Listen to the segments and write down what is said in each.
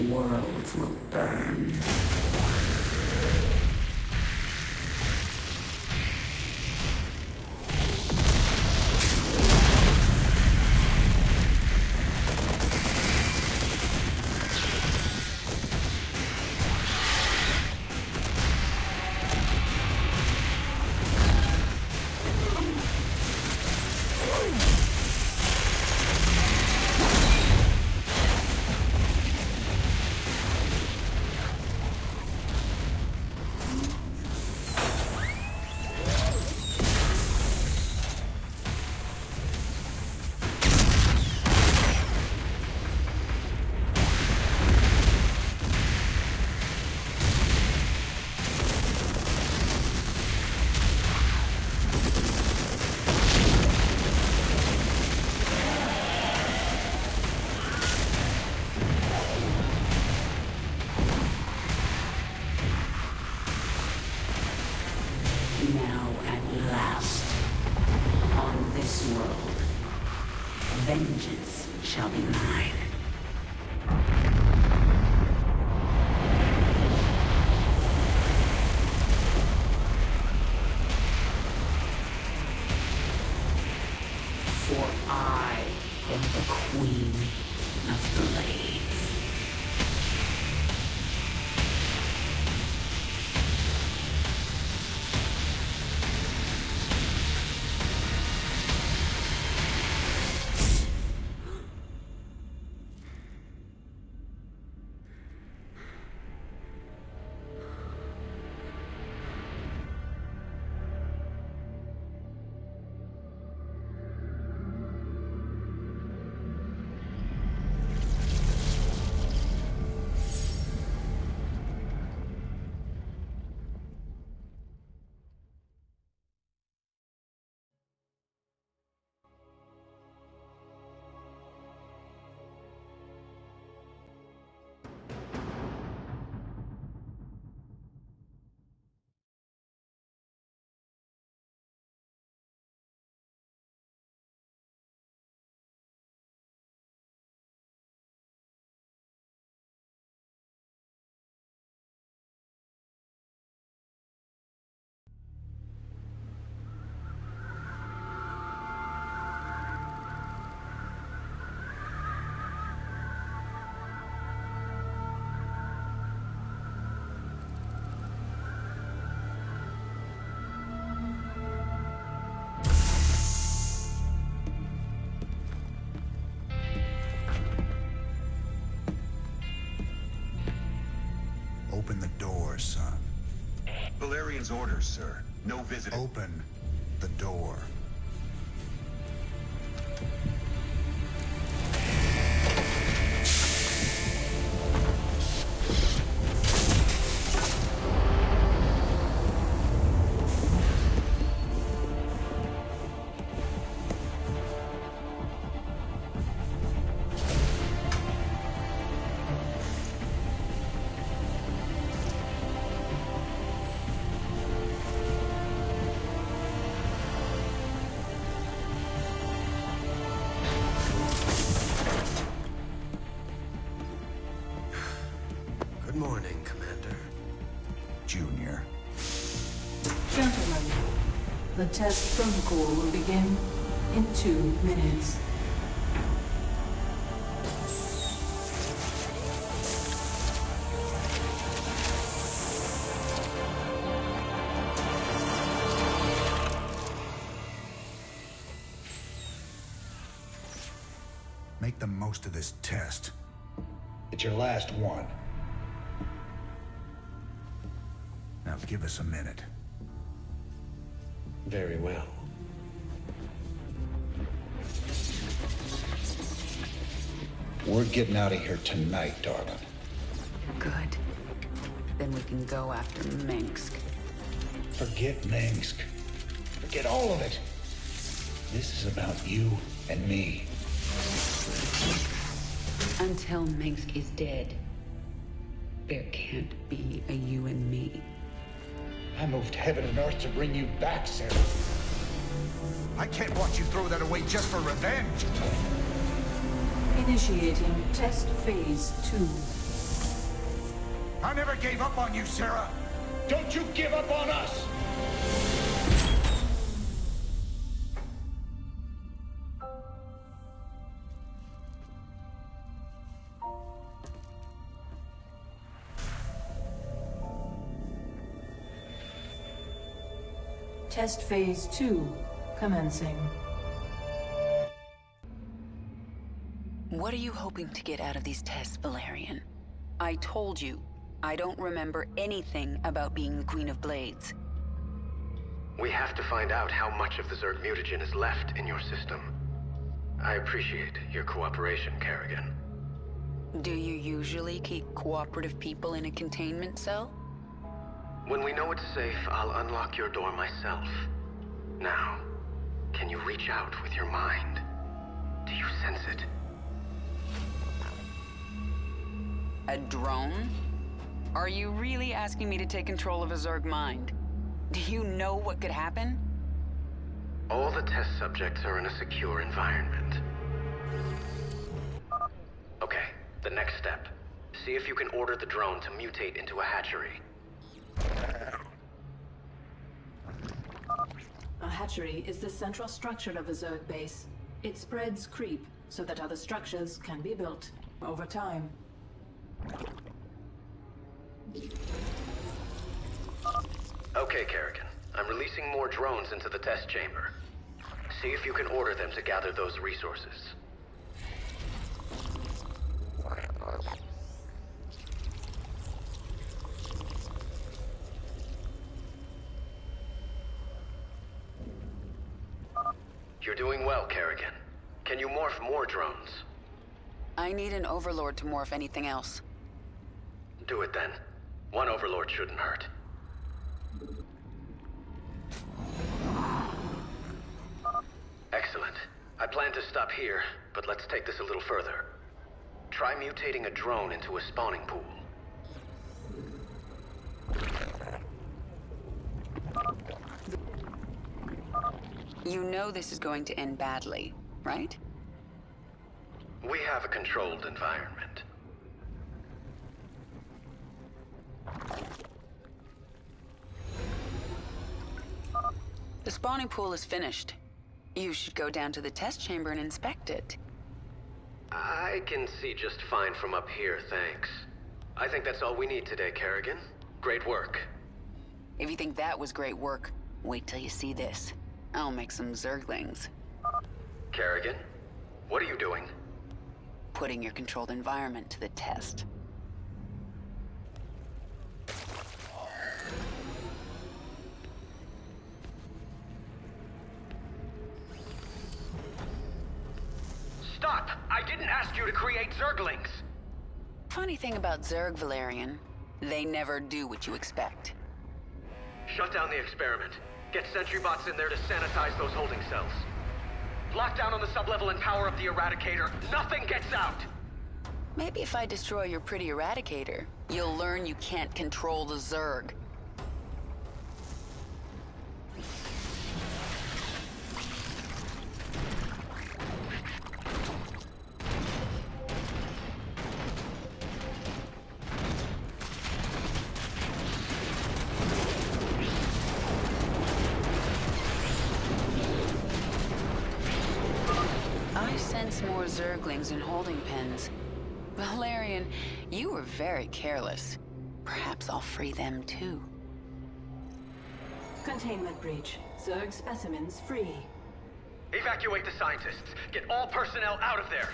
Worlds will burn. Now at last, on this world, vengeance shall be mine. For I am the Queen of Blades. Open the door, son. Valerian's orders, sir. No visit. Open the door. Good morning, Commander. Junior. Gentlemen, the test protocol will begin in 2 minutes. Make the most of this test. It's your last one. Now give us a minute. Very well. We're getting out of here tonight, darling. Good. Then we can go after Minsk. Forget Minsk. Forget all of it. This is about you and me. Until Minsk is dead, there can't be a you and me. I moved heaven and earth to bring you back, Sarah. I can't watch you throw that away just for revenge. Initiating test phase 2. I never gave up on you, Sarah. Don't you give up on us! Test phase 2 commencing. What are you hoping to get out of these tests, Valerian? I told you, I don't remember anything about being the Queen of Blades. We have to find out how much of the Zerg mutagen is left in your system. I appreciate your cooperation, Kerrigan. Do you usually keep cooperative people in a containment cell? When we know it's safe, I'll unlock your door myself. Now, can you reach out with your mind? Do you sense it? A drone? Are you really asking me to take control of a Zerg mind? Do you know what could happen? All the test subjects are in a secure environment. Okay, the next step. See if you can order the drone to mutate into a hatchery. A hatchery is the central structure of a Zerg base. It spreads creep so that other structures can be built over time. Okay, Kerrigan. I'm releasing more drones into the test chamber. See if you can order them to gather those resources. You're doing well, Kerrigan. Can you morph more drones? I need an overlord to morph anything else. Do it then. One overlord shouldn't hurt. Excellent. I plan to stop here, but let's take this a little further. Try mutating a drone into a spawning pool. You know this is going to end badly, right? We have a controlled environment. The spawning pool is finished. You should go down to the test chamber and inspect it. I can see just fine from up here, thanks. I think that's all we need today, Kerrigan. Great work. If you think that was great work, wait till you see this. I'll make some Zerglings. Kerrigan, what are you doing? Putting your controlled environment to the test. Stop! I didn't ask you to create Zerglings! Funny thing about Zerg, Valerian, they never do what you expect. Shut down the experiment. Get sentry bots in there to sanitize those holding cells. Lock down on the sublevel and power up the Eradicator. Nothing gets out! Maybe if I destroy your pretty Eradicator, you'll learn you can't control the Zerg. More Zerglings in holding pens. Valerian, you were very careless. Perhaps I'll free them too. Containment breach. Zerg specimens free. Evacuate the scientists. Get all personnel out of there.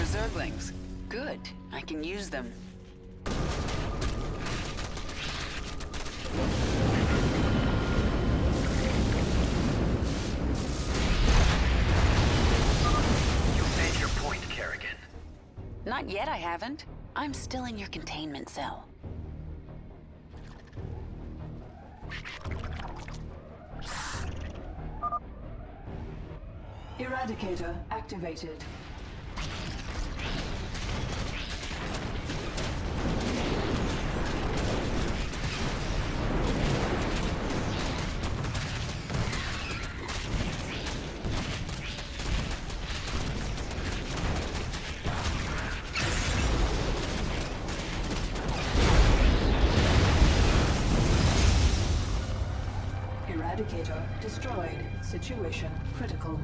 Zerglings. Good. I can use them. You've made your point, Kerrigan. Not yet, I haven't. I'm still in your containment cell. Eradicator activated. Eradicator destroyed. Situation critical.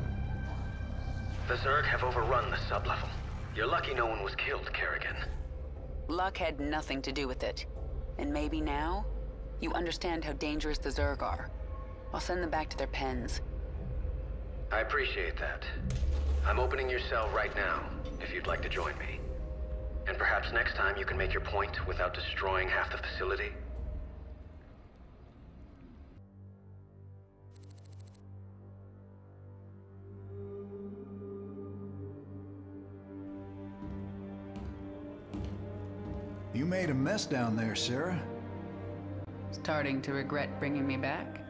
The Zerg have overrun the sublevel. You're lucky no one was killed, Kerrigan. Luck had nothing to do with it. And maybe now, you understand how dangerous the Zerg are. I'll send them back to their pens. I appreciate that. I'm opening your cell right now, if you'd like to join me. And perhaps next time you can make your point without destroying half the facility. You made a mess down there, Sarah. Starting to regret bringing me back?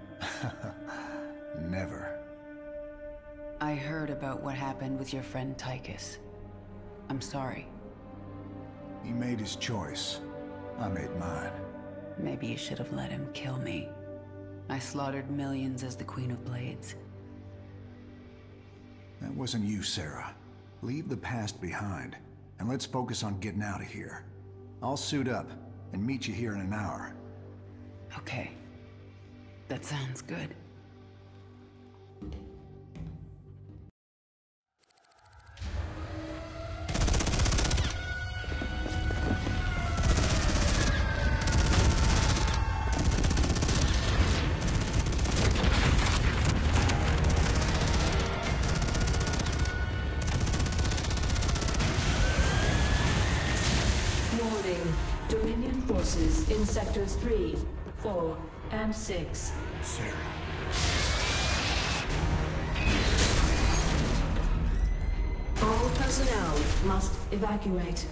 Never. I heard about what happened with your friend Tychus. I'm sorry. He made his choice. I made mine. Maybe you should have let him kill me. I slaughtered millions as the Queen of Blades. That wasn't you, Sarah. Leave the past behind, and let's focus on getting out of here. I'll suit up and meet you here in an hour. Okay. That sounds good. Dominion forces in sectors 3, 4, and 6. Sarah. All personnel must evacuate.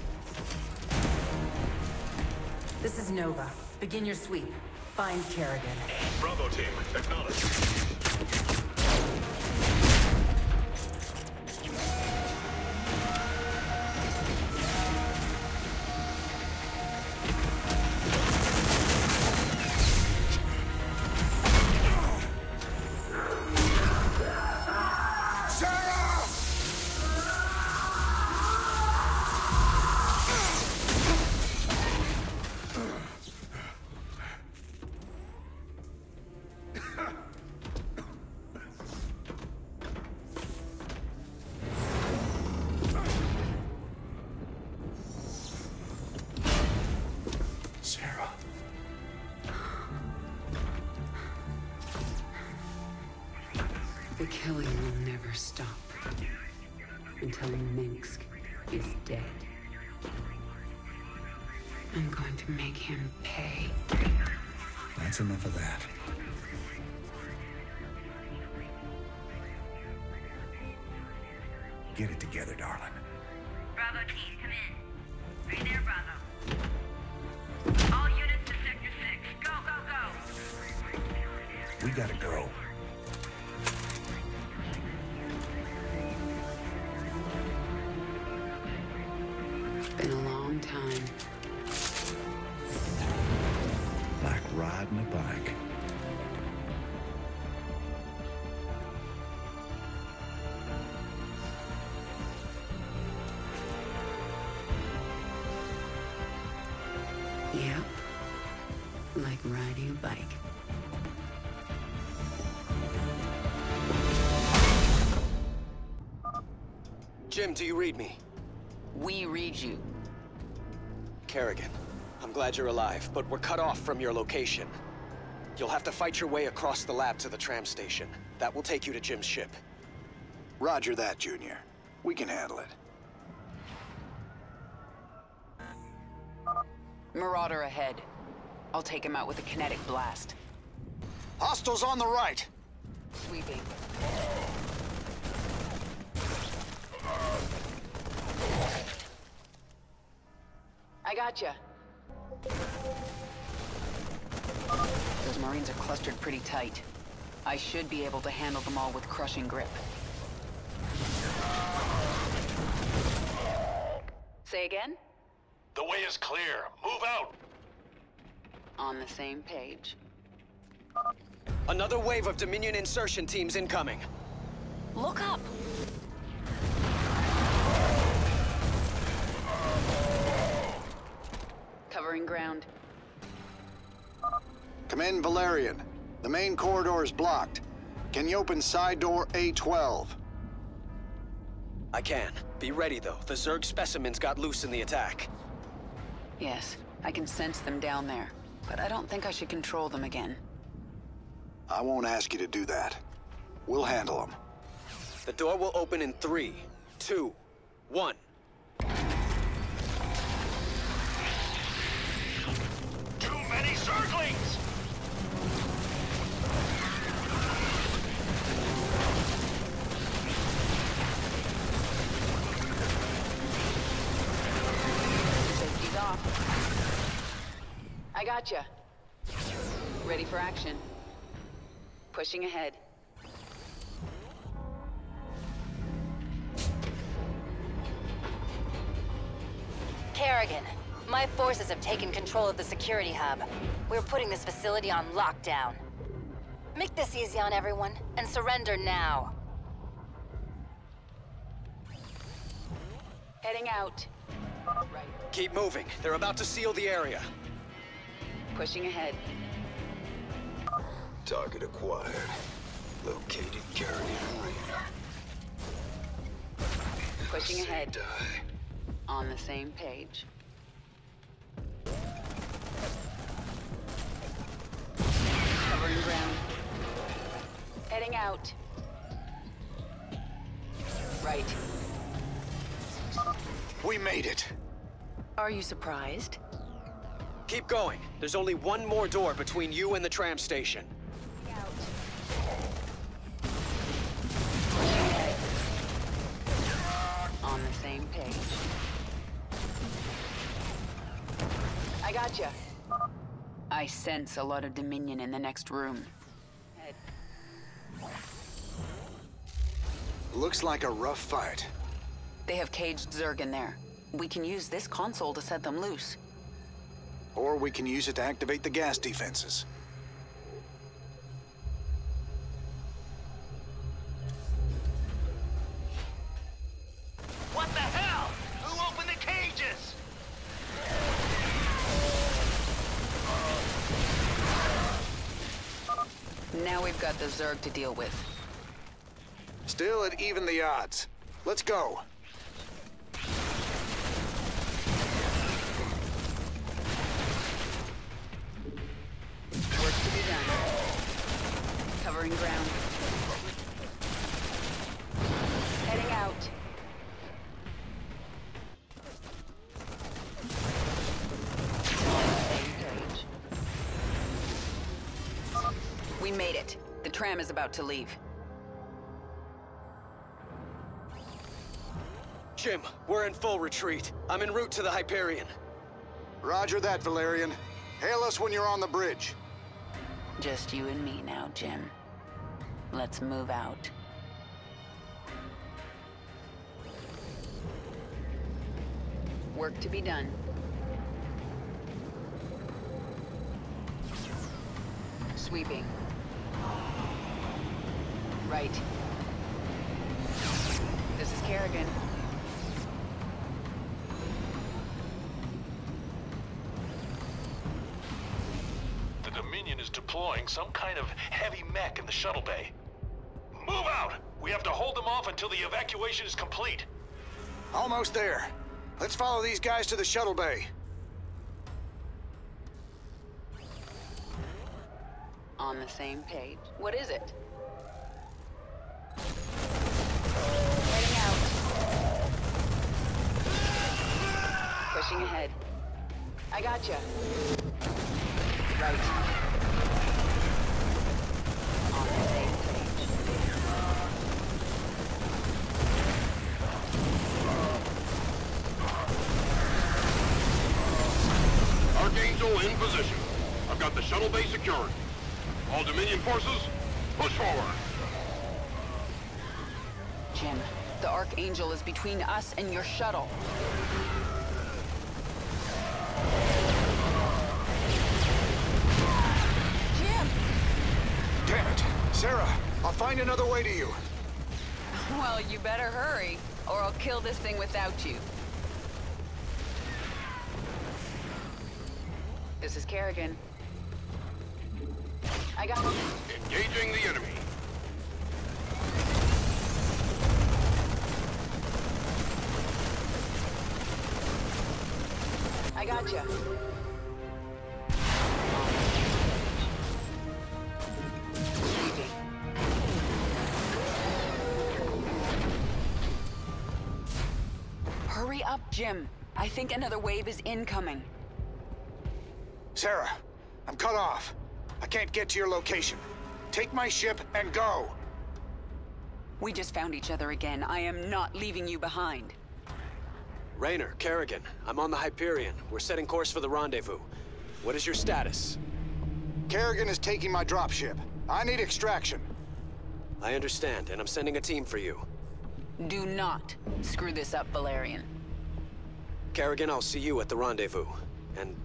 This is Nova. Begin your sweep. Find Kerrigan. Bravo team, acknowledged. The killing will never stop until Minsk is dead. I'm going to make him pay. That's enough of that. Get it together, darling. Bravo team, come in. Are you there, Bravo? All units to Sector 6. Go, go, go! We gotta go. Been a long time. Like riding a bike. Yep. Like riding a bike. Jim, do you read me? We read you. Kerrigan, I'm glad you're alive, but we're cut off from your location. You'll have to fight your way across the lab to the tram station. That will take you to Jim's ship. Roger that, Junior. We can handle it. Marauder ahead. I'll take him out with a kinetic blast. Hostiles on the right. Sweeping. I gotcha. Those Marines are clustered pretty tight. I should be able to handle them all with crushing grip. Say again? The way is clear. Move out! On the same page. Another wave of Dominion insertion teams incoming. Look up! Covering ground. Come in, Valerian. The main corridor is blocked. Can you open side door A12? I can. Be ready, though. The Zerg specimens got loose in the attack. Yes, I can sense them down there, but I don't think I should control them again. I won't ask you to do that. We'll handle them. The door will open in 3, 2, 1. Too many Zerglings! Safety's off. I gotcha. Ready for action. Pushing ahead. Kerrigan, my forces have taken control of the security hub. We're putting this facility on lockdown. Make this easy on everyone, and surrender now. Heading out. Right. Keep moving. They're about to seal the area. Pushing ahead. Target acquired. Located Kerrigan Arena. Pushing ahead. Die. On the same page. Covering ground. Heading out. Right. We made it. Are you surprised? Keep going. There's only one more door between you and the tram station. Out. On the same page. I gotcha. I sense a lot of Dominion in the next room. Head. Looks like a rough fight. They have caged Zerg in there. We can use this console to set them loose. Or we can use it to activate the gas defenses. What the hell? Who opened the cages? Now we've got the Zerg to deal with. Still at even the odds. Let's go. Work to be done. Covering ground. Heading out. On the same page. We made it. The tram is about to leave. Jim, we're in full retreat. I'm en route to the Hyperion. Roger that, Valerian. Hail us when you're on the bridge. Just you and me now, Jim. Let's move out. Work to be done. Sweeping. Right. This is Kerrigan. The Dominion is deploying some kind of heavy mech in the shuttle bay. Move out! We have to hold them off until the evacuation is complete. Almost there. Let's follow these guys to the shuttle bay. On the same page. What is it? Heading out. Pushing ahead. I gotcha. right. On the same page. Archangel in position. I've got the shuttle bay secured. All Dominion forces, push forward. Jim, the Archangel is between us and your shuttle. Jim! Damn it! Sarah, I'll find another way to you. Well, you better hurry, or I'll kill this thing without you. This is Kerrigan. I got him. Engaging the enemy. I gotcha. Sweeping. Hurry up, Jim. I think another wave is incoming. Sarah, I'm cut off. I can't get to your location. Take my ship and go. We just found each other again. I am not leaving you behind. Raynor, Kerrigan, I'm on the Hyperion. We're setting course for the rendezvous. What is your status? Kerrigan is taking my dropship. I need extraction. I understand, and I'm sending a team for you. Do not screw this up, Valerian. Kerrigan, I'll see you at the rendezvous. And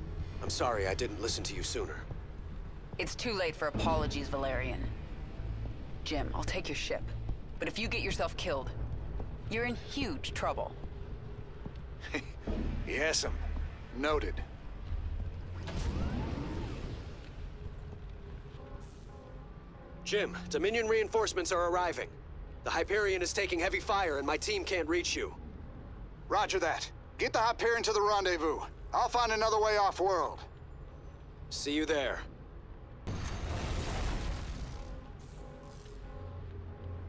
I'm sorry I didn't listen to you sooner. It's too late for apologies, Valerian. Jim, I'll take your ship. But if you get yourself killed, you're in huge trouble. Yes'm. Noted. Jim, Dominion reinforcements are arriving. The Hyperion is taking heavy fire and my team can't reach you. Roger that. Get the Hyperion to the rendezvous. I'll find another way off-world. See you there.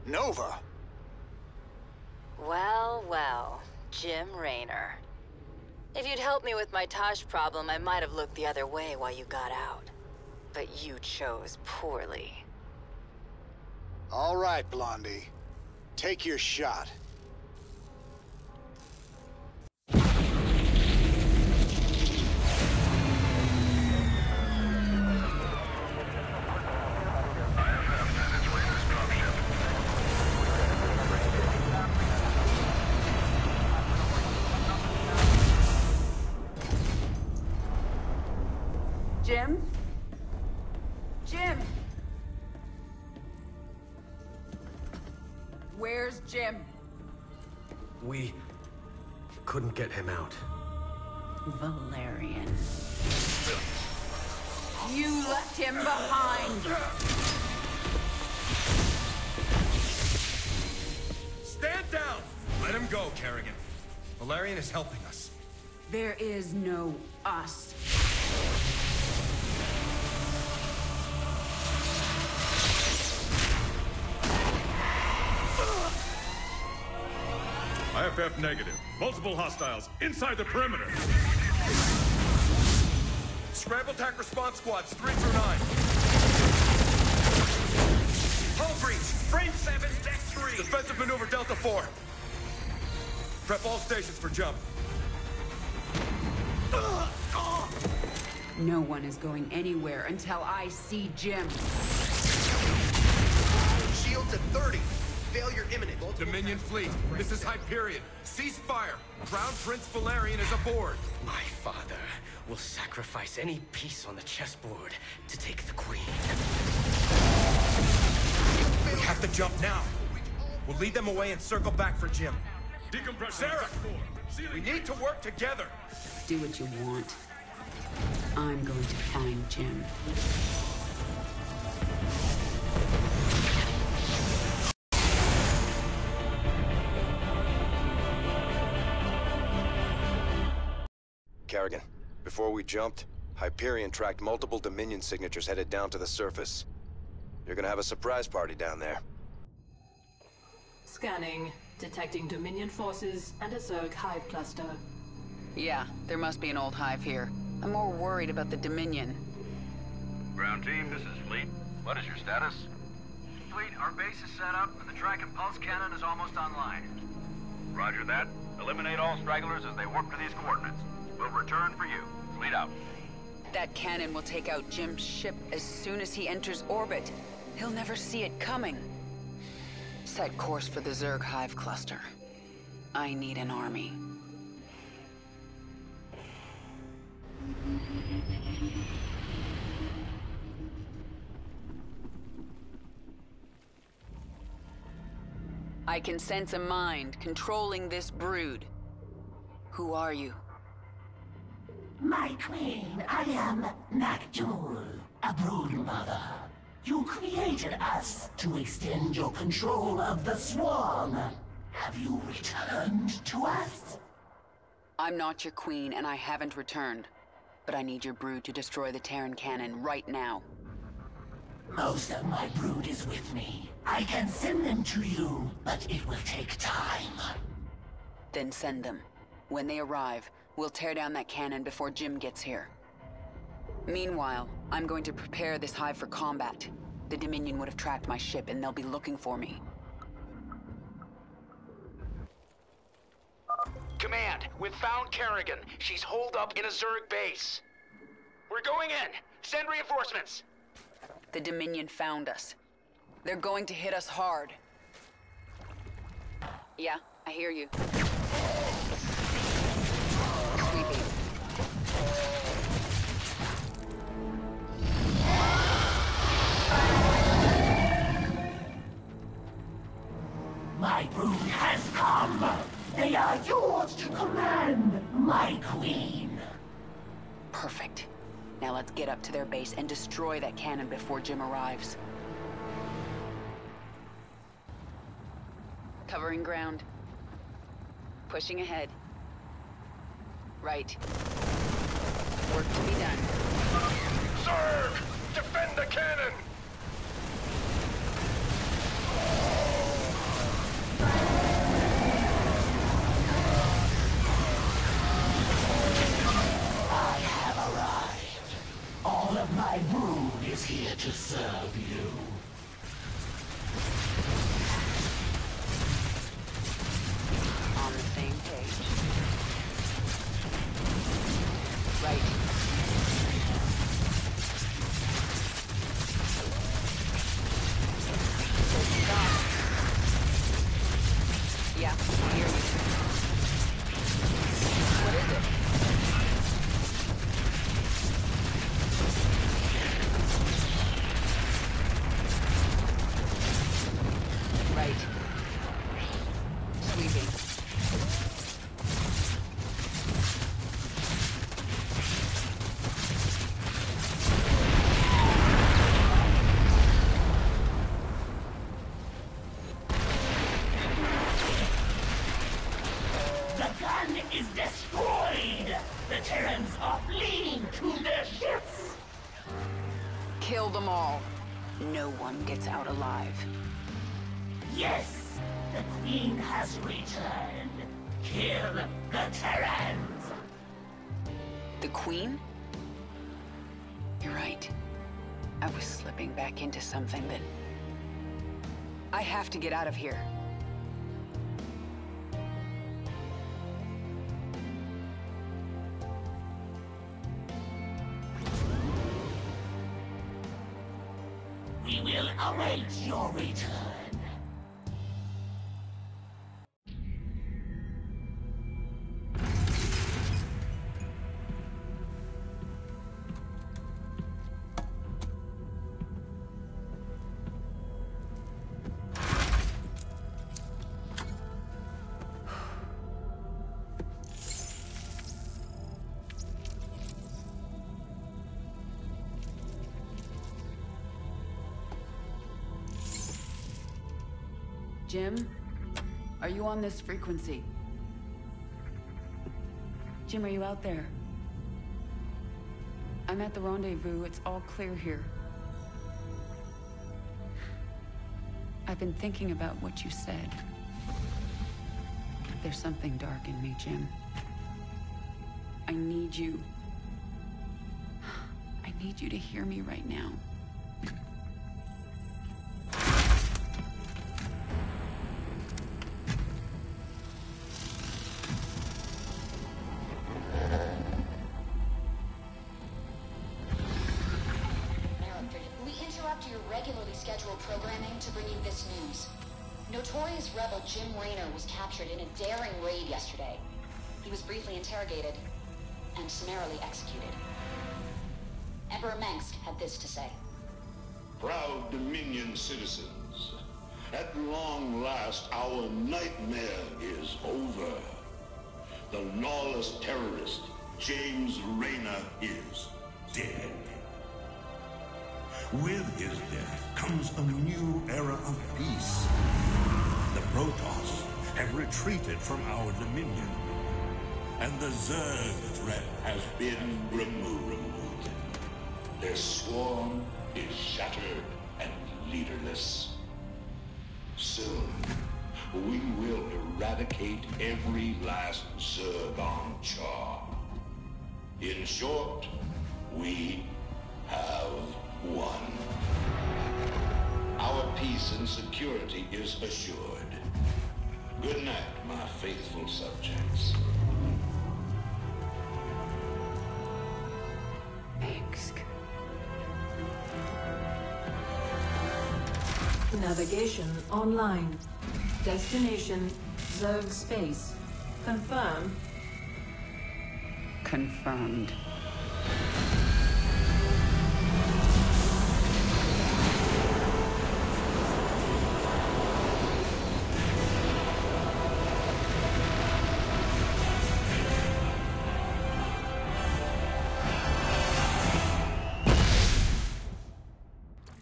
Nova? Well, well, Jim Raynor. If you'd helped me with my Taj problem, I might have looked the other way while you got out. But you chose poorly. All right, Blondie. Take your shot. Jim? Jim! Where's Jim? We couldn't get him out. Valerian. You left him behind! Stand down! Let him go, Kerrigan. Valerian is helping us. There is no us. IFF negative. Multiple hostiles inside the perimeter. Scramble attack response squads 3 through 9. Hull breach. Frame 7, deck 3. Defensive maneuver Delta 4. Prep all stations for jump. No one is going anywhere until I see Jim. Shields at 30. Failure imminent. Dominion fleet, this is Hyperion. Cease fire. Crown Prince Valerian is aboard. My father will sacrifice any piece on the chessboard to take the queen. We have to jump now. We'll lead them away and circle back for Jim. Decompress. Sarah! We need to work together. Do what you want. I'm going to find Jim. Kerrigan, before we jumped, Hyperion tracked multiple Dominion signatures headed down to the surface. You're gonna have a surprise party down there. Scanning. Detecting Dominion forces and a Zerg hive cluster. Yeah, there must be an old hive here. I'm more worried about the Dominion. Ground team, this is Fleet. What is your status? Fleet, our base is set up, and the track and pulse cannon is almost online. Roger that. Eliminate all stragglers as they warp to these coordinates. We'll return for you. Fleet out. That cannon will take out Jim's ship as soon as he enters orbit. He'll never see it coming. Set course for the Zerg Hive cluster. I need an army. I can sense a mind controlling this brood. Who are you? My queen, I am Nakjul, a brood mother. You created us to extend your control of the swarm. Have you returned to us? I'm not your queen, and I haven't returned. But I need your brood to destroy the Terran cannon right now. Most of my brood is with me. I can send them to you, but it will take time. Then send them. When they arrive, we'll tear down that cannon before Jim gets here. Meanwhile, I'm going to prepare this hive for combat. The Dominion would have tracked my ship, and they'll be looking for me. Command, we've found Kerrigan. She's holed up in a Zerg base. We're going in. Send reinforcements. The Dominion found us. They're going to hit us hard. Yeah, I hear you. Sweeping. My brood has come. They are yours to command, my queen. Perfect. Now let's get up to their base and destroy that cannon before Jim arrives. Covering ground. Pushing ahead. Right. Work to be done. Zerg! Defend the cannon! I have arrived. All of my brood is here to serve you. On the same page. Right. Stop. Yeah, I hear you. What is it? Right. Sweeping. The gun is destroyed! The Terrans are fleeing to their ships! Kill them all. No one gets out alive. Yes! The Queen has returned! Kill the Terrans! The Queen? You're right. I was slipping back into something that... I have to get out of here. We will await your return. Jim? Are you on this frequency? Jim, are you out there? I'm at the rendezvous. It's all clear here. I've been thinking about what you said. There's something dark in me, Jim. I need you. I need you to hear me right now. Your regularly scheduled programming to bring you this news. Notorious rebel Jim Raynor was captured in a daring raid yesterday. He was briefly interrogated and summarily executed. Emperor Mengsk had this to say. Proud Dominion citizens, at long last our nightmare is over. The lawless terrorist James Raynor is dead. With his death comes a new era of peace. The Protoss have retreated from our dominion, and the Zerg threat has been removed. Their swarm is shattered and leaderless. Soon, we will eradicate every last Zerg on Char. In short, we have won. Our peace and security is assured. Good night, my faithful subjects. Navigation online. Destination Zerg space. Confirm. Confirmed.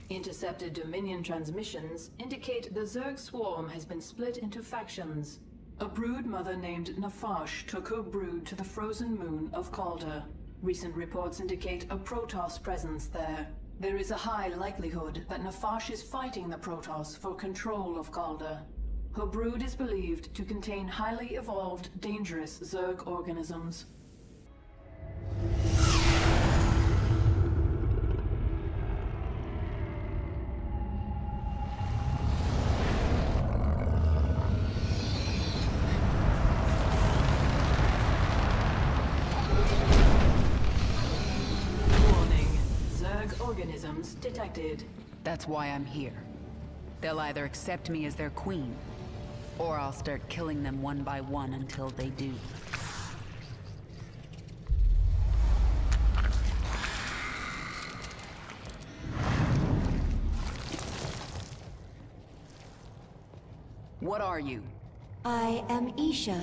Intercepted Dominion transmissions indicate the Zerg swarm has been split into factions. A brood mother named Nafash took her brood to the frozen moon of Calder. Recent reports indicate a Protoss presence there. There is a high likelihood that Nafash is fighting the Protoss for control of Calder. Her brood is believed to contain highly evolved, dangerous Zerg organisms. Organisms detected. That's why I'm here. They'll either accept me as their queen, or I'll start killing them one by one until they do. What are you? I am Isha.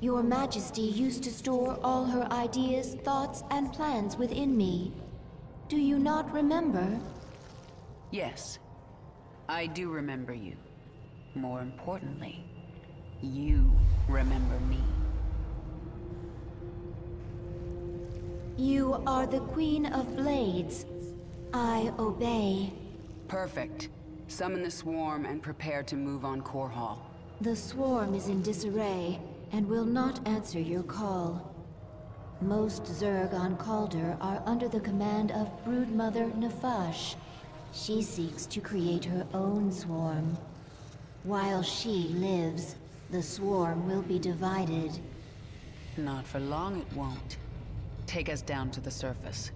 Your Majesty used to store all her ideas, thoughts, and plans within me. Do you not remember? Yes, I do remember you. More importantly, you remember me. You are the Queen of Blades. I obey. Perfect. Summon the swarm and prepare to move on Core Hall. The swarm is in disarray and will not answer your call. Most Zerg on Calder are under the command of Broodmother Nafash. She seeks to create her own swarm. While she lives, the swarm will be divided. Not for long it won't. Take us down to the surface.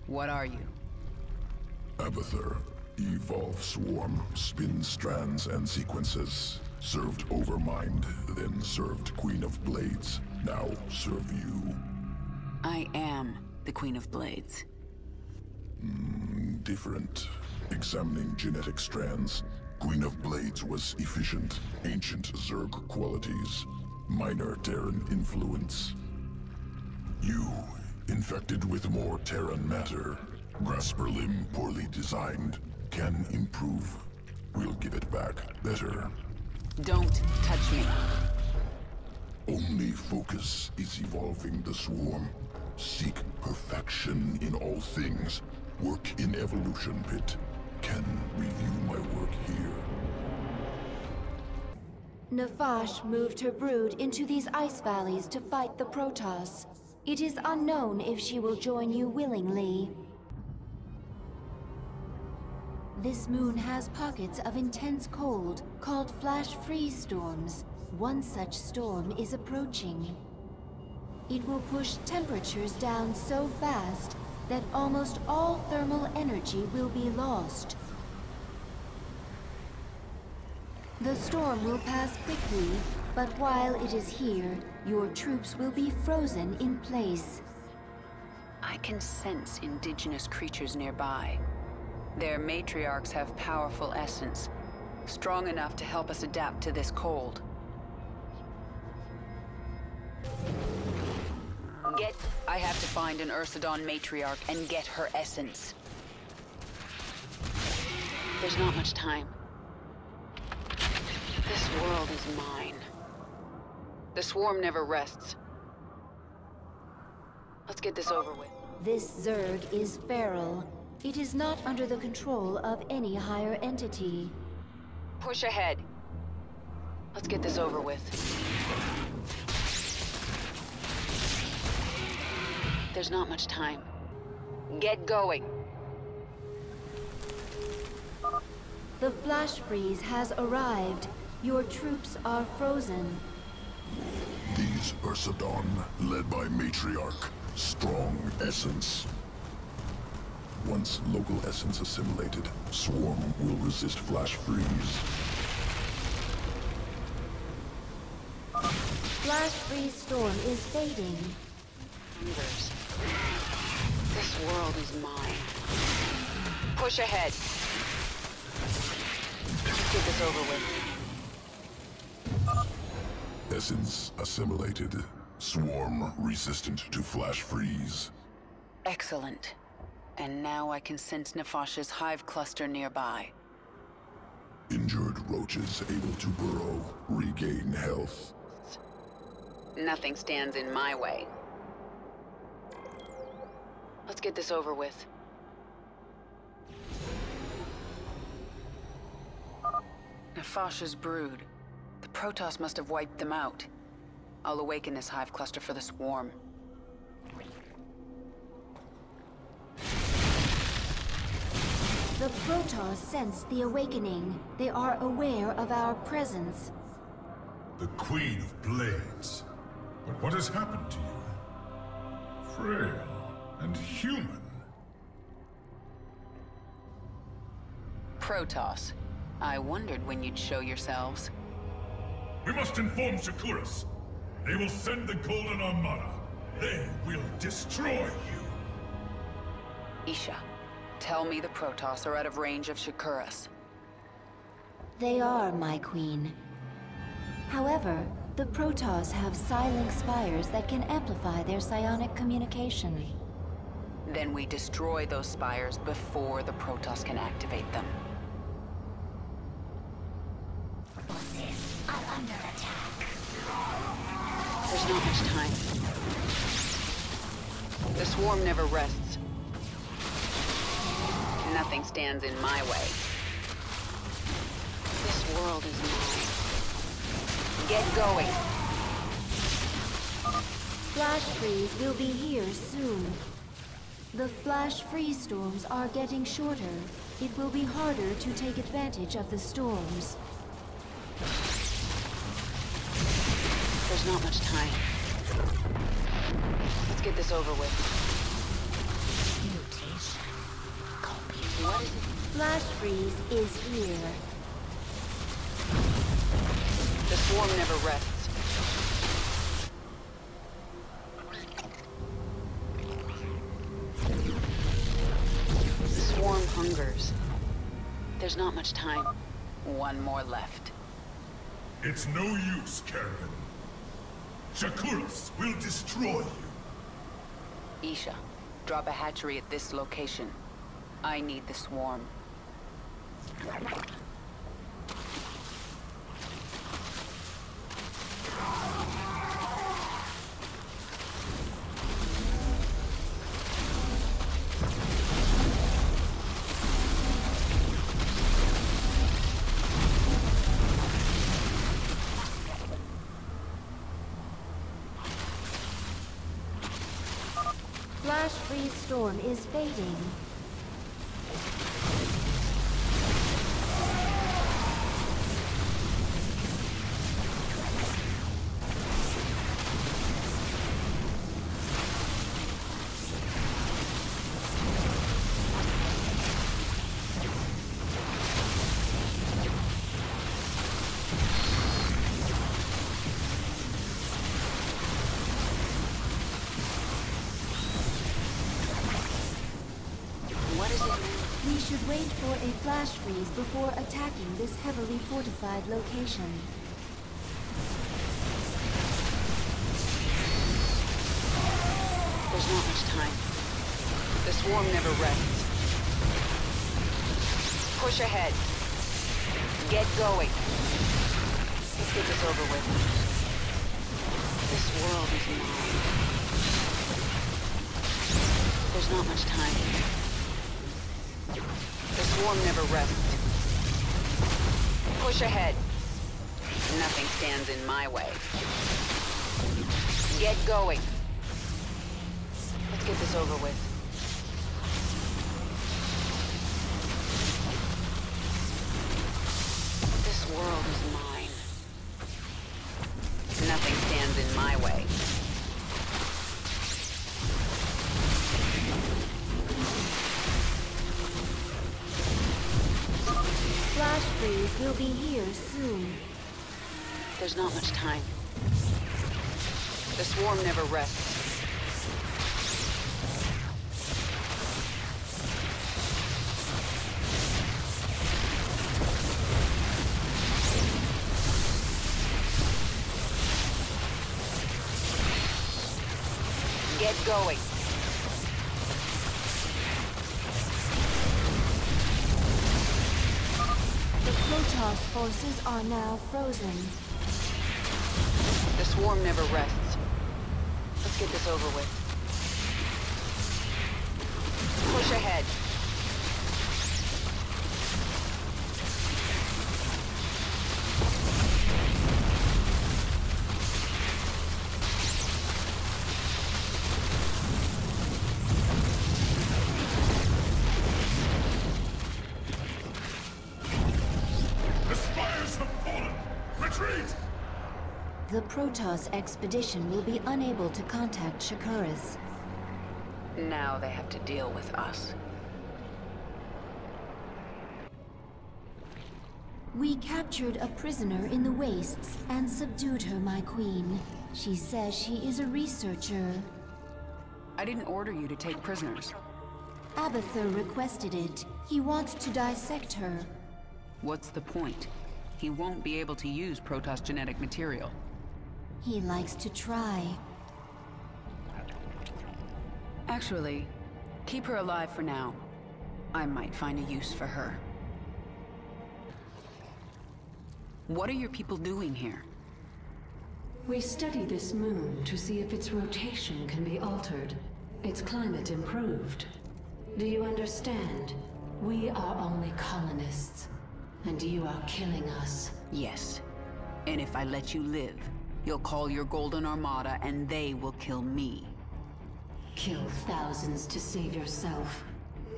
What are you? Abathur. Evolve swarm, spin strands and sequences. Served Overmind, then served Queen of Blades. Now serve you. I am the Queen of Blades. Different. Examining genetic strands. Queen of Blades was efficient, ancient Zerg qualities. Minor Terran influence. You, infected with more Terran matter. Grasper limb poorly designed. Can improve. We'll give it back better. Don't touch me. Only focus is evolving the swarm. Seek perfection in all things. Work in Evolution Pit. Can review my work here. Nefvash moved her brood into these ice valleys to fight the Protoss. It is unknown if she will join you willingly. This moon has pockets of intense cold, called flash freeze storms. One such storm is approaching. It will push temperatures down so fast that almost all thermal energy will be lost. The storm will pass quickly, but while it is here, your troops will be frozen in place. I can sense indigenous creatures nearby. Their matriarchs have powerful essence, strong enough to help us adapt to this cold. I have to find an Ursidon matriarch and get her essence. There's not much time. This world is mine. The swarm never rests. Let's get this over with. This Zerg is feral. It is not under the control of any higher entity. Push ahead. Let's get this over with. There's not much time. Get going. The flash freeze has arrived. Your troops are frozen. These Ursidon, led by Matriarch, strong essence. Once local essence assimilated, Swarm will resist flash freeze. Flash freeze storm is fading. This world is mine. Push ahead. Let's get this over with. Essence assimilated. Swarm resistant to flash freeze. Excellent. And now I can sense Nefash's hive cluster nearby. Injured roaches able to burrow, regain health. Nothing stands in my way. Let's get this over with. Nefash's brood. The Protoss must have wiped them out. I'll awaken this hive cluster for the swarm. The Protoss sense the awakening. They are aware of our presence. The Queen of Blades. But what has happened to you? Frail and human. Protoss. I wondered when you'd show yourselves. We must inform Shakuras. They will send the Golden Armada. They will destroy you. Isha, tell me the Protoss are out of range of Shakuras. They are, my queen. However, the Protoss have silent spires that can amplify their psionic communication. Then we destroy those spires before the Protoss can activate them. Forces are under attack. There's not much time. The swarm never rests. Nothing stands in my way. This world is mine. Get going. Flash freeze will be here soon. The flash freeze storms are getting shorter. It will be harder to take advantage of the storms. There's not much time. Let's get this over with. Mutation. What is it? Flash freeze is here. The swarm never rests. The swarm hungers. There's not much time. One more left. It's no use, Kerrigan. Shakuras will destroy you. Isha, drop a hatchery at this location. I need the swarm. Flash freeze storm is fading. We should wait for a flash freeze before attacking this heavily fortified location. There's not much time. The swarm never rests. Push ahead. Get going. Let's get this over with. This world is mine. There's not much time. The swarm never rests. Push ahead. Nothing stands in my way. Get going. Let's get this over with. This world is mine. Nothing stands in my way. Flash freeze will be here soon. There's not much time. The swarm never rests. Get going. The Protoss forces are now frozen. The swarm never rests. Let's get this over with. Push ahead. The Protoss expedition will be unable to contact Shakuras. Now they have to deal with us. We captured a prisoner in the wastes and subdued her, my queen. She says she is a researcher. I didn't order you to take prisoners. Abathur requested it. He wants to dissect her. What's the point? He won't be able to use Protoss genetic material. He likes to try. Actually, keep her alive for now. I might find a use for her. What are your people doing here? We study this moon to see if its rotation can be altered, its climate improved. Do you understand? We are only colonists, and you are killing us. Yes. And if I let you live, you'll call your Golden Armada and they will kill me. Kill thousands to save yourself.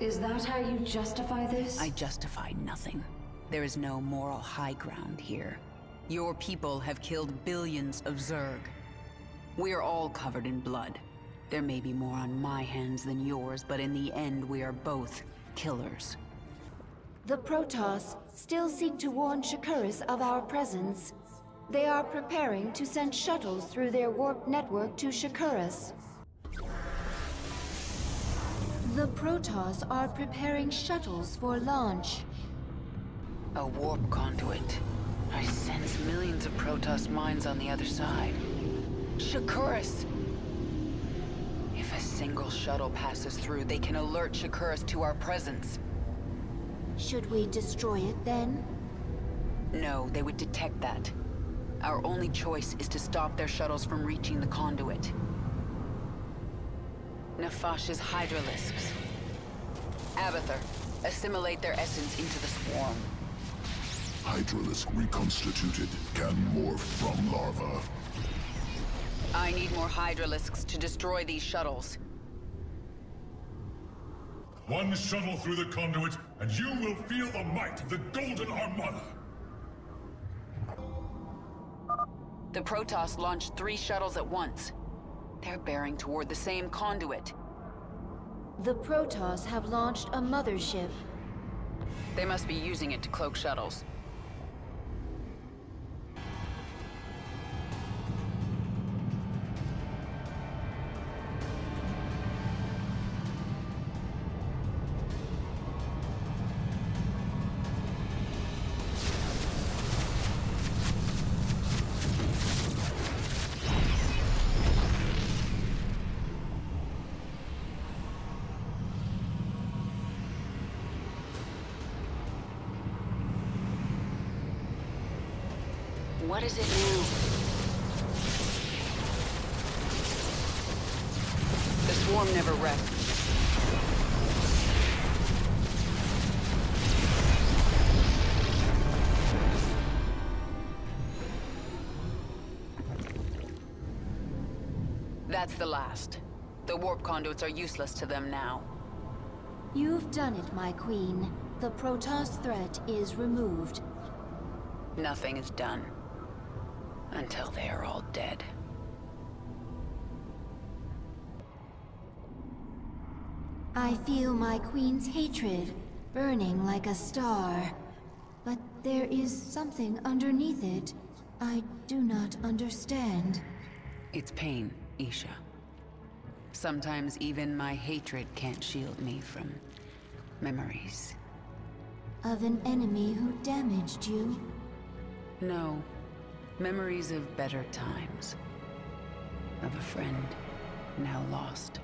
Is that how you justify this? I justify nothing. There is no moral high ground here. Your people have killed billions of Zerg. We are all covered in blood. There may be more on my hands than yours, but in the end we are both killers. The Protoss still seek to warn Shakuras of our presence. They are preparing to send shuttles through their warp network to Shakuras. The Protoss are preparing shuttles for launch. A warp conduit. I sense millions of Protoss minds on the other side. Shakuras! If a single shuttle passes through, they can alert Shakuras to our presence. Should we destroy it then? No, they would detect that. Our only choice is to stop their shuttles from reaching the conduit. Nefash's hydralisks. Abathur, assimilate their essence into the swarm. Hydralisk reconstituted can morph from larva. I need more hydralisks to destroy these shuttles. One shuttle through the conduit, and you will feel the might of the Golden Armada. The Protoss launched 3 shuttles at once. They're bearing toward the same conduit. The Protoss have launched a mothership. They must be using it to cloak shuttles. What does it do? The swarm never rests. That's the last. The warp conduits are useless to them now. You've done it, my queen. The Protoss threat is removed. Nothing is done. Until they are all dead. I feel my queen's hatred burning like a star. But there is something underneath it I do not understand. It's pain, Isha. Sometimes even my hatred can't shield me from memories. Of an enemy who damaged you? No. Memories of better times. Of a friend now lost.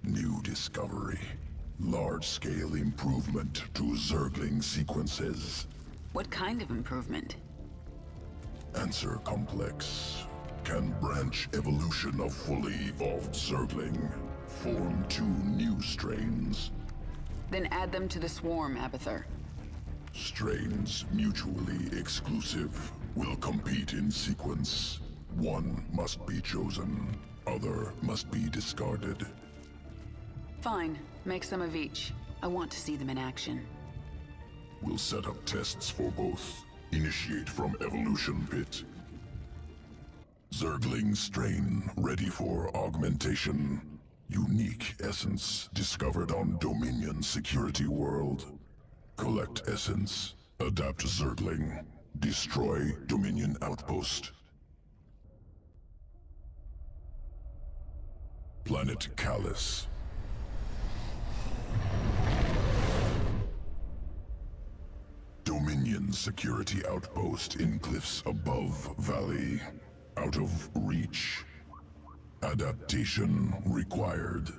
New discovery. Large-scale improvement to Zergling sequences. What kind of improvement? Answer complex. Can branch evolution of fully evolved Zergling. Form 2 new strains. Then add them to the swarm, Abathur. Strains mutually exclusive will compete in sequence. One must be chosen, other must be discarded. Fine, make some of each. I want to see them in action. We'll set up tests for both. Initiate from evolution pit. Zergling strain ready for augmentation. Unique essence discovered on Dominion security world. Collect essence, adapt Zergling, destroy Dominion outpost. Planet Callus. Dominion security outpost in cliffs above valley. Out of reach. Adaptation required.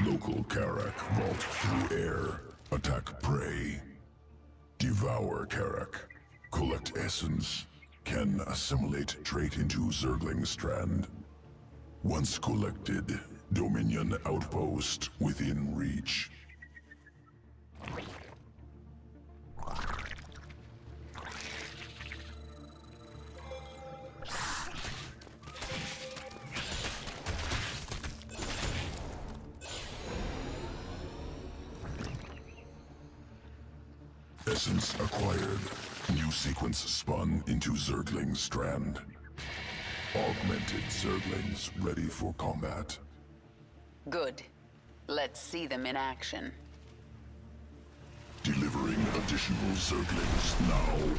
Local Karak vault through air. Attack prey. Devour Karak. Collect essence. Can assimilate trait into Zergling strand. Once collected, Dominion outpost within reach. Essence acquired. New sequence spun into Zergling strand. Augmented Zerglings ready for combat. Good. Let's see them in action. Delivering additional Zerglings now.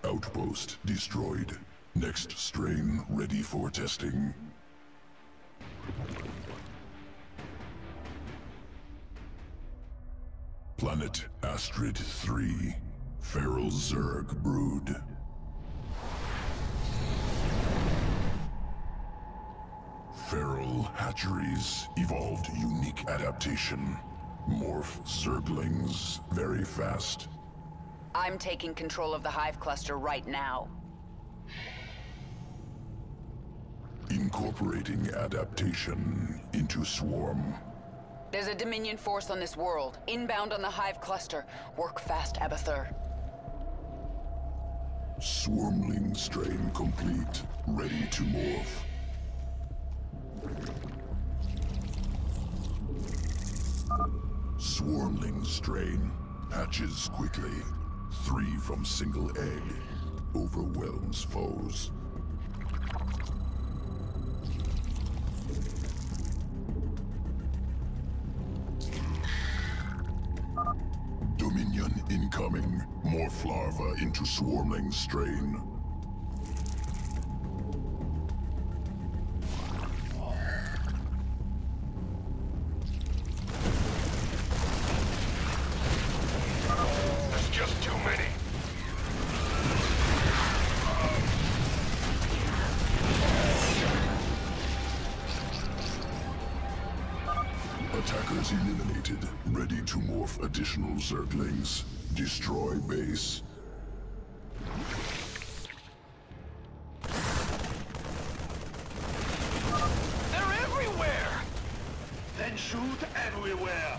Outpost destroyed. Next strain ready for testing. Planet Astrid 3. Feral Zerg brood. Feral hatcheries evolved unique adaptation. Morph Zerglings very fast. I'm taking control of the hive cluster right now. Incorporating adaptation into swarm. There's a Dominion force on this world, inbound on the hive cluster. Work fast, Abathur. Swarmling strain complete. Ready to morph. Swarmling strain. Hatches quickly. 3 from single egg. Overwhelms foes. Dominion incoming. Morph larva into swarmling strain. There's just too many. Attackers eliminated. Ready to morph additional Zerglings. Destroy base. They're everywhere! Then shoot and we will.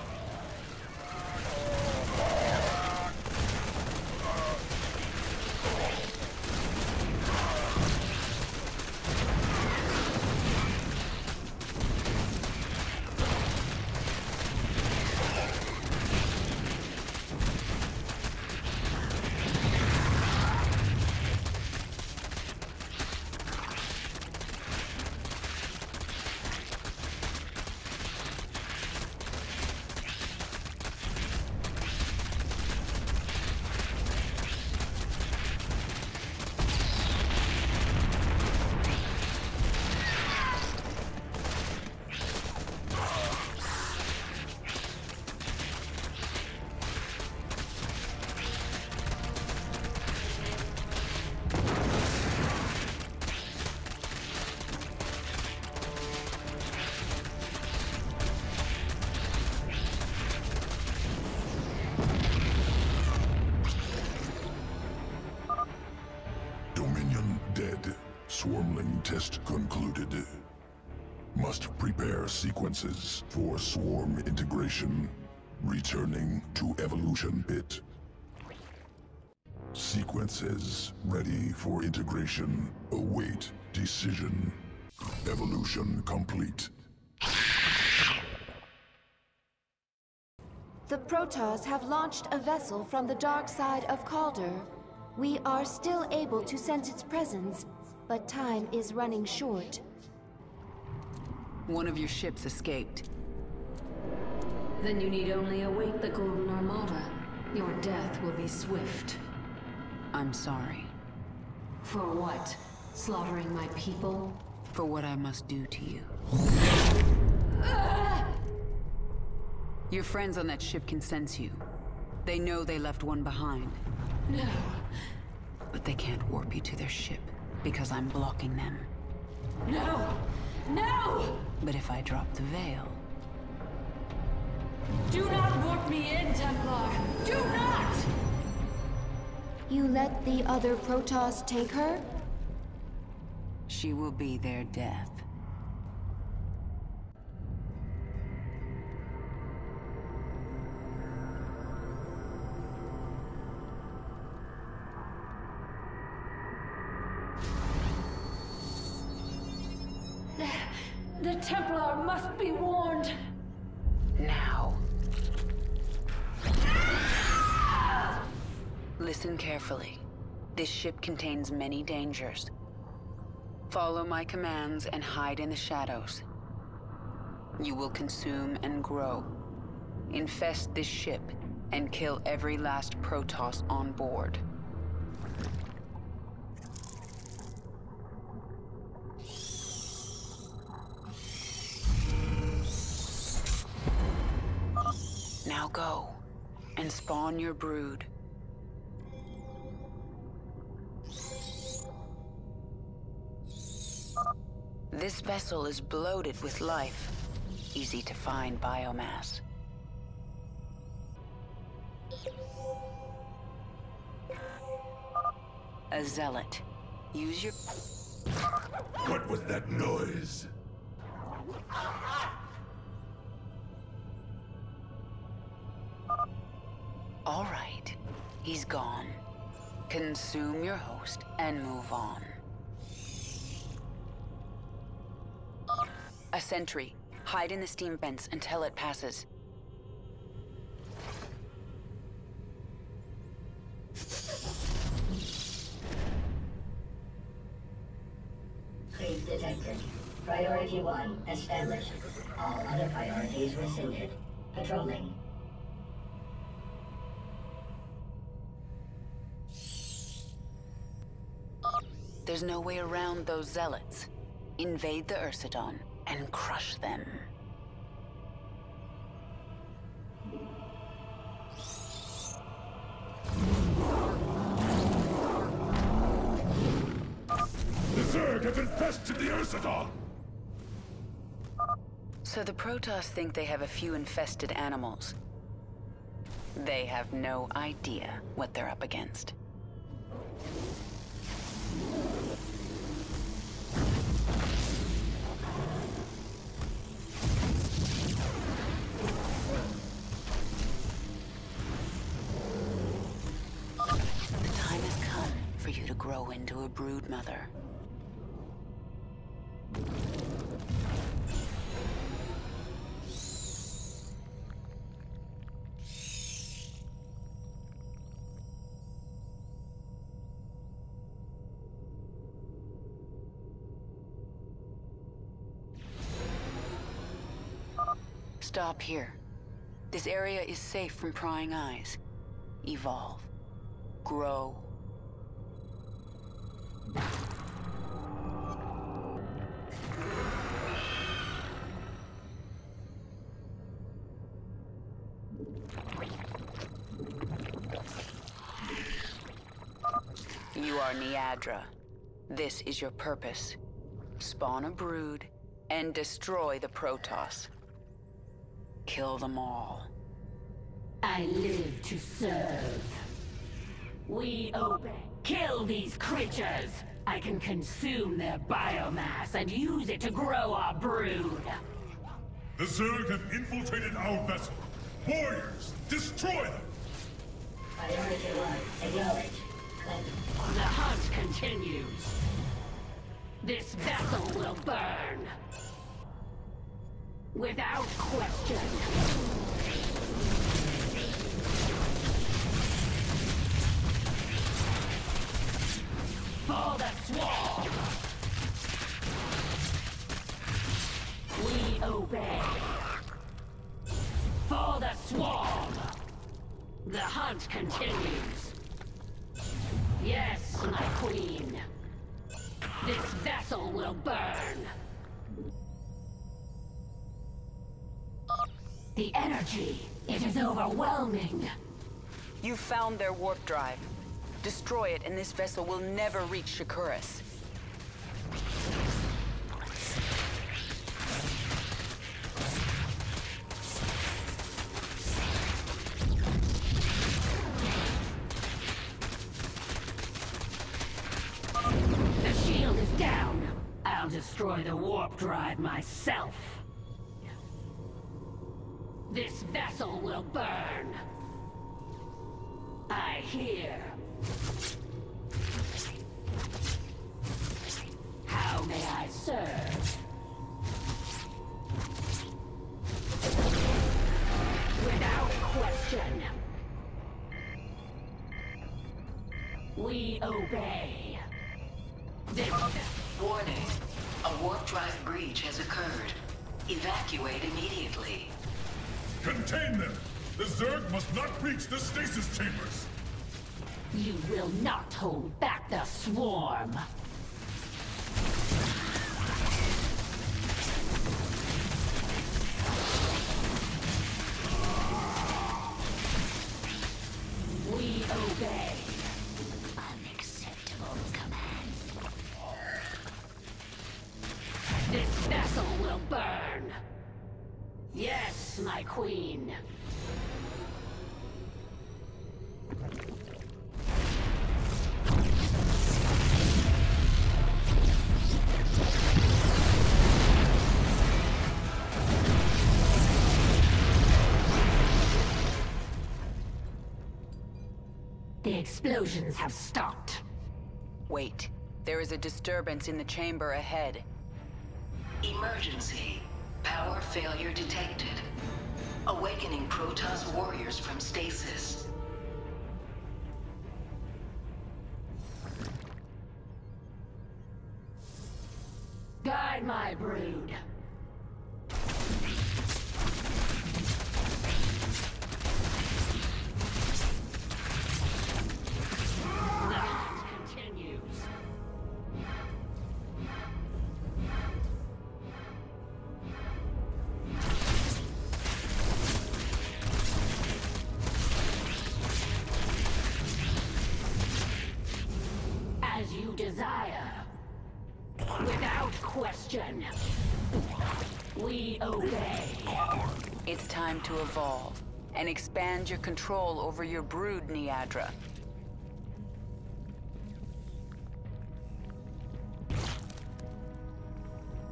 Swarmling test concluded. Must prepare sequences for swarm integration. Returning to evolution pit. Sequences ready for integration. Await decision. Evolution complete. The Protoss have launched a vessel from the dark side of Calder. We are still able to sense its presence, but time is running short. One of your ships escaped. Then you need only await the Golden Armada. Your death will be swift. I'm sorry. For what? Slaughtering my people? For what I must do to you. Your friends on that ship can sense you. They know they left one behind. No. But they can't warp you to their ship, because I'm blocking them. No! No! But if I drop the veil... Do not warp me in, Templar! Do not! You let the other Protoss take her? She will be their death. The Templar must be warned. Now. Listen carefully. This ship contains many dangers. Follow my commands and hide in the shadows. You will consume and grow. Infest this ship and kill every last Protoss on board. Now go, and spawn your brood. This vessel is bloated with life. Easy to find biomass. A zealot. Use your... What was that noise? All right. He's gone. Consume your host and move on. A sentry. Hide in the steam vents until it passes. Creep detected. Priority 1 established. All other priorities rescinded. Patrolling. There's no way around those zealots. Invade the Ursidon and crush them. The Zerg have infested the Ursidon! So the Protoss think they have a few infested animals. They have no idea what they're up against. The time has come for you to grow into a brood mother. Stop here. This area is safe from prying eyes. Evolve. Grow. You are Niadra. This is your purpose. Spawn a brood and destroy the Protoss. Kill them all. I live to serve. We obey. Kill these creatures! I can consume their biomass and use it to grow our brood. The Zerg have infiltrated our vessel. Warriors, destroy them! Priority 1, acknowledge. The hunt continues. This vessel will burn. Without question. For the swarm! We obey. For the swarm! The hunt continues. Yes, my queen. This vessel will burn. The energy, it is overwhelming. You found their warp drive. Destroy it and this vessel will never reach Shakuras. The shield is down. I'll destroy the warp drive myself. This vessel will burn. I hear. How may I serve? Without question. We obey. This... Warning. A warp drive breach has occurred. Evacuate immediately. Contain them! The Zerg must not breach the stasis chambers! You will not hold back the swarm. We obey. Unacceptable command. This The explosions have stopped. Wait. There is a disturbance in the chamber ahead. Emergency. Power failure detected. Awakening Protoss warriors from stasis. Guide my brood. The hunt continues. As you desire. Without question. We obey. It's time to evolve and expand your control over your brood, Niadra.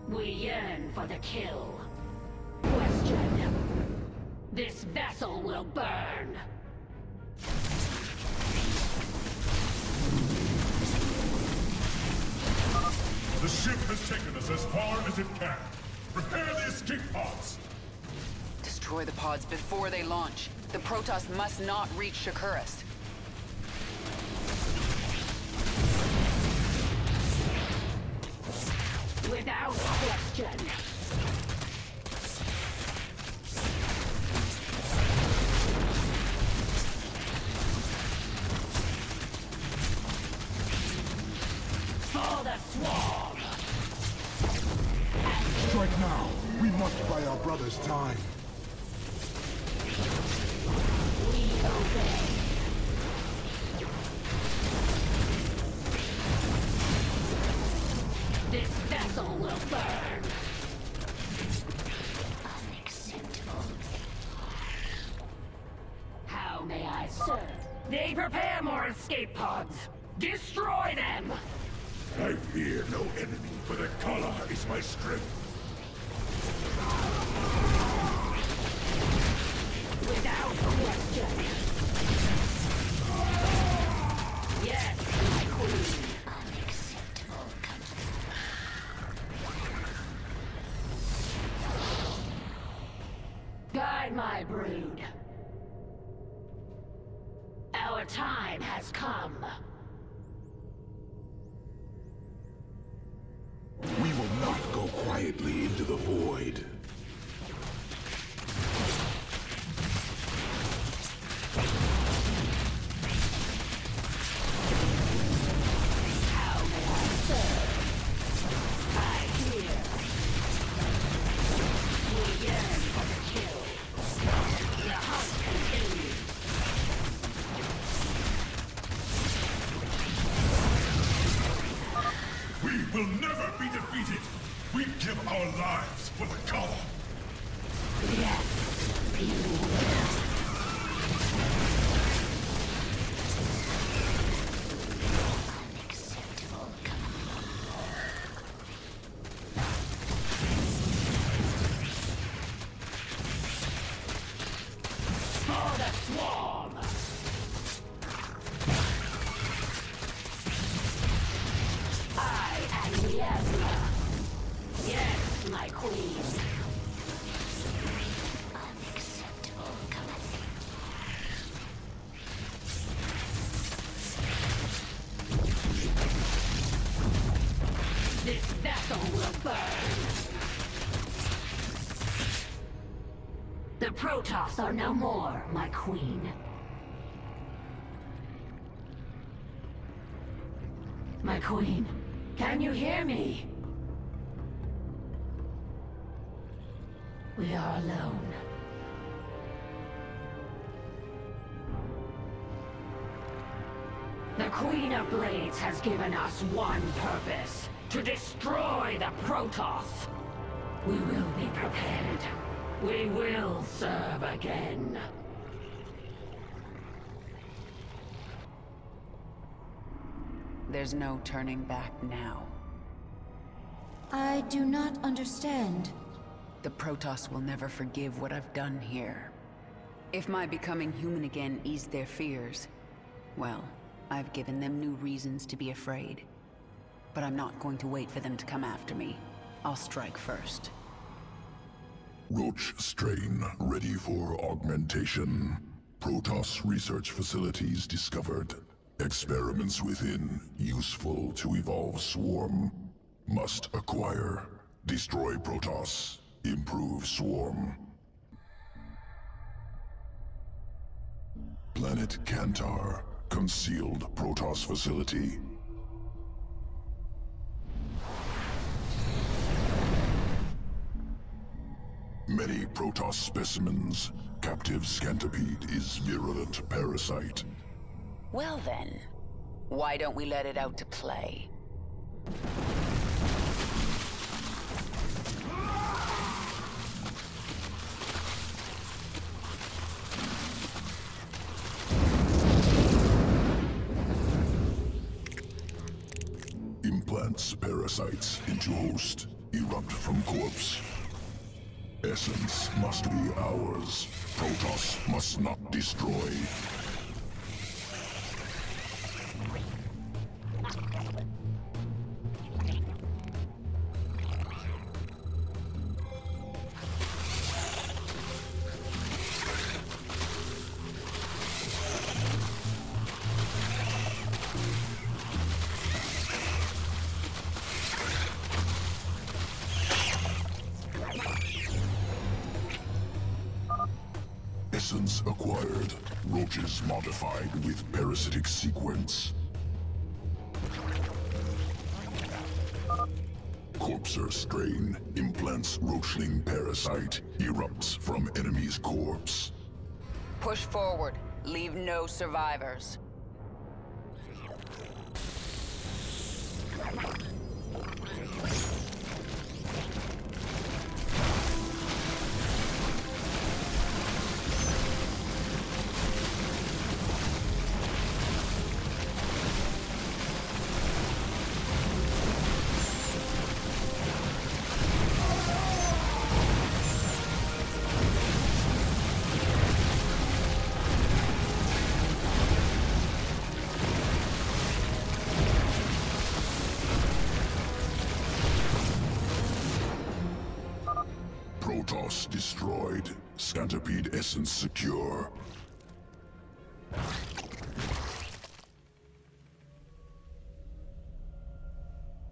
We yearn for the kill. Question. This vessel will burn. The ship has taken us as far as it can. Prepare the escape pods! Destroy the pods before they launch. The Protoss must not reach Shakuras. Without question. For the swarm! Strike now! We must buy our brothers time. We obey. This vessel will burn. Unacceptable. How may I serve? They prepare more escape pods. Destroy them! I fear no enemy, for the color is my strength. Without question. Yes, my queen. Unacceptable. Guide my brood. Our time has come. We will not go quietly into the void. How may I serve? I hear. We yearn for the kill. The hunt continues. We will never be defeated! We give our lives for the color! Yes, you will. Unacceptable. For the swarm! I am the Emperor. Yes, my queen. Unacceptable. This vessel will burn. The Protoss are no more, my queen. My queen, can you hear me? We are alone. The Queen of Blades has given us one purpose: to destroy the Protoss. We will be prepared. We will serve again. There's no turning back now. I do not understand. The Protoss will never forgive what I've done here. If my becoming human again eased their fears, Well, I've given them new reasons to be afraid. But I'm not going to wait for them to come after me. I'll strike first. Roach strain ready for augmentation. Protoss research facilities discovered. Experiments within useful to evolve swarm. Must acquire. Destroy Protoss. Improve swarm. Planet Kantar. Concealed Protoss facility. Many Protoss specimens. Captive Scantipede is virulent parasite. Well then, why don't we let it out to play? Implants parasites into host. Erupt from corpse. Essence must be ours. Protoss must not destroy. Essence acquired. Roaches modified with parasitic sequence. Corpser strain implants roachling parasite. Erupts from enemy's corpse. Push forward. Leave no survivors. Protoss destroyed. Scantipede essence secure.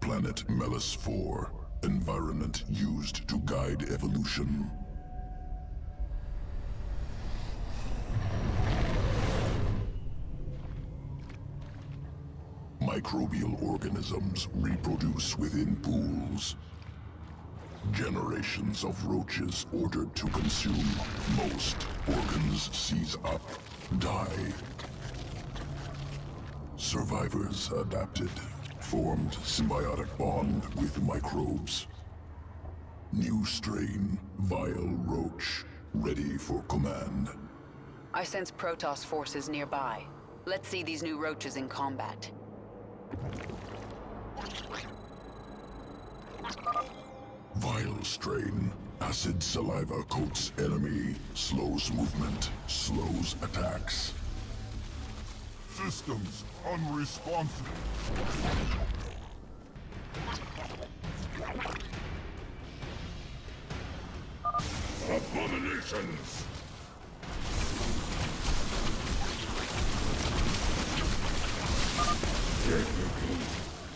Planet Melis 4. Environment used to guide evolution. Microbial organisms reproduce within pools. Generations of roaches ordered to consume. Most organs seize up, die. Survivors adapted, formed symbiotic bond with microbes. New strain, vile roach, ready for command. I sense Protoss forces nearby. Let's see these new roaches in combat. Vile strain. Acid saliva coats enemy. Slows movement. Slows attacks. Systems unresponsive. Abominations!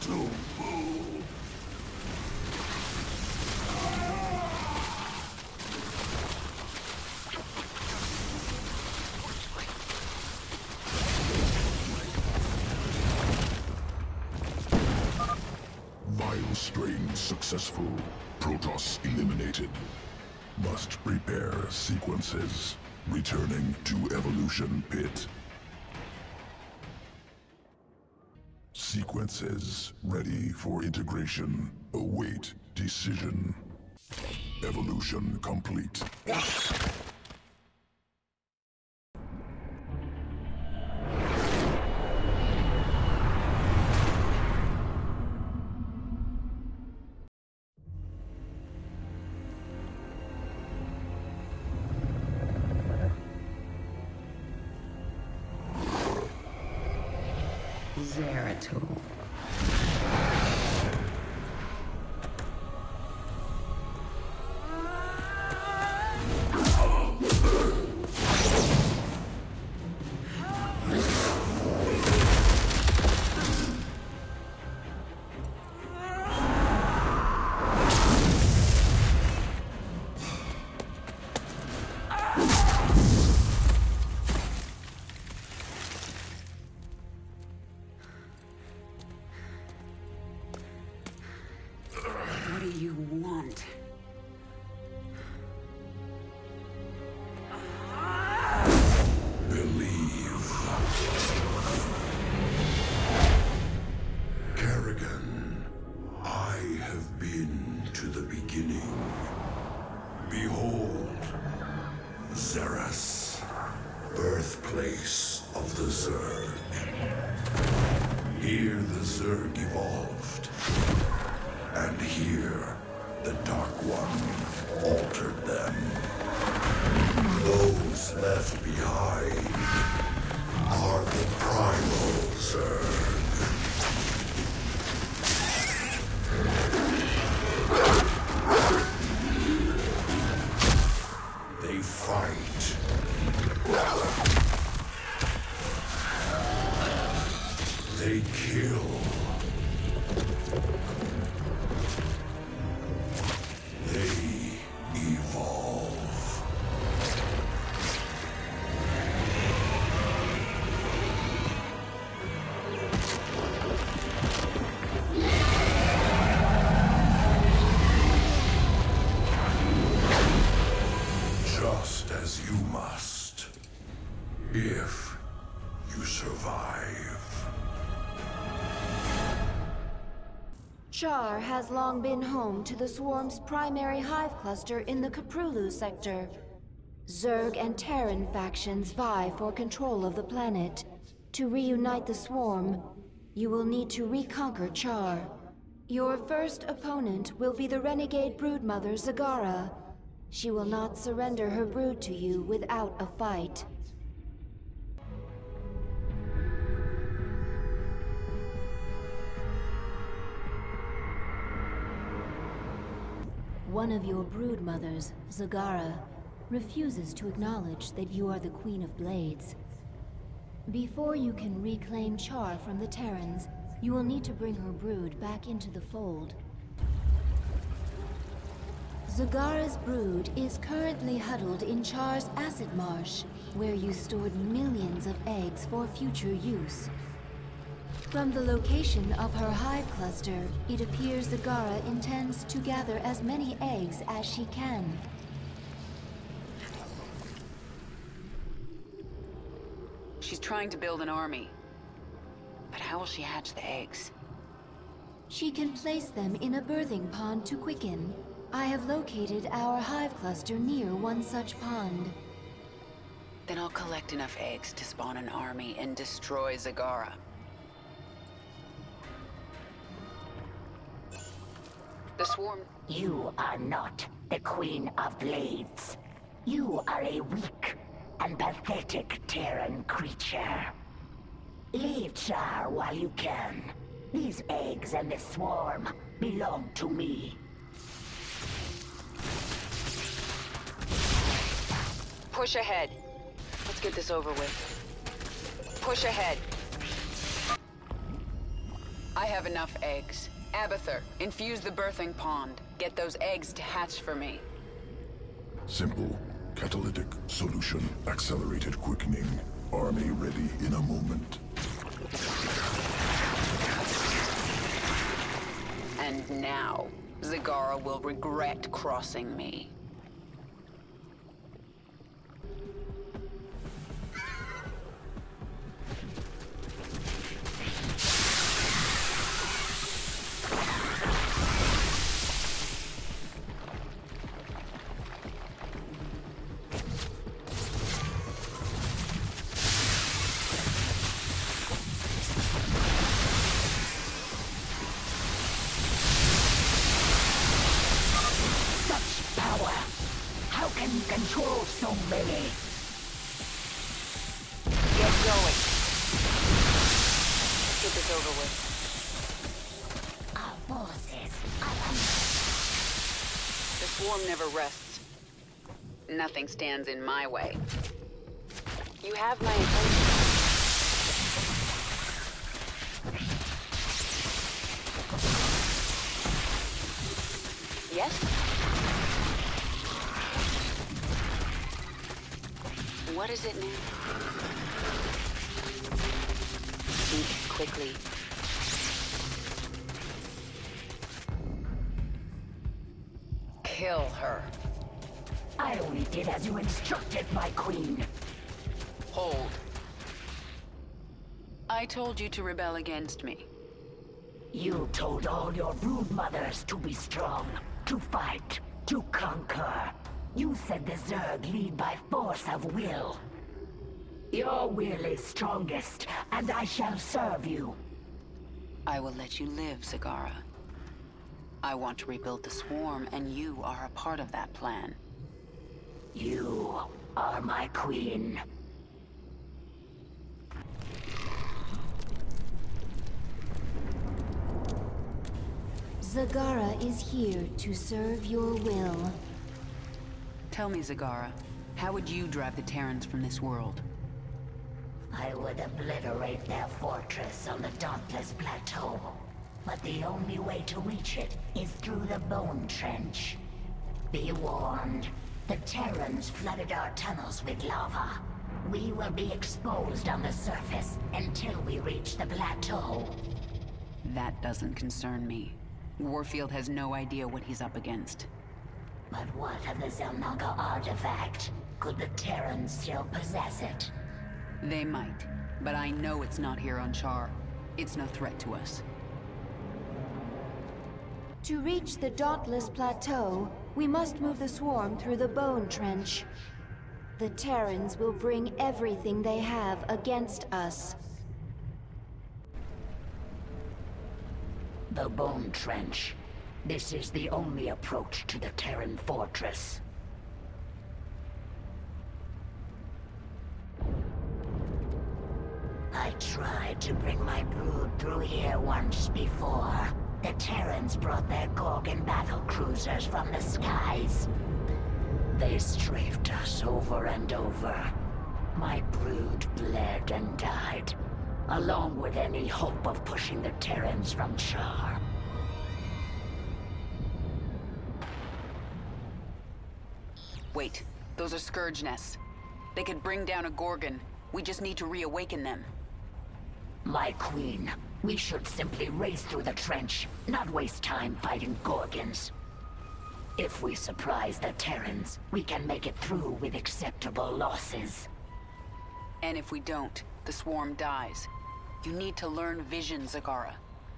To move. Vile strain successful. Protoss eliminated. Must prepare sequences. Returning to evolution pit. Sequences ready for integration. Await decision. Evolution complete. Zeratul. Here the Zerg evolved. And here, the Dark One altered them. Those left behind are the primal Zerg. They fight. They kill. They evolve. Just as you must, if you survive. Char has long been home to the Swarm's primary hive cluster in the Kaprulu sector. Zerg and Terran factions vie for control of the planet. To reunite the Swarm, you will need to reconquer Char. Your first opponent will be the renegade broodmother Zagara. She will not surrender her brood to you without a fight. One of your brood mothers, Zagara, refuses to acknowledge that you are the Queen of Blades. Before you can reclaim Char from the Terrans, you will need to bring her brood back into the fold. Zagara's brood is currently huddled in Char's acid marsh, where you stored millions of eggs for future use. From the location of her hive cluster, it appears Zagara intends to gather as many eggs as she can. She's trying to build an army. But how will she hatch the eggs? She can place them in a birthing pond to quicken. I have located our hive cluster near one such pond. Then I'll collect enough eggs to spawn an army and destroy Zagara. The Swarm... You are not the Queen of Blades. You are a weak and pathetic Terran creature. Leave Char while you can. These eggs and the Swarm belong to me. Push ahead. Let's get this over with. Push ahead. I have enough eggs. Abathur, infuse the birthing pond. Get those eggs to hatch for me. Simple. Catalytic solution. Accelerated quickening. Army ready in a moment. And now, Zagara will regret crossing me. Power this over with. Our forces are The swarm never rests. Nothing stands in my way. You have my attention. Yes? What is it now? Think quickly. Kill her. I only did as you instructed, my queen. Hold. I told you to rebel against me. You told all your brood mothers to be strong, to fight, to conquer. You said the Zerg lead by force of will. Your will is strongest, and I shall serve you. I will let you live, Zagara. I want to rebuild the swarm, and you are a part of that plan. You are my queen. Zagara is here to serve your will. Tell me, Zagara, how would you drive the Terrans from this world? I would obliterate their fortress on the Dauntless Plateau. But the only way to reach it is through the Bone Trench. Be warned, the Terrans flooded our tunnels with lava. We will be exposed on the surface until we reach the plateau. That doesn't concern me. Warfield has no idea what he's up against. But what of the Zelnaga artifact? Could the Terrans still possess it? They might, but I know it's not here on Char. It's no threat to us. To reach the Dauntless Plateau, we must move the swarm through the Bone Trench. The Terrans will bring everything they have against us. The Bone Trench. This is the only approach to the Terran fortress. I tried to bring my brood through here once before. The Terrans brought their Gorgon battlecruisers from the skies. They strafed us over and over. My brood bled and died, along with any hope of pushing the Terrans from Char. Wait, those are Scourge nests. They could bring down a Gorgon. We just need to reawaken them. My queen, we should simply race through the trench, not waste time fighting Gorgons. If we surprise the Terrans, we can make it through with acceptable losses. And if we don't, the swarm dies. You need to learn vision, Zagara.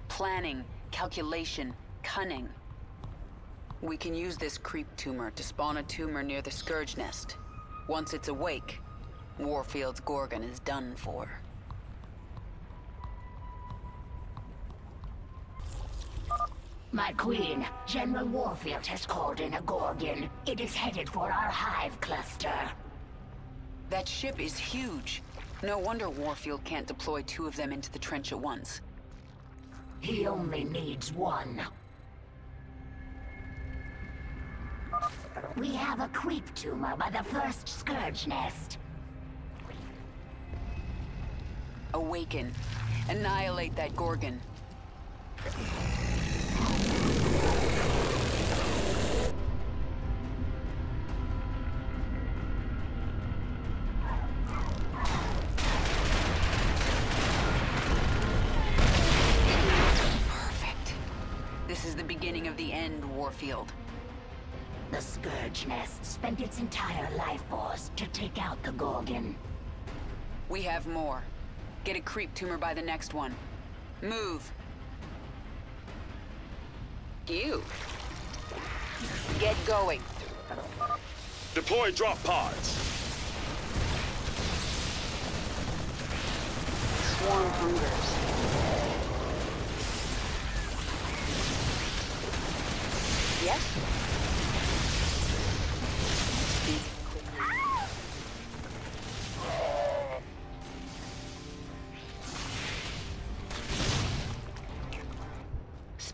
Planning, calculation, cunning. We can use this creep tumor to spawn a tumor near the Scourge nest. Once it's awake, Warfield's Gorgon is done for. My queen, General Warfield has called in a Gorgon. It is headed for our hive cluster. That ship is huge. No wonder Warfield can't deploy 2 of them into the trench at once. He only needs 1. We have a creep tumor by the first Scourge nest. Awaken. Annihilate that Gorgon. Perfect. This is the beginning of the end, Warfield. The Scourge nest spent its entire life force to take out the Gorgon. We have more. Get a creep tumor by the next one. Move. You. Get going. Deploy drop pods. Swarm hungers. Yes? Speak quickly.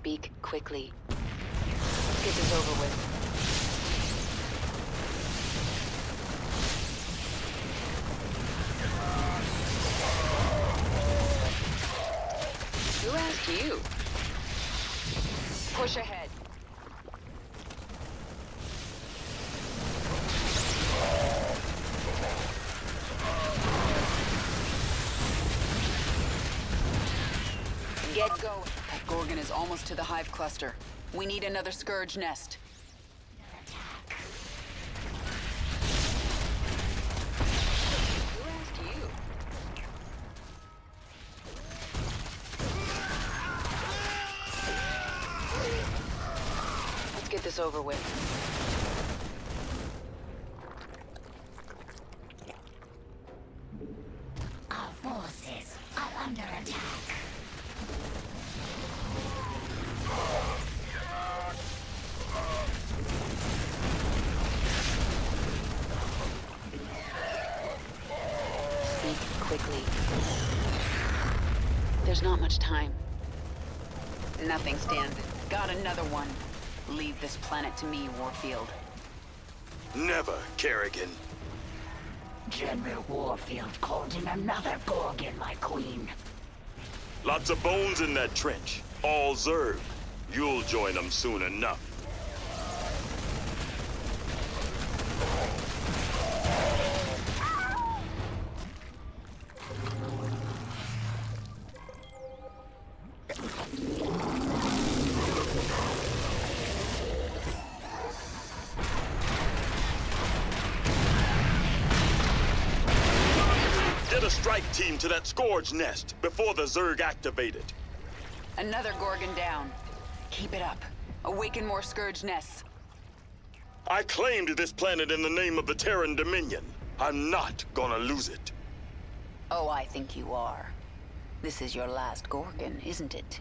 Speak quickly. Let's get this over with. Who asked you? Push ahead. Get going. That Gorgon is almost to the hive cluster. We need another Scourge nest. Who asked you? Let's get this over with. Our forces are under attack. Speak quickly. There's not much time. Nothing, Stan. Got another one. Leave this planet to me, Warfield. Never, Kerrigan. General Warfield called in another Gorgon, my queen. Lots of bones in that trench. All Zerg. You'll join them soon enough. Get a strike team to that Scourge nest before the Zerg activated. Another Gorgon down. Keep it up. Awaken more Scourge nests. I claimed this planet in the name of the Terran Dominion. I'm not gonna lose it. Oh, I think you are. This is your last Gorgon, isn't it?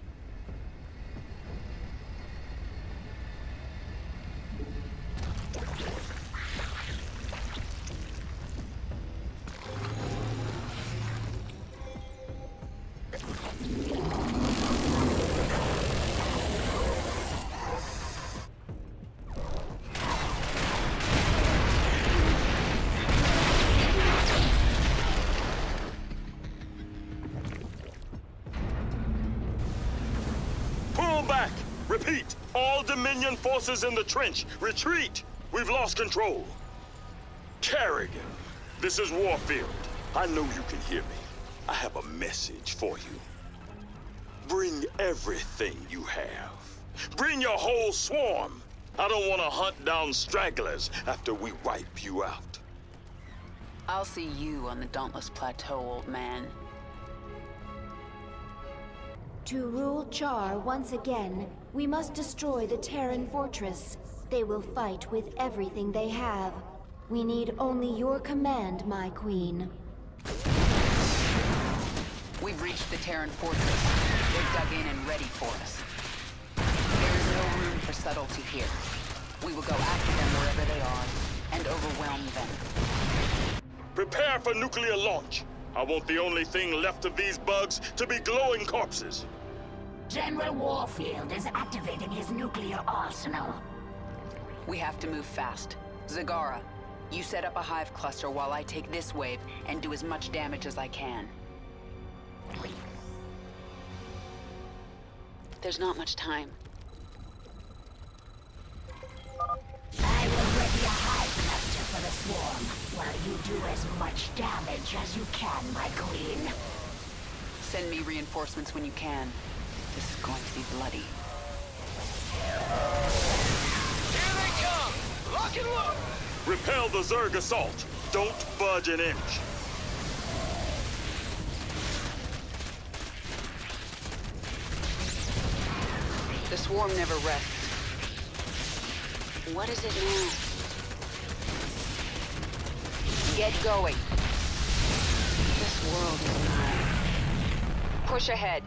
Repeat, all Dominion forces in the trench, retreat! We've lost control. Kerrigan, this is Warfield. I know you can hear me. I have a message for you. Bring everything you have. Bring your whole swarm. I don't want to hunt down stragglers after we wipe you out. I'll see you on the Dauntless Plateau, old man. To rule Char once again, we must destroy the Terran fortress. They will fight with everything they have. We need only your command, my queen. We've reached the Terran fortress. They're dug in and ready for us. There is no room for subtlety here. We will go after them wherever they are, and overwhelm them. Prepare for nuclear launch. I want the only thing left of these bugs to be glowing corpses. General Warfield is activating his nuclear arsenal. We have to move fast. Zagara, you set up a hive cluster while I take this wave and do as much damage as I can. There's not much time. I will ready a hive cluster for the swarm, while you do as much damage as you can, my queen. Send me reinforcements when you can. This is going to be bloody. Here they come! Lock and load! Repel the Zerg assault. Don't budge an inch. The swarm never rests. What is it now? Get going. This world is mine. Push ahead.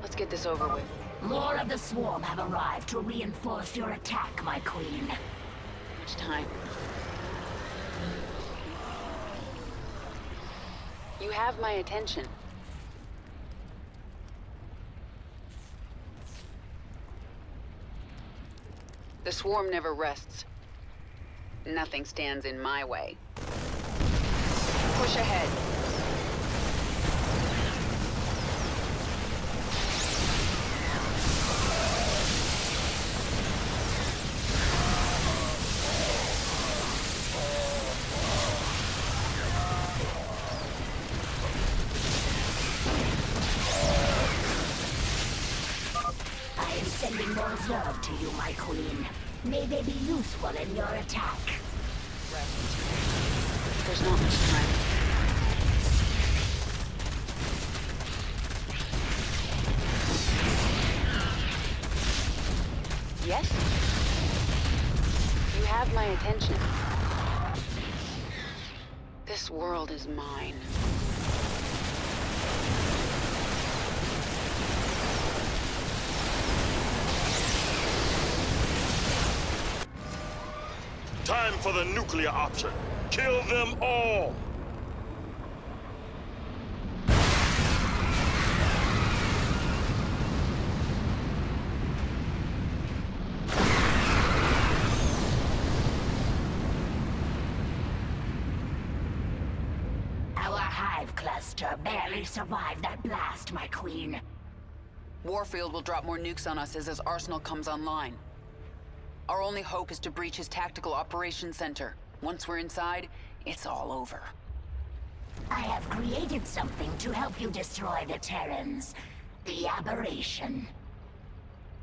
Let's get this over with. More of the swarm have arrived to reinforce your attack, my queen. Much time. You have my attention. The swarm never rests. Nothing stands in my way. Push ahead. Sending Lord's love to you, my queen. May they be useful in your attack. There's not much time. Yes? You have my attention. This world is mine. Time for the nuclear option. Kill them all! Our hive cluster barely survived that blast, my queen. Warfield will drop more nukes on us as his arsenal comes online. Our only hope is to breach his tactical operations center. Once we're inside, it's all over. I have created something to help you destroy the Terrans. The aberration.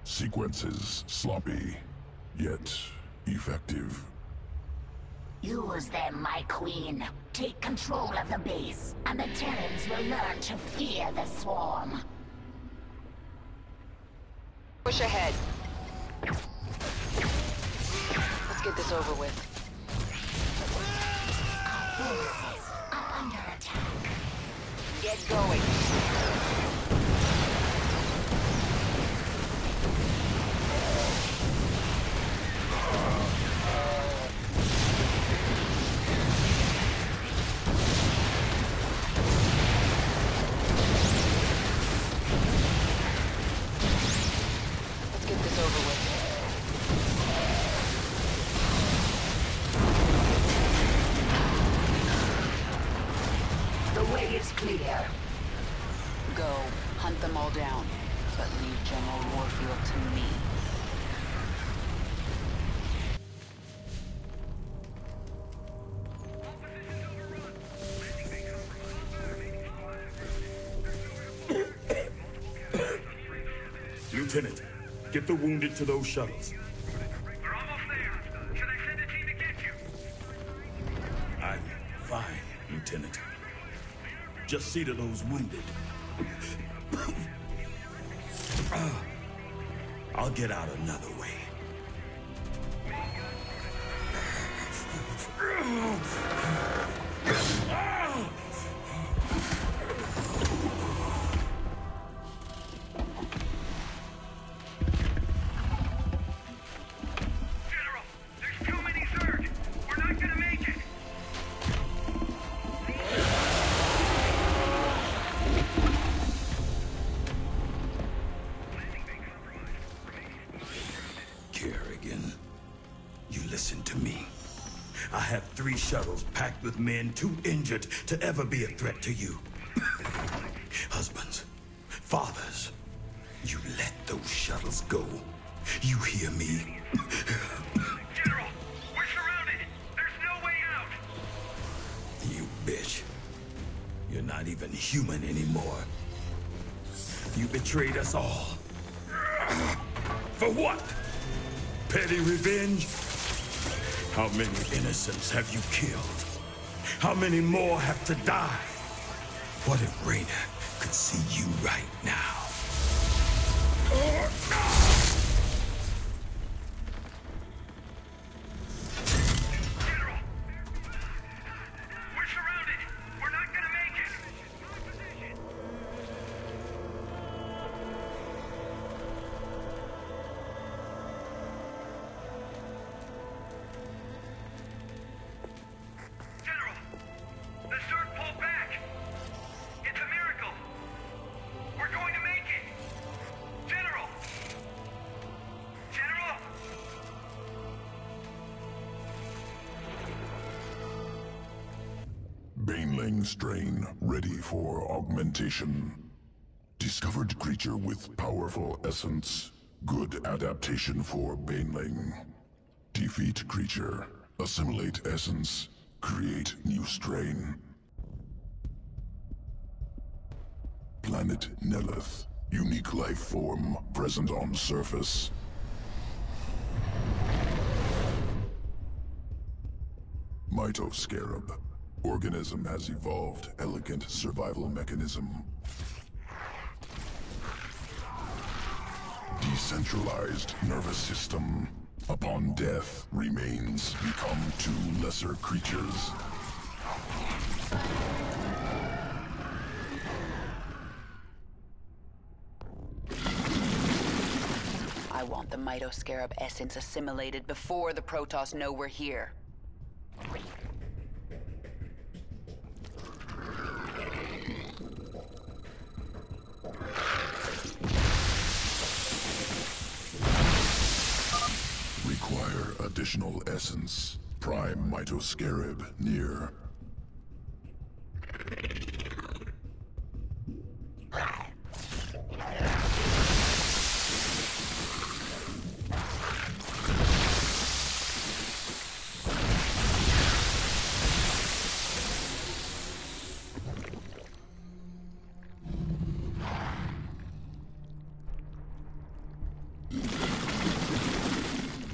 Sequences sloppy, yet effective. Use them, my queen. Take control of the base, and the Terrans will learn to fear the swarm. Push ahead. Let's get this over with. Our forces are under attack. Get going. Let's get this over with. The way is clear. Go, hunt them all down, but leave General Warfield to me. Lieutenant, get the wounded to those shuttles. We're almost there. Should I send a team to get you? I'm fine, Lieutenant. Just see to those wounded. I'll get out another way. General, there's too many Zerg. We're not gonna make it. Kerrigan, you listen to me. I have 3 shuttles packed with men too injured to ever be a threat to you. Husbands, fathers, you let those shuttles go. You hear me? General, we're surrounded. There's no way out. You bitch. You're not even human anymore. You betrayed us all. For what? Petty revenge? How many innocents have you killed? How many more have to die? What if Raina could see you right now? General, we're surrounded. We're not gonna make it. General, the Zerg pulled back. It's a miracle. We're going to make it. General, Banelling strain ready for augmentation. Discovered creature with powerful essence. Good adaptation for Baneling. Defeat creature. Assimilate essence. Create new strain. Planet Nelith. Unique life form present on surface. Mitoscarab. Organism has evolved elegant survival mechanism. Decentralized nervous system. Upon death, remains become two lesser creatures. I want the Mitoscarab essence assimilated before the Protoss know we're here. Require additional essence. Prime Mitoscarab near.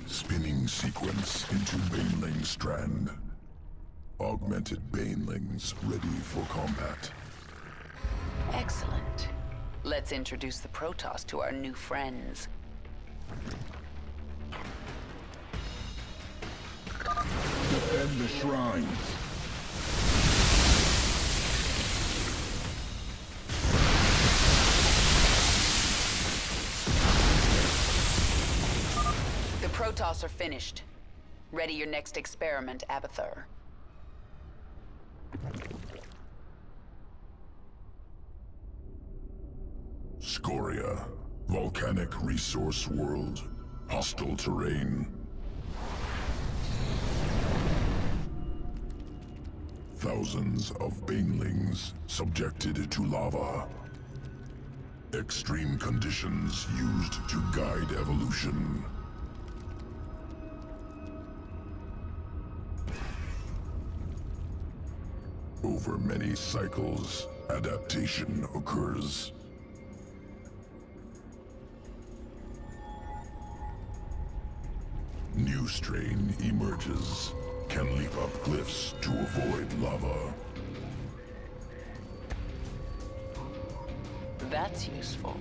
Spinning sequence into Baneling strand. Augmented Banelings ready for combat. Excellent. Let's introduce the Protoss to our new friends. Defend the shrines. The Protoss are finished. Ready your next experiment, Abathur. Scoria. Volcanic resource world. Hostile terrain. Thousands of Banelings subjected to lava. Extreme conditions used to guide evolution. Over many cycles, adaptation occurs. New strain emerges. Can leap up cliffs to avoid lava. That's useful.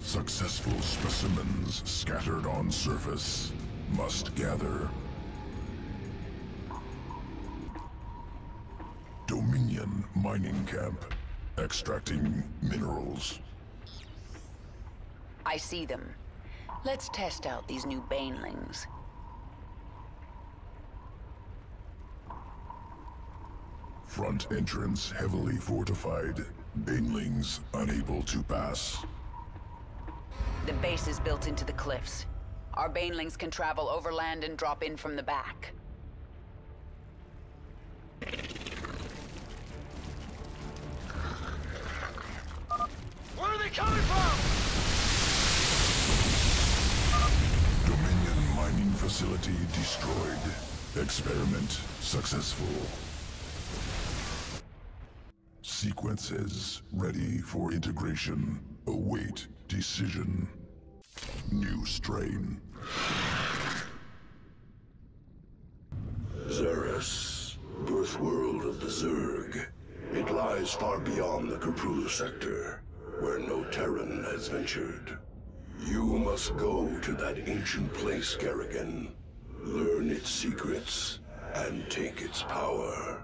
Successful specimens scattered on surface must gather. Dominion mining camp. Extracting minerals. I see them. Let's test out these new Banelings. Front entrance heavily fortified. Banelings unable to pass. The base is built into the cliffs. Our Banelings can travel overland and drop in from the back. Where are they coming from? Dominion mining facility destroyed. Experiment successful. Sequences ready for integration. Await decision. New strain. Xeris, birth world of the Zerg. It lies far beyond the Kerpulu sector, where no Terran has ventured. You must go to that ancient place, Kerrigan. Learn its secrets, and take its power.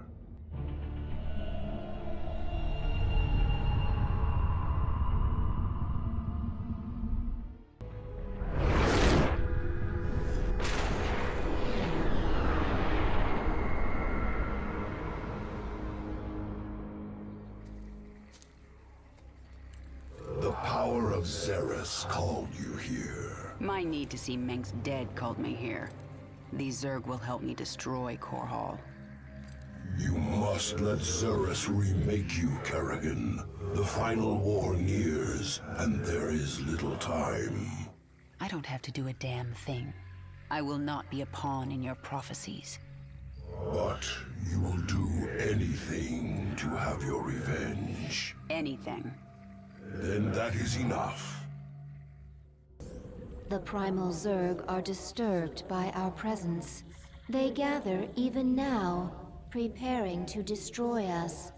The power of Xeris called you here. My need to see Meng's dead called me here. These Zerg will help me destroy Core Hall. You must let Zerus remake you, Kerrigan. The final war nears, and there is little time. I don't have to do a damn thing. I will not be a pawn in your prophecies. But you will do anything to have your revenge. Anything. Then that is enough. The primal Zerg are disturbed by our presence. They gather even now, preparing to destroy us.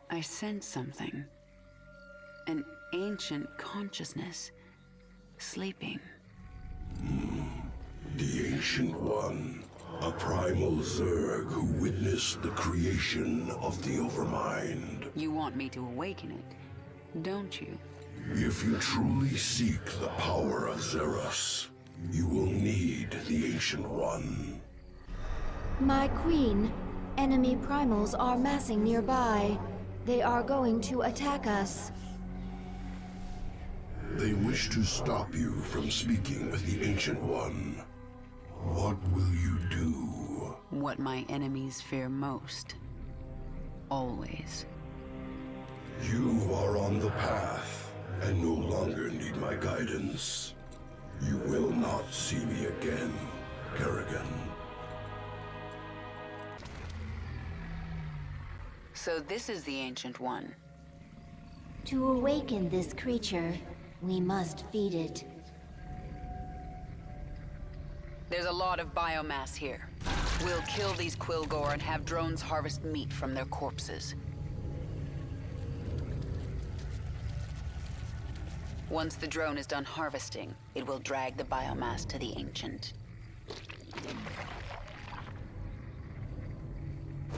I sense something. An ancient consciousness. Sleeping. The Ancient One. A primal Zerg who witnessed the creation of the Overmind. You want me to awaken it, don't you? If you truly seek the power of Zerus, you will need the Ancient One. My queen, enemy primals are massing nearby. They are going to attack us. They wish to stop you from speaking with the Ancient One. What will you do? What my enemies fear most. Always. You are on the path, and no longer need my guidance. You will not see me again, Kerrigan. So this is the Ancient One. To awaken this creature, we must feed it. There's a lot of biomass here. We'll kill these Quilgore and have drones harvest meat from their corpses. Once the drone is done harvesting, it will drag the biomass to the Ancient.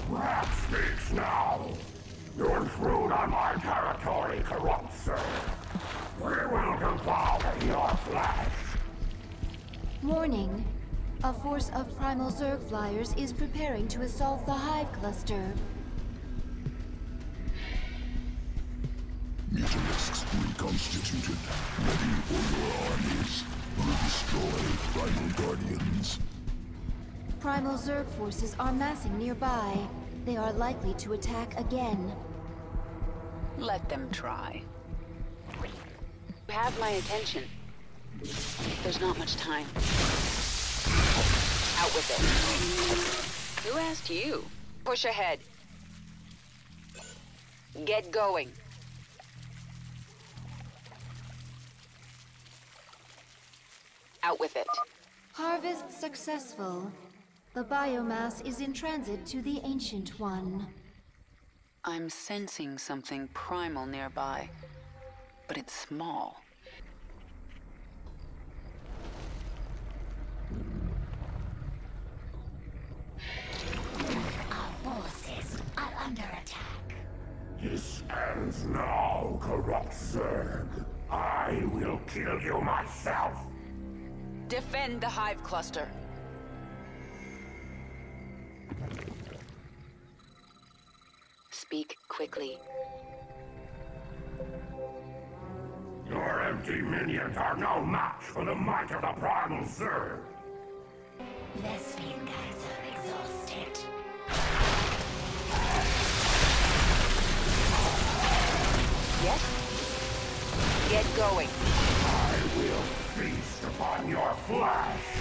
Rat speaks now. You intrude on my territory, corrupt sir. We will devour your flesh. Warning. A force of primal Zerg flyers is preparing to assault the Hive cluster. Mutalisks reconstituted, ready for your armies. Will destroy primal guardians. Primal Zerg forces are massing nearby. They are likely to attack again. Let them try. You have my attention. There's not much time. Out with it. Who asked you? Push ahead. Get going. Out with it. Harvest successful. The biomass is in transit to the Ancient One. I'm sensing something primal nearby, but it's small. Our forces are under attack. This ends now, corrupt Zerg. I will kill you myself. Defend the Hive cluster. Speak quickly. Your empty minions are no match for the might of the primal Zerg. Vesmir guys are exhausted. Yes? Get going. I will feast upon your flesh.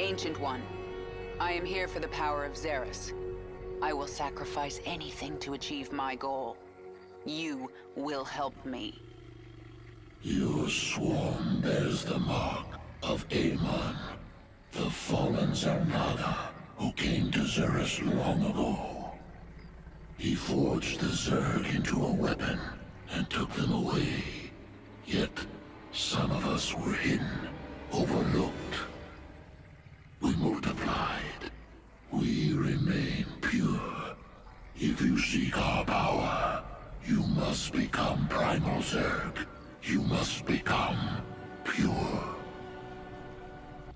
Ancient One, I am here for the power of Zerus. I will sacrifice anything to achieve my goal. You will help me. Your swarm bears the mark of Amon, the fallen Zarnada, who came to Zerus long ago. He forged the Zerg into a weapon and took them away. Yet, some of us were hidden, overlooked. We multiplied. We If you seek our power, you must become Primal Zerg. You must become pure.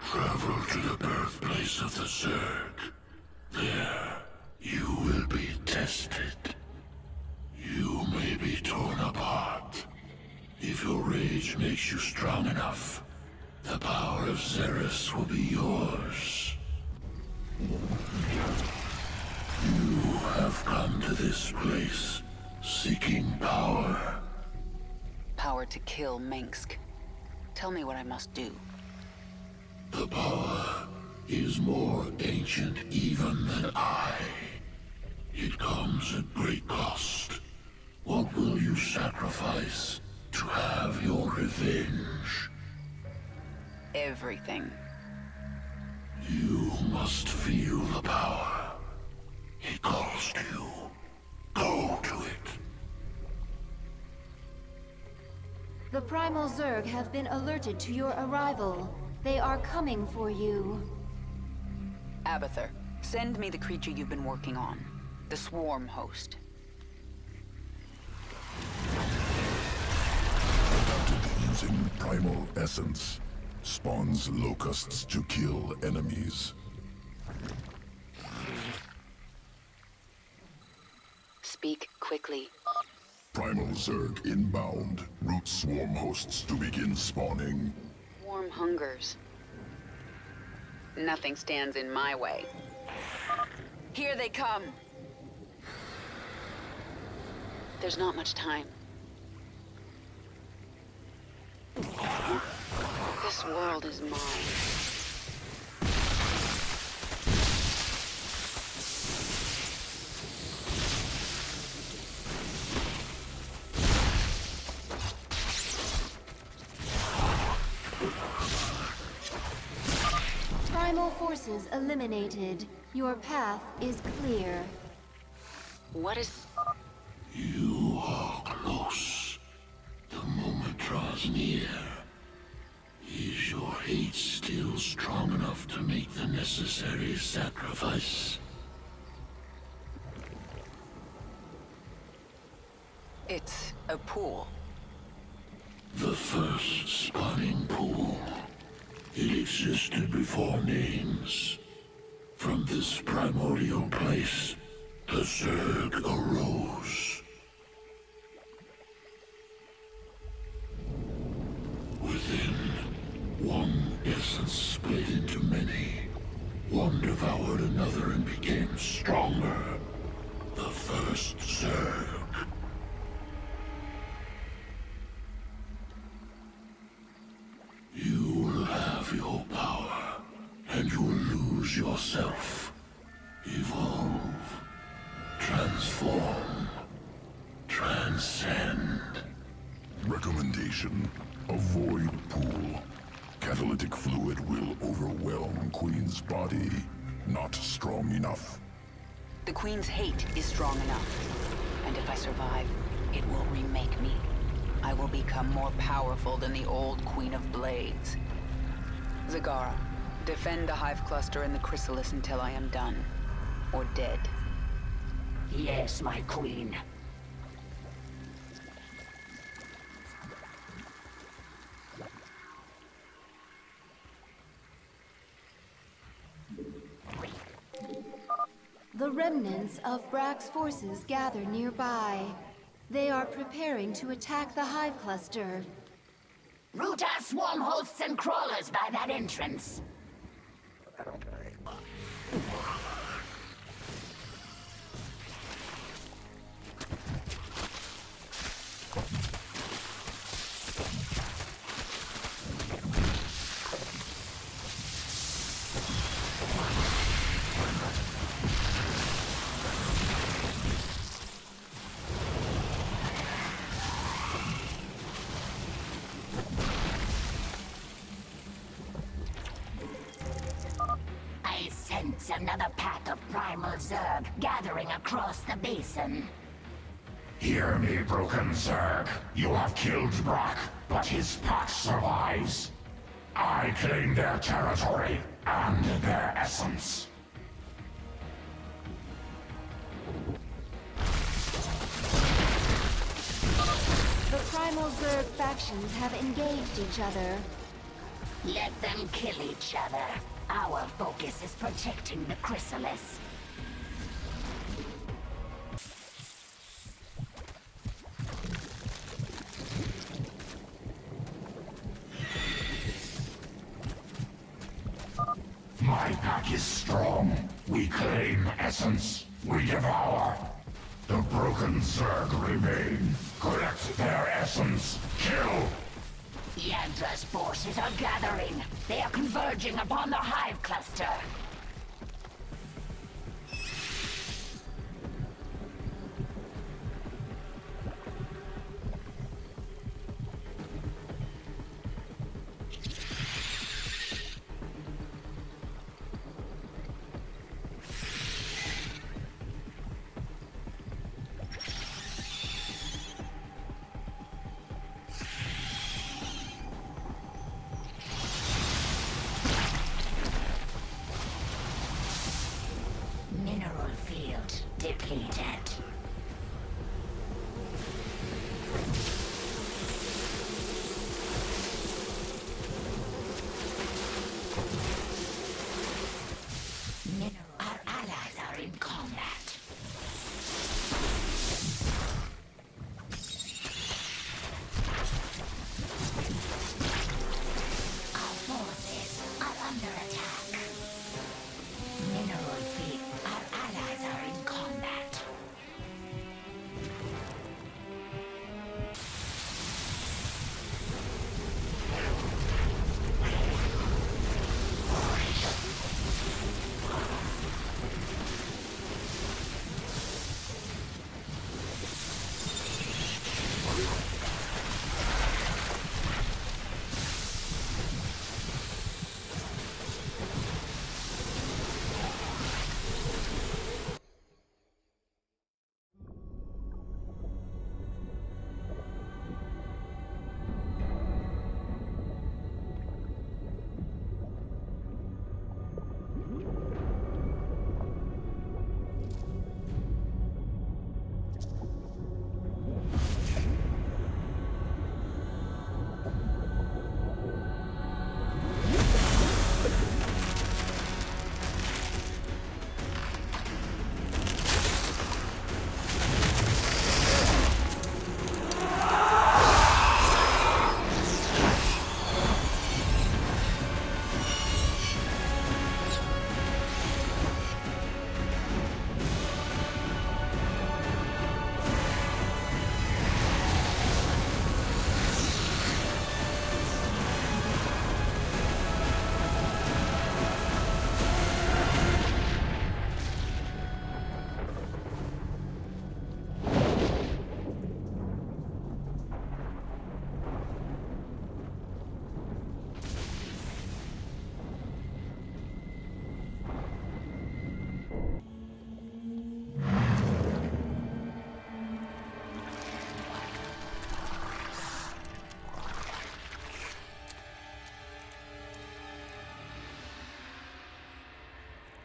Travel to the birthplace of the Zerg. There, you will be tested. You may be torn apart. If your rage makes you strong enough, the power of Xeris will be yours. You have come to this place, seeking power. Power to kill Minsk. Tell me what I must do. The power is more ancient even than I. It comes at great cost. What will you sacrifice to have your revenge? Everything. You must feel the power. It calls to you. Go to it. The Primal Zerg have been alerted to your arrival. They are coming for you. Abathur, send me the creature you've been working on. The swarm host. Adapted using primal essence. Spawns locusts to kill enemies. Speak quickly. Primal Zerg inbound. Root swarm hosts to begin spawning. Warm hungers. Nothing stands in my way. Here they come. There's not much time. This world is mine. Primal forces eliminated. Your path is clear. What is... You are close. The moment draws near. Is your hate still strong enough to make the necessary sacrifice? It's a pool. The first spawning pool. It existed before names. From this primordial place, the Zerg arose. Within, one essence split into many. One devoured another and became stronger. The first Zerg. You will have your power, and you will lose yourself. Evolve. Transform. Transcend. Recommendation: avoid pool. Catalytic fluid will overwhelm Queen's body. Not strong enough. The Queen's hate is strong enough. And if I survive, it will remake me. I will become more powerful than the old Queen of Blades. Zagara, defend the hive cluster and the chrysalis until I am done. Or dead. Yes, my queen. The remnants of Brack's forces gather nearby. They are preparing to attack the hive cluster. Root our swarm hosts and crawlers by that entrance. Another pack of primal Zerg gathering across the basin. Hear me, broken Zerg. You have killed Brack, but his pack survives. I claim their territory and their essence. Zerg factions have engaged each other. Let them kill each other. Our focus is protecting the chrysalis. My pack is strong. We claim essence. We devour. The broken Zerg remain. Collect their essence. Kill! Yandra's forces are gathering. They are converging upon the hive cluster.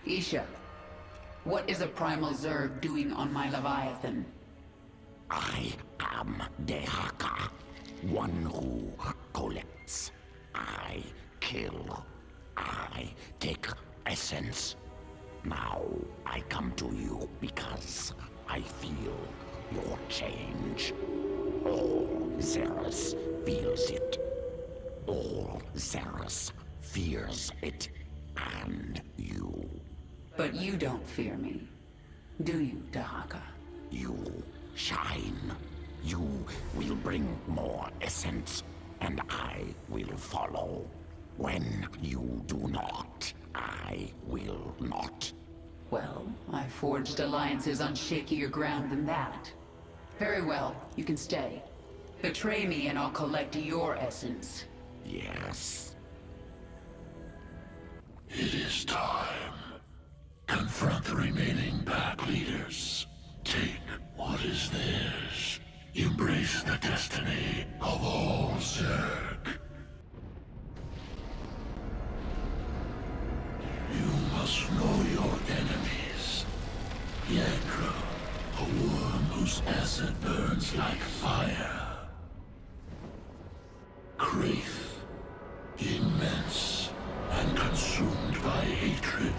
Isha, what is a primal Zerg doing on my Leviathan? I am Dehaka, one who collects. I kill. I take essence. Now I come to you because I feel your change. All Xeris feels it. All Xeris fears it. And you. But you don't fear me, do you, Dahaka? You shine. You will bring more essence, and I will follow. When you do not, I will not. Well, I forged alliances on shakier ground than that. Very well, you can stay. Betray me and I'll collect your essence. Yes. It is time. Confront the remaining pack leaders. Take what is theirs. Embrace the destiny of all Zerg. You must know your enemies. Yadra, a worm whose acid burns like fire. Kraith, immense and consumed by hatred.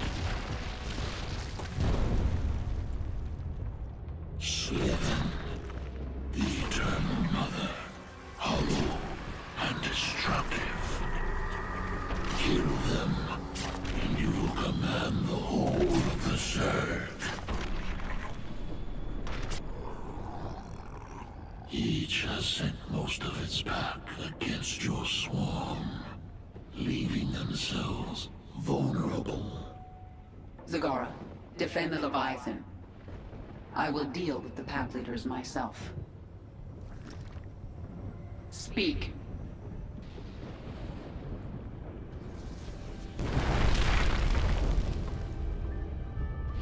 Sliven, the eternal mother, hollow and destructive. Kill them, and you will command the whole of the Zerg. Each has sent most of its pack against your swarm, leaving themselves vulnerable. Zagara, defend the Leviathan. I will deal with the pack leaders myself. Speak.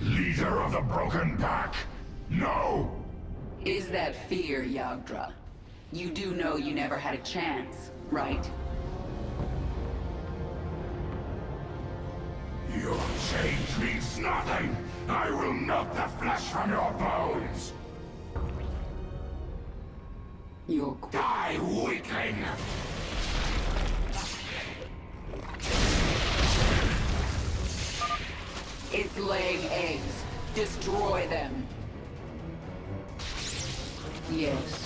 Leader of the Broken Pack? No! Is that fear, Yagdra? You do know you never had a chance, right? Your change means nothing! I will melt the flesh from your bones! You're... Die, weakling! It's laying eggs. Destroy them. Yes.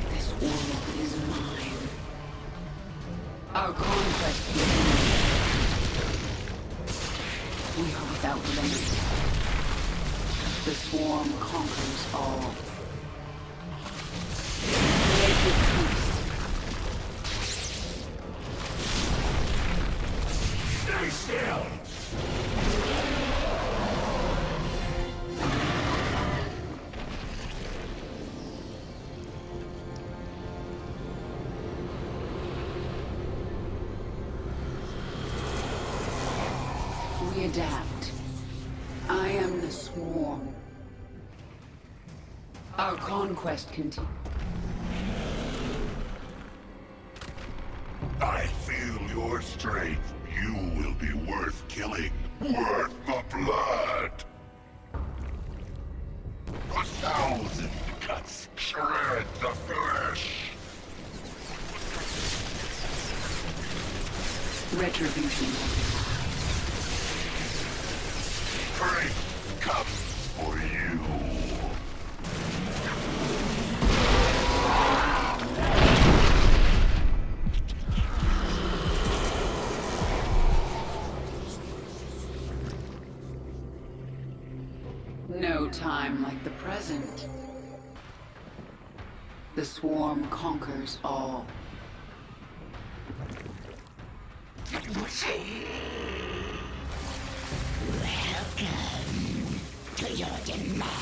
This world is mine. Our conquest begins. We are without limit. The swarm conquers all. Make it peace. Stay still! We adapt. I am the swarm. Our conquest continues. I feel your strength. You will be worth killing. Worth the blood! 1,000 cuts shred the flesh! Retribution. Strength comes for you. No time like the present. The swarm conquers all. Welcome to your demise.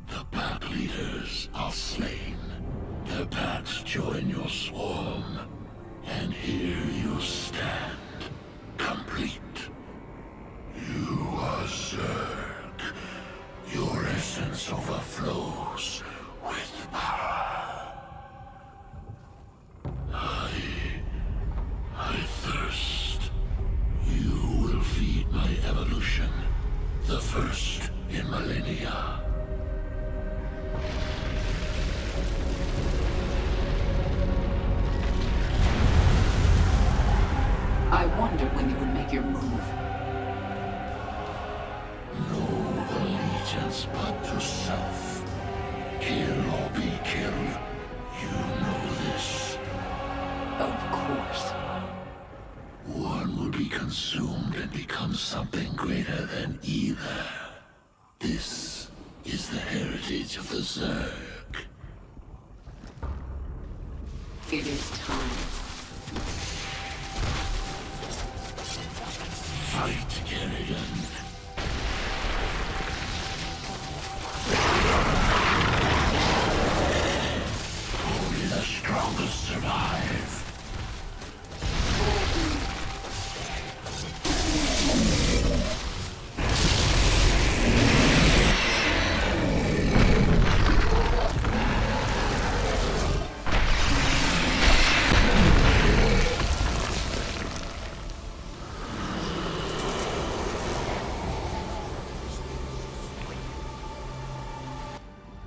The pack leaders are slain. The packs join your swarm. And here you stand, complete. You are Zerg. Your essence overflows with power. I thirst. You will feed my evolution. The first in millennia. I wondered when you would make your move. No allegiance but to self. Kill or be killed. You know this. Of course. One will be consumed and become something greater than either. This is the heritage of the Zerg. It is time. Fight, Kerrigan. Only the strongest survive.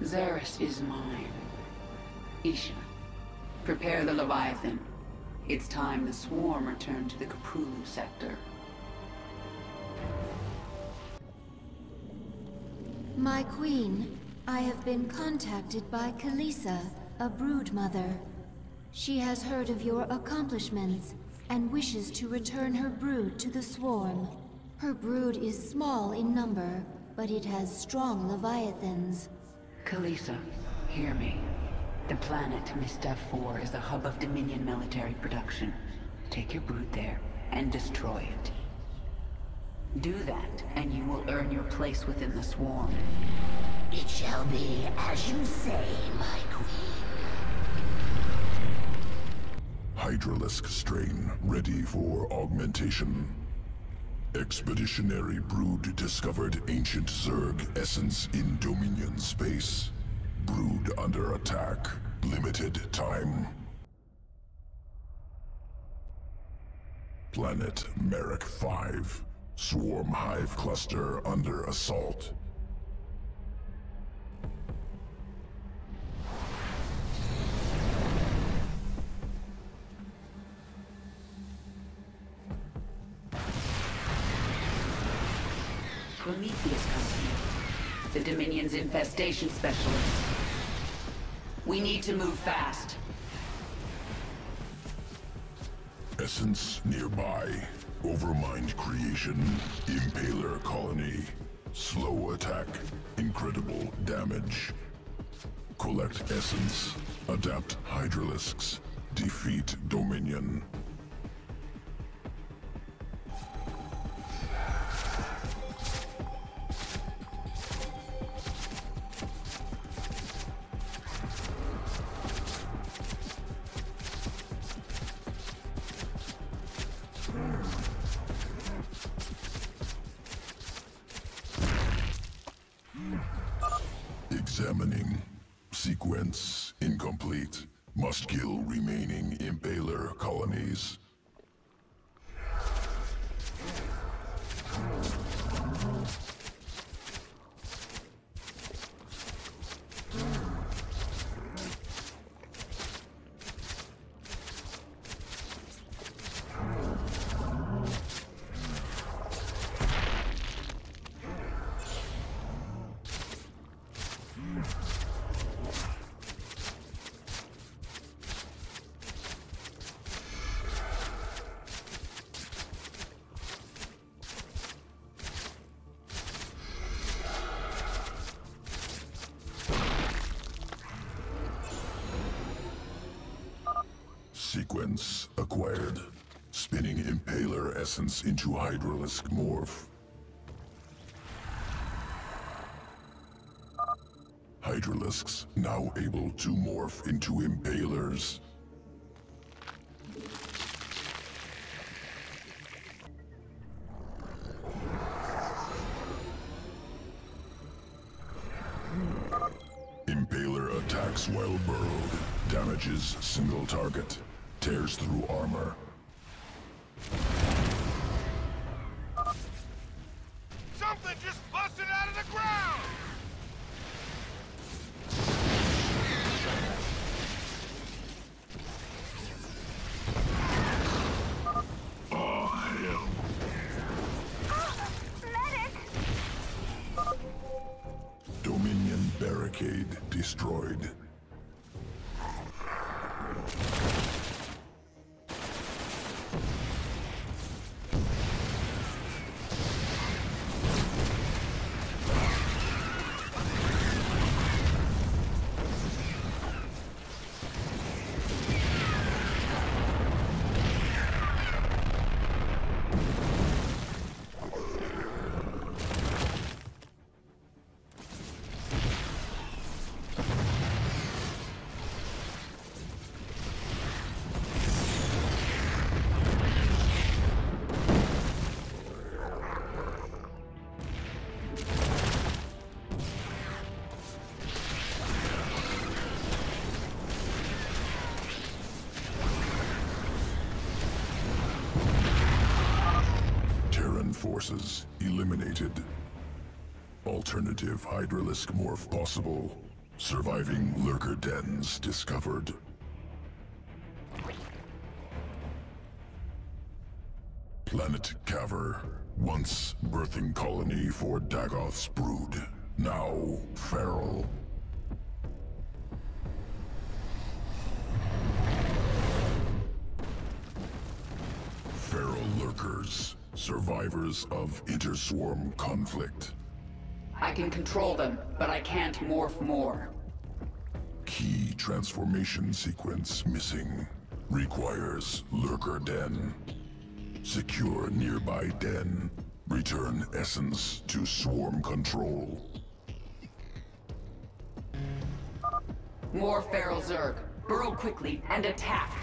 Zergs is mine. Isha, prepare the Leviathan. It's time the swarm returned to the Cthulhu sector. My queen, I have been contacted by Kalisa, a brood mother. She has heard of your accomplishments and wishes to return her brood to the swarm. Her brood is small in number, but it has strong Leviathans. Kalisa, hear me. The planet Mistaf 4 is a hub of Dominion military production. Take your brood there and destroy it. Do that, and you will earn your place within the swarm. It shall be as you say, my queen. Hydralisk strain ready for augmentation. Expeditionary brood discovered ancient Zerg essence in Dominion space. Brood under attack. Limited time. Planet Merrick 5. Swarm hive cluster under assault. Prometheus Company, the Dominion's infestation specialist. We need to move fast. Essence nearby. Overmind creation. Impaler colony. Slow attack. Incredible damage. Collect essence. Adapt Hydralisks. Defeat Dominion. Examining. Sequence incomplete. Must kill remaining Impaler colonies. Sequence acquired. Spinning Impaler essence into Hydralisk morph. Hydralisks now able to morph into Impalers. Impaler attacks while burrowed. Damages single target. Tears through armor. Something just busted out of the ground! Oh, hell. Dominion barricade barricade destroyed. Forces eliminated. Alternative Hydralisk morph possible. Surviving lurker dens discovered. Planet Caver. Once birthing colony for Dagoth's brood. Now feral. Feral lurkers. Survivors of interswarm conflict. I can control them, but I can't morph more. Key transformation sequence missing. Requires lurker den. Secure nearby den. Return essence to swarm control. More feral Zerg. Burrow quickly and attack.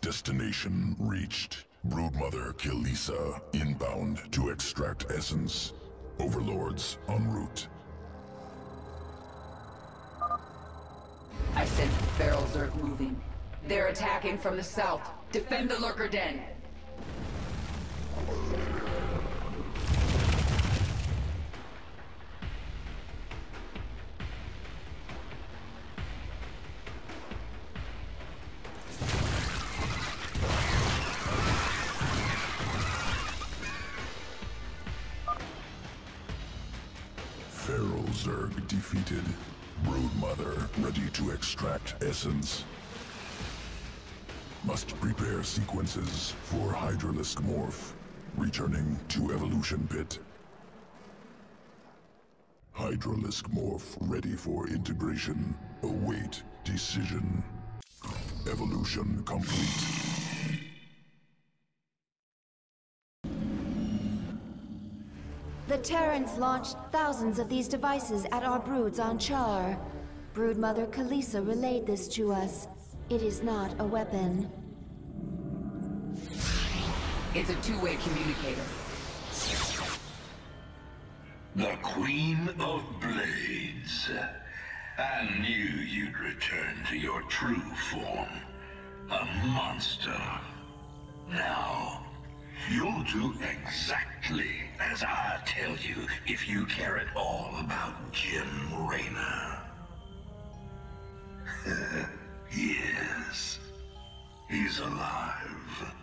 Destination reached. Broodmother Kilisa inbound to extract essence. Overlords en route. I sense the feral Zerg moving. They're attacking from the south. Defend the lurker den. Feral Zerg defeated. Broodmother ready to extract essence. Must prepare sequences for Hydralisk morph. Returning to evolution pit. Hydralisk morph ready for integration. Await decision. Evolution complete. The Terrans launched thousands of these devices at our broods on Char. Broodmother Kalisa relayed this to us. It is not a weapon. It's a two-way communicator. The Queen of Blades. I knew you'd return to your true form. A monster. Now, you'll do exactly as I tell you if you care at all about Jim Raynor. Yes, he's alive.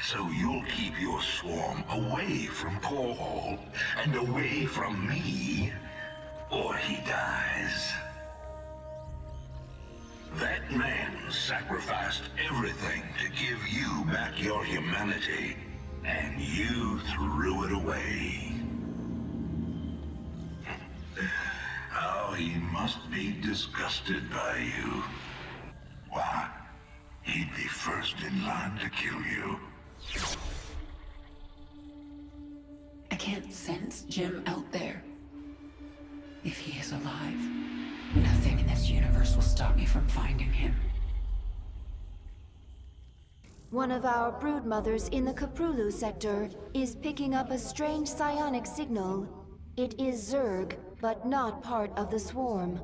So you'll keep your swarm away from Core and away from me, or he dies. That man sacrificed everything to give you back your humanity, and you threw it away. Oh, he must be disgusted by you. Why, he'd be first in line to kill you. I can't sense Jim out there. If he is alive, nothing in this universe will stop me from finding him. One of our broodmothers in the Kaprulu sector is picking up a strange psionic signal. It is Zerg, but not part of the swarm.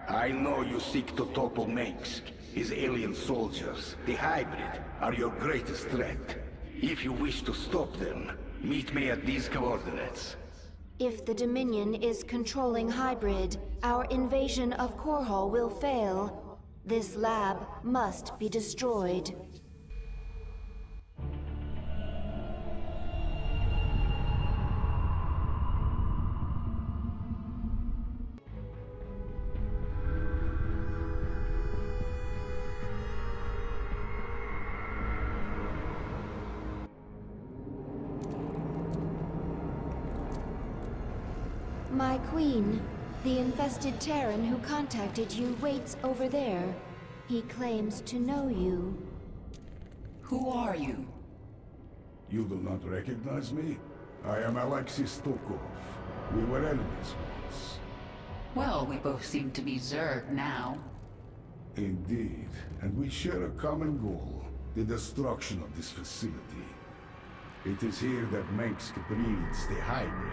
I know you seek to topple Mengsk. His alien soldiers, the hybrid, are your greatest threat. If you wish to stop them, meet me at these coordinates. If the Dominion is controlling Hybrid, our invasion of Korhal will fail. This lab must be destroyed. My queen, the infested Terran who contacted you waits over there. He claims to know you. Who are you? You do not recognize me? I am Alexis Tokov. We were enemies once. Well, we both seem to be Zerg now. Indeed, and we share a common goal, the destruction of this facility. It is here that Mengsk breeds the hybrid,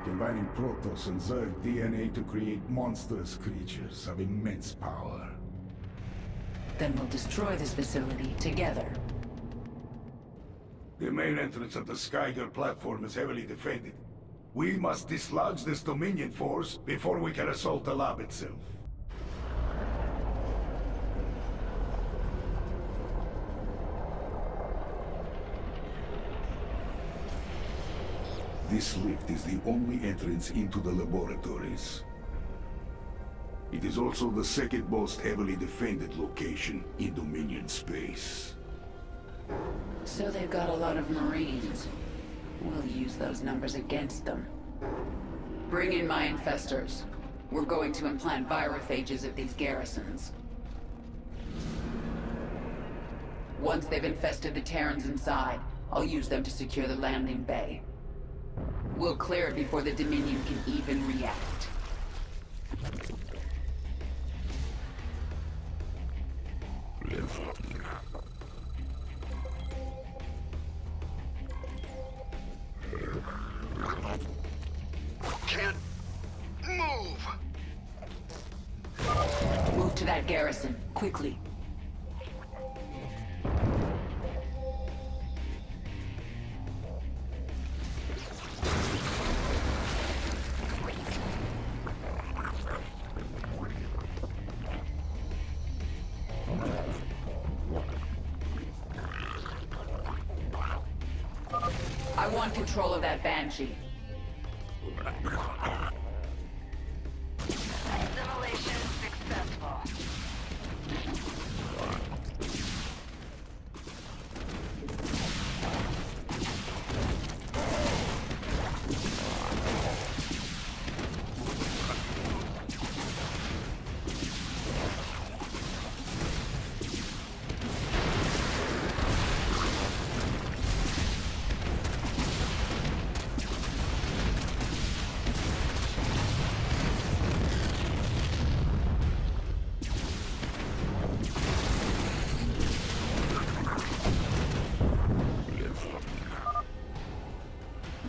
combining Protoss and Zerg DNA to create monstrous creatures of immense power. Then we'll destroy this facility together. The main entrance of the Skyger platform is heavily defended. We must dislodge this Dominion force before we can assault the lab itself. This lift is the only entrance into the laboratories. It is also the second most heavily defended location in Dominion space. So they've got a lot of Marines. We'll use those numbers against them. Bring in my infestors. We're going to implant virophages at these garrisons. Once they've infested the Terrans inside, I'll use them to secure the landing bay. We'll clear it before the Dominion can even react. Can't move! Move to that garrison, quickly. I want control of that Banshee. Assimilation successful.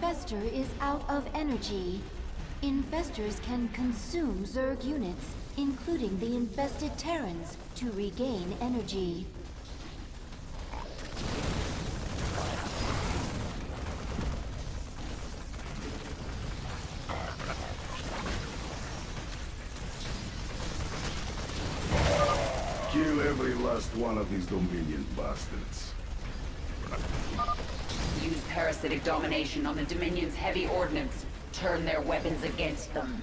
Infestor is out of energy. Infestors can consume Zerg units, including the infested Terrans, to regain energy. Kill every last one of these Dominion bastards. Use parasitic domination on the Dominion's heavy ordnance. Turn their weapons against them.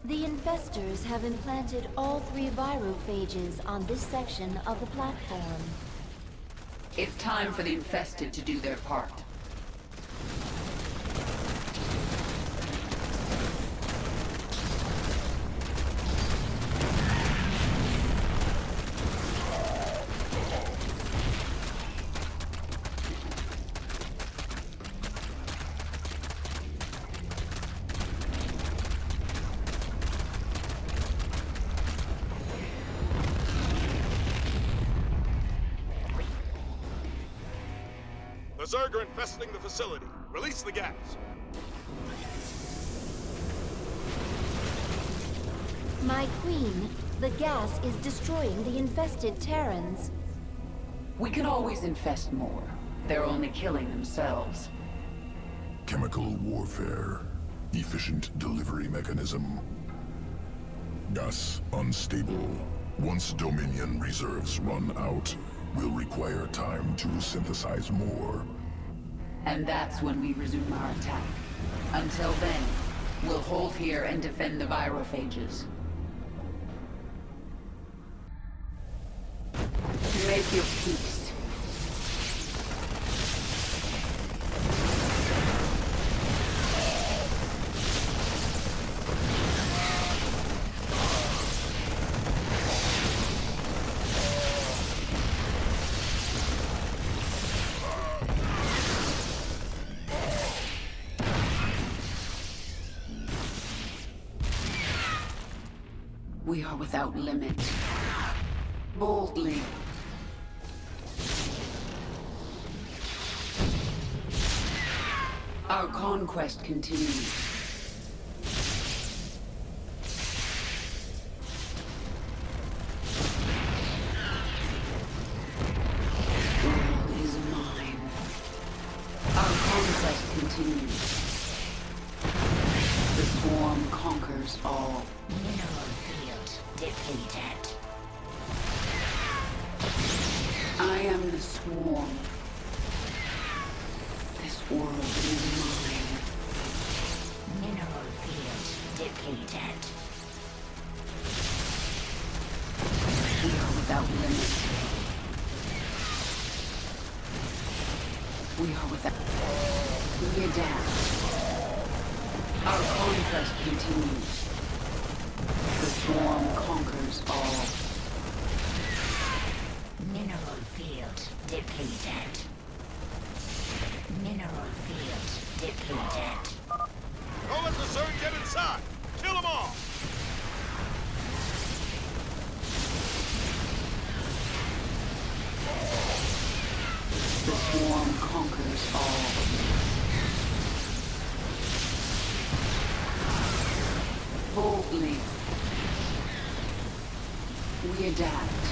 The infestors have implanted all 3 virophages on this section of the platform. It's time for the infested to do their part. Zerg are infesting the facility. Release the gas. My queen, the gas is destroying the infested Terrans. We can always infest more. They're only killing themselves. Chemical warfare. Efficient delivery mechanism. Gas unstable. Once Dominion reserves run out, we'll require time to synthesize more. And that's when we resume our attack. Until then, we'll hold here and defend the virophages. Make your peace. We are without limit. Boldly. Our conquest continues. The world is mine. Our conquest continues. The swarm conquers all. Mineral field depleted. I am the swarm. This world is mine. Mineral field depleted. We are without limit. We are without... We adapt. Our conquest continues. The swarm conquers all. Mineral field depleted. Mineral field depleted. Don't let the Zerg get inside! Kill them all! The swarm conquers all. Boldly. We adapt.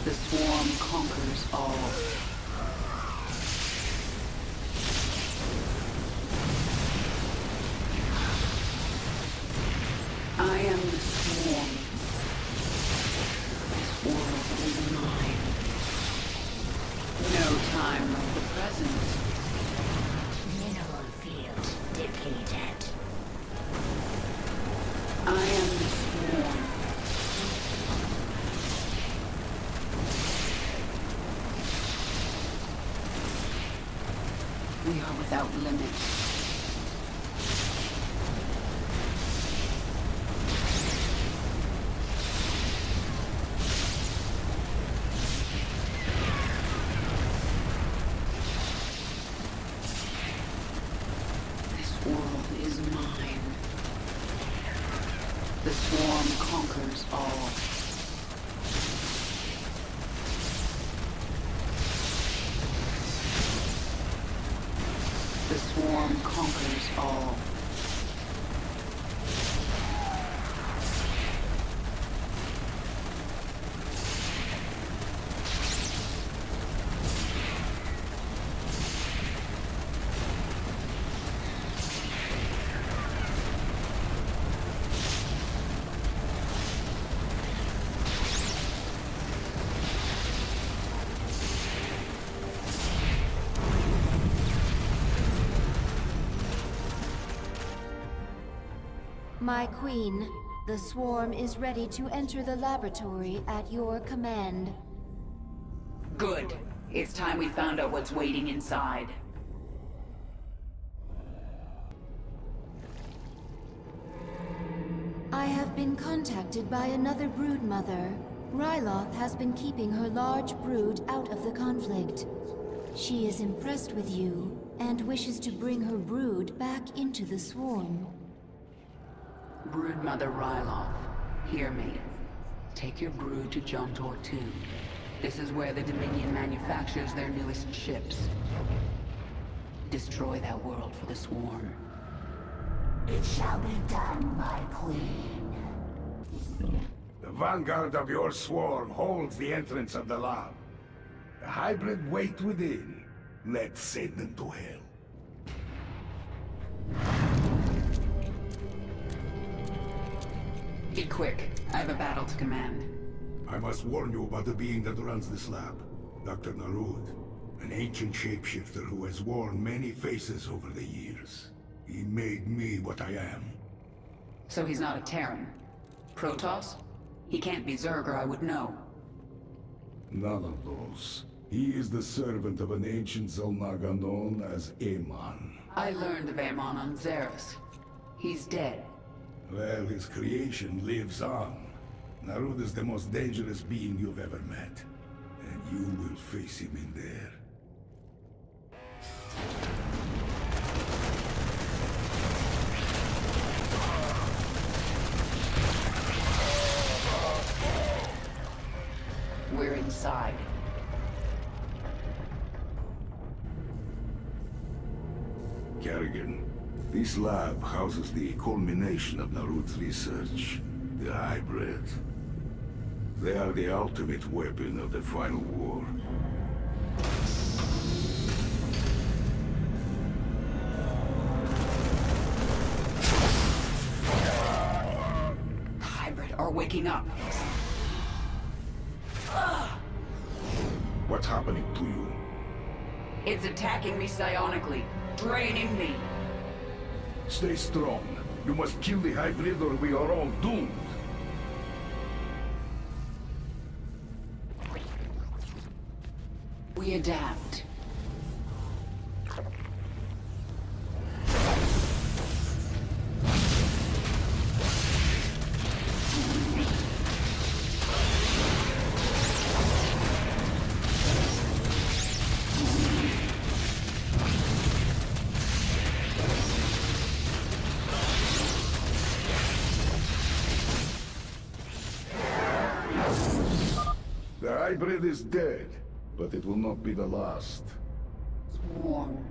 The swarm conquers all. I am the swarm. This world is mine. No time like the present. Mineral field depleted. I am the swarm. We are without limit. This world is mine. The swarm conquers all. The swarm conquers all. My queen, the swarm is ready to enter the laboratory at your command. Good. It's time we found out what's waiting inside. I have been contacted by another brood mother. Ryloth has been keeping her large brood out of the conflict. She is impressed with you and wishes to bring her brood back into the swarm. Broodmother Ryloth, hear me. Take your brood to Jontor 2. This is where the Dominion manufactures their newest ships. Destroy that world for the Swarm. It shall be done, my queen. The vanguard of your swarm holds the entrance of the lab. The hybrid wait within. Let's send them to hell. Be quick. I have a battle to command. I must warn you about the being that runs this lab. Dr. Narud, an ancient shapeshifter who has worn many faces over the years. He made me what I am. So he's not a Terran? Protoss? He can't be Zerg or I would know. None of those. He is the servant of an ancient Zolnaga known as Amon. I learned of Amon on Xeris. He's dead. Well, his creation lives on. Narud is the most dangerous being you've ever met. And you will face him in there. We're inside. Kerrigan, this lab houses the culmination of Narud's research. The hybrid. They are the ultimate weapon of the final war. The hybrid are waking up. What's happening to you? It's attacking me psionically, draining me. Stay strong. You must kill the hybrid or we are all doomed. We adapt. The hybrid is dead, but it will not be the last. Swarm.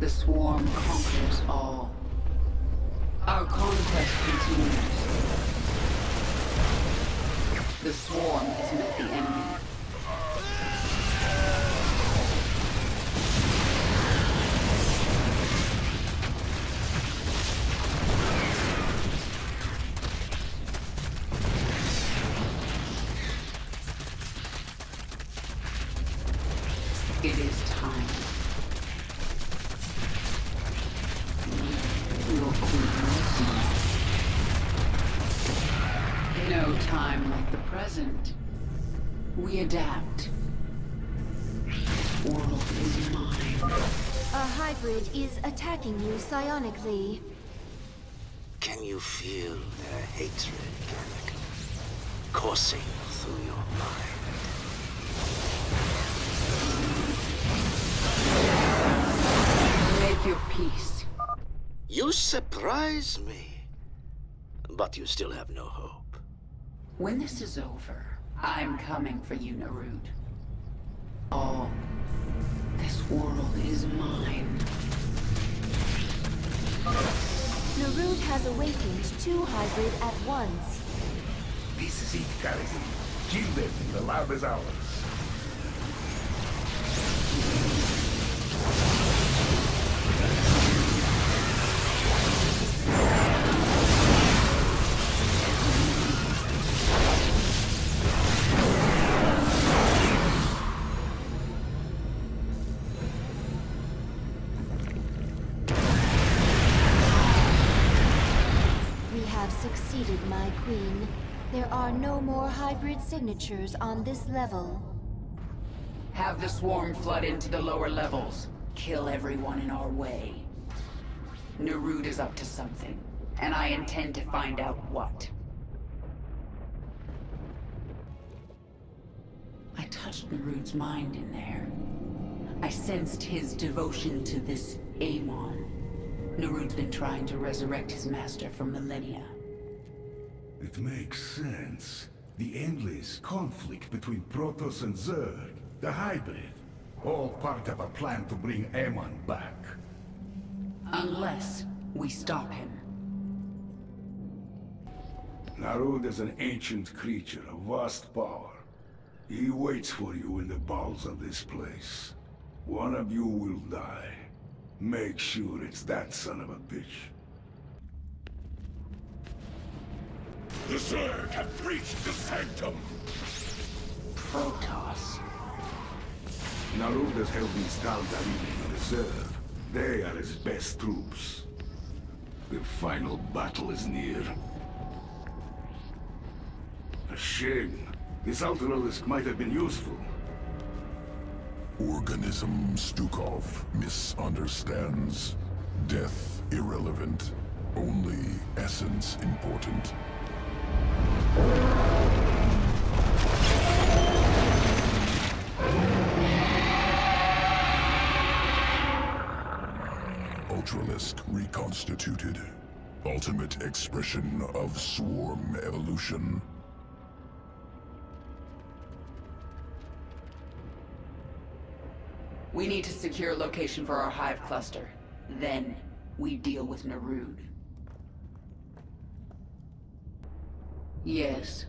The Swarm conquers all. Our conquest continues. The Swarm has met the enemy. It is time. Your queen no time like the present. We adapt. World is mine. A hybrid is attacking you psionically. Can you feel their hatred, Kerrigan, coursing through your mind? Make your peace. You surprise me. But you still have no hope. When this is over, I'm coming for you, Narud. All. This world is mine. Narud has awakened 2 hybrid at once. This is it, Kerrigan. Kill them. The lab is ours. Succeeded, my queen. There are no more hybrid signatures on this level. Have the Swarm flood into the lower levels. Kill everyone in our way. Narud is up to something, and I intend to find out what. I touched Narud's mind in there. I sensed his devotion to this Amon. Narud's been trying to resurrect his master for millennia. It makes sense. The endless conflict between Protoss and Zerg, the hybrid, all part of a plan to bring Aemon back. Unless we stop him. Narud is an ancient creature of vast power. He waits for you in the bowels of this place. One of you will die. Make sure it's that son of a bitch. The Zerg have breached the sanctum! Protoss. Narud has held these Tal'Darim in reserve. They are his best troops. The final battle is near. A shame. This Ultralisk might have been useful. Organism Stukov misunderstands. Death irrelevant. Only essence important. Ultralisk reconstituted. Ultimate expression of swarm evolution. We need to secure location for our hive cluster. Then, we deal with Narud. Yes.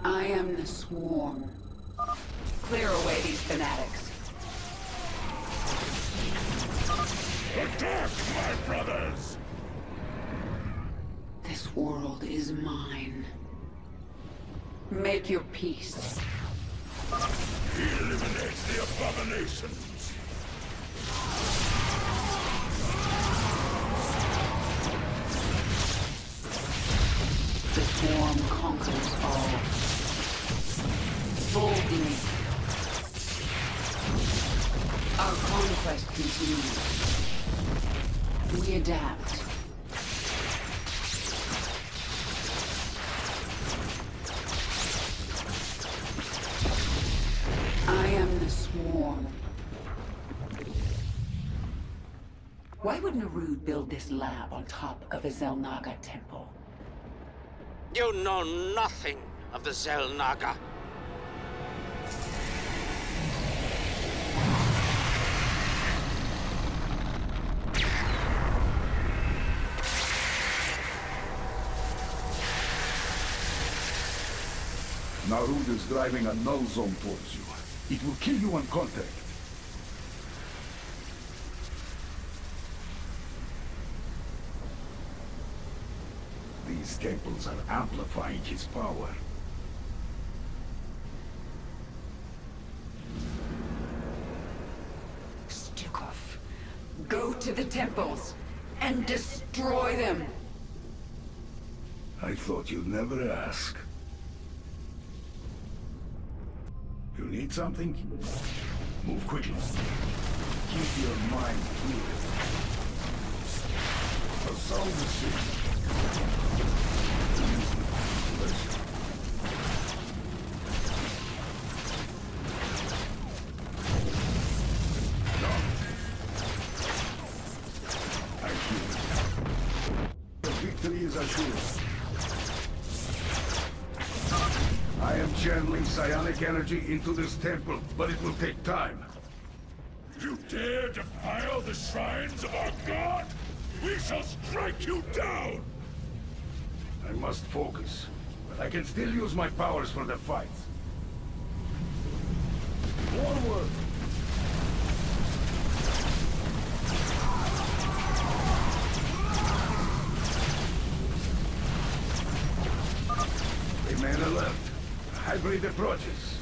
I am the swarm. Clear away these fanatics. Attack, my brothers! This world is mine. Make your peace. He eliminates the abominations! The swarm conquers all. Boldly. Our conquest continues. We adapt. I am the swarm. Why would Narud build this lab on top of a Xel'Naga temple? You know nothing of the Xel'Naga. Narud is driving a null zone towards you. It will kill you on contact. These temples are amplifying his power. Stukov, go to the temples and destroy them. I thought you'd never ask. You need something? Move quickly. Keep your mind clear. A sound decision. Victory is assured. I am channeling psionic energy into this temple, but it will take time. You dare defile the shrines of our god? We shall strike you down! I must focus, but I can still use my powers for the fight. Forward! Remain alert. Hybrid approaches.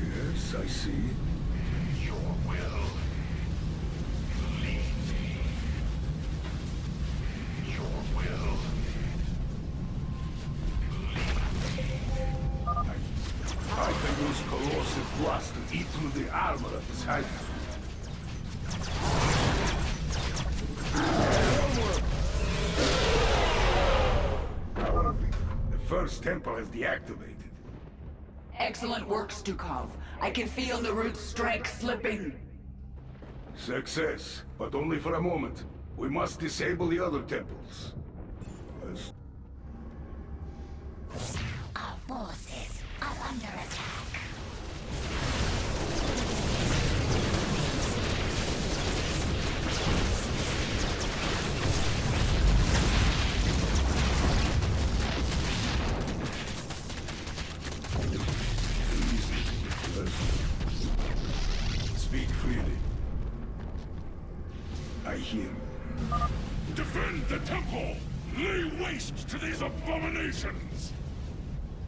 Yes, I see. Your will. Lead me. Your will. I can use corrosive blast to eat through the armor of this hybrid. The first temple is deactivated. Excellent work, Stukov. I can feel Narud's strength slipping. Success, but only for a moment. We must disable the other temples. Our forces are under attack. Speak freely. I hear. Defend the temple! Lay waste to these abominations!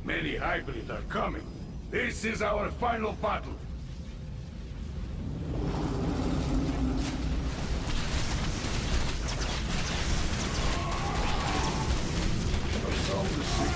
Many hybrids are coming. This is our final battle. Assault the city.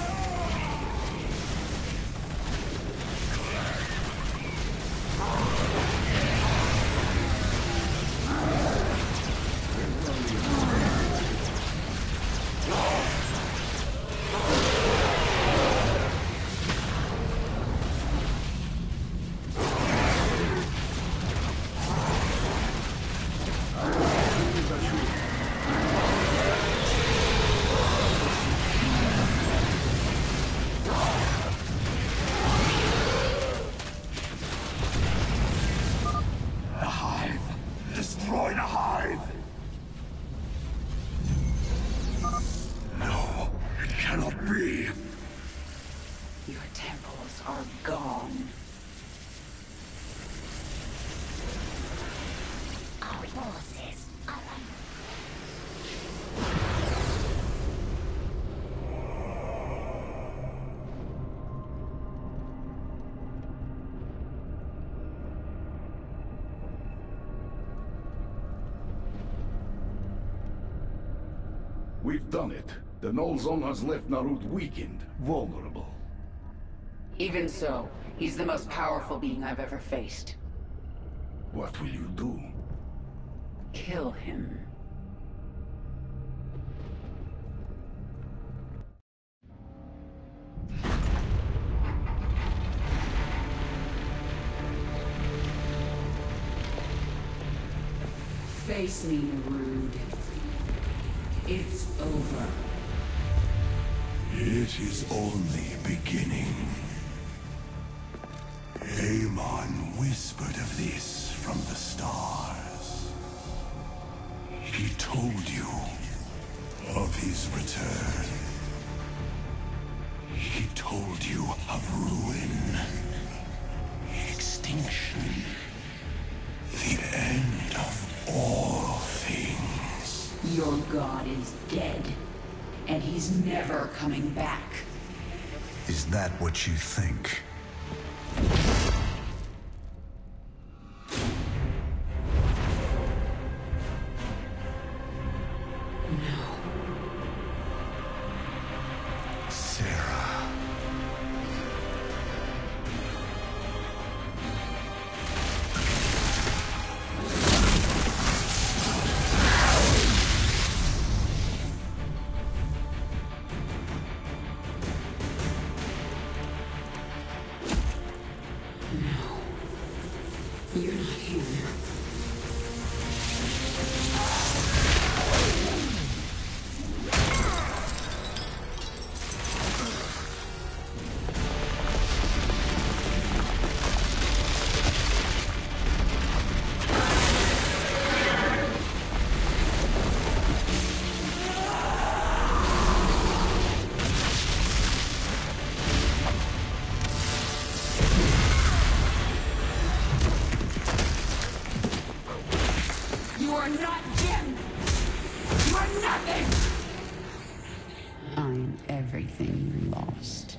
We've done it. The null zone has left Narut weakened, vulnerable. Even so, he's the most powerful being I've ever faced. What will you do? Kill him. Face me, Rude. It's over. It is only beginning. Amon whispered of this from the stars. He told you of his return. He told you of ruin, extinction, the end of all things. Your god is dead, and he's never coming back. Is that what you think? No. Sarah. You're not here. You are not Jim! You are nothing! I'm everything you lost.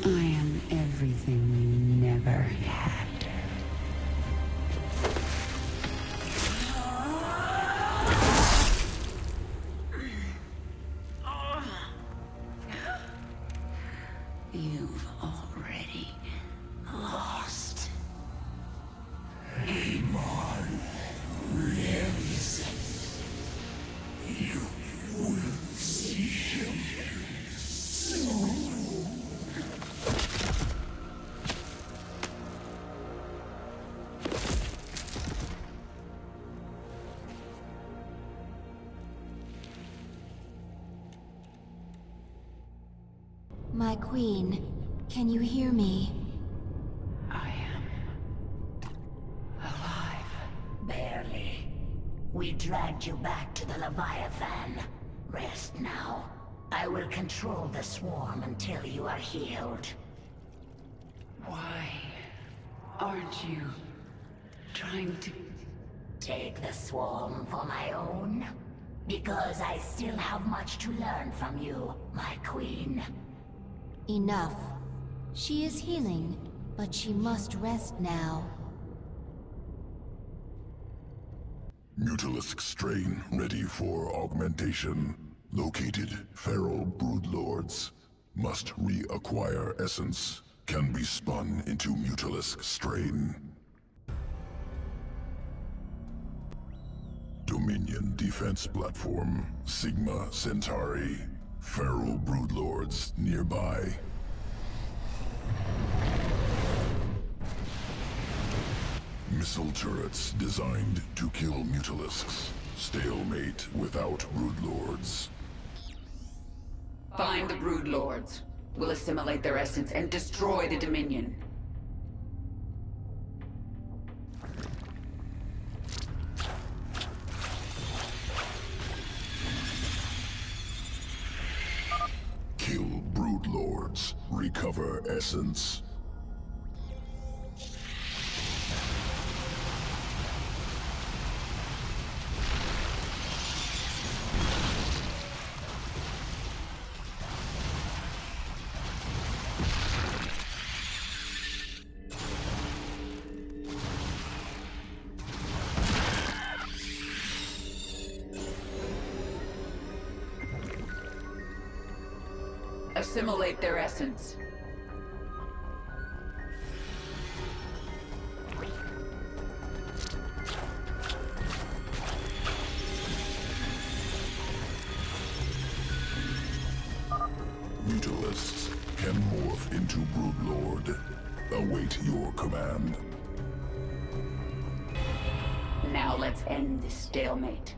I am everything you never had. You've already lost. Amon lives. You Queen. Can you hear me? I am alive. Barely. We dragged you back to the Leviathan. Rest now. I will control the swarm until you are healed. Why aren't you trying to take the swarm for my own? Because I still have much to learn from you, my queen. Enough. She is healing, but she must rest now. Mutalisk strain ready for augmentation. Located feral broodlords. Must reacquire essence. Can be spun into Mutalisk strain. Dominion defense platform. Sigma Centauri. Feral broodlords nearby. Missile turrets designed to kill Mutalisks. Stalemate without broodlords. find the broodlords? We'll assimilate their essence and destroy the Dominion. Kill broodlords. Recover essence. Assimilate their essence. Mutalisks can morph into broodlord. Await your command. Now let's end this stalemate.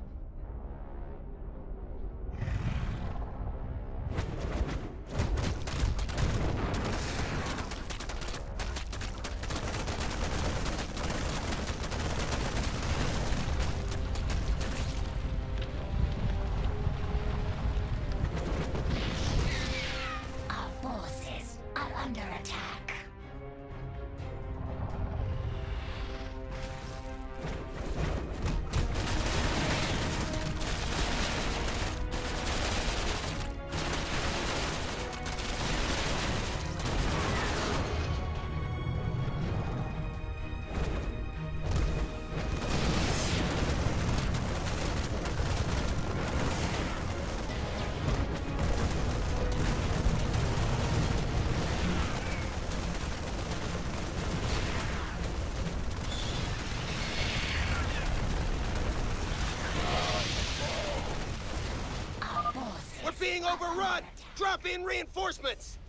Being overrun! Drop in reinforcements!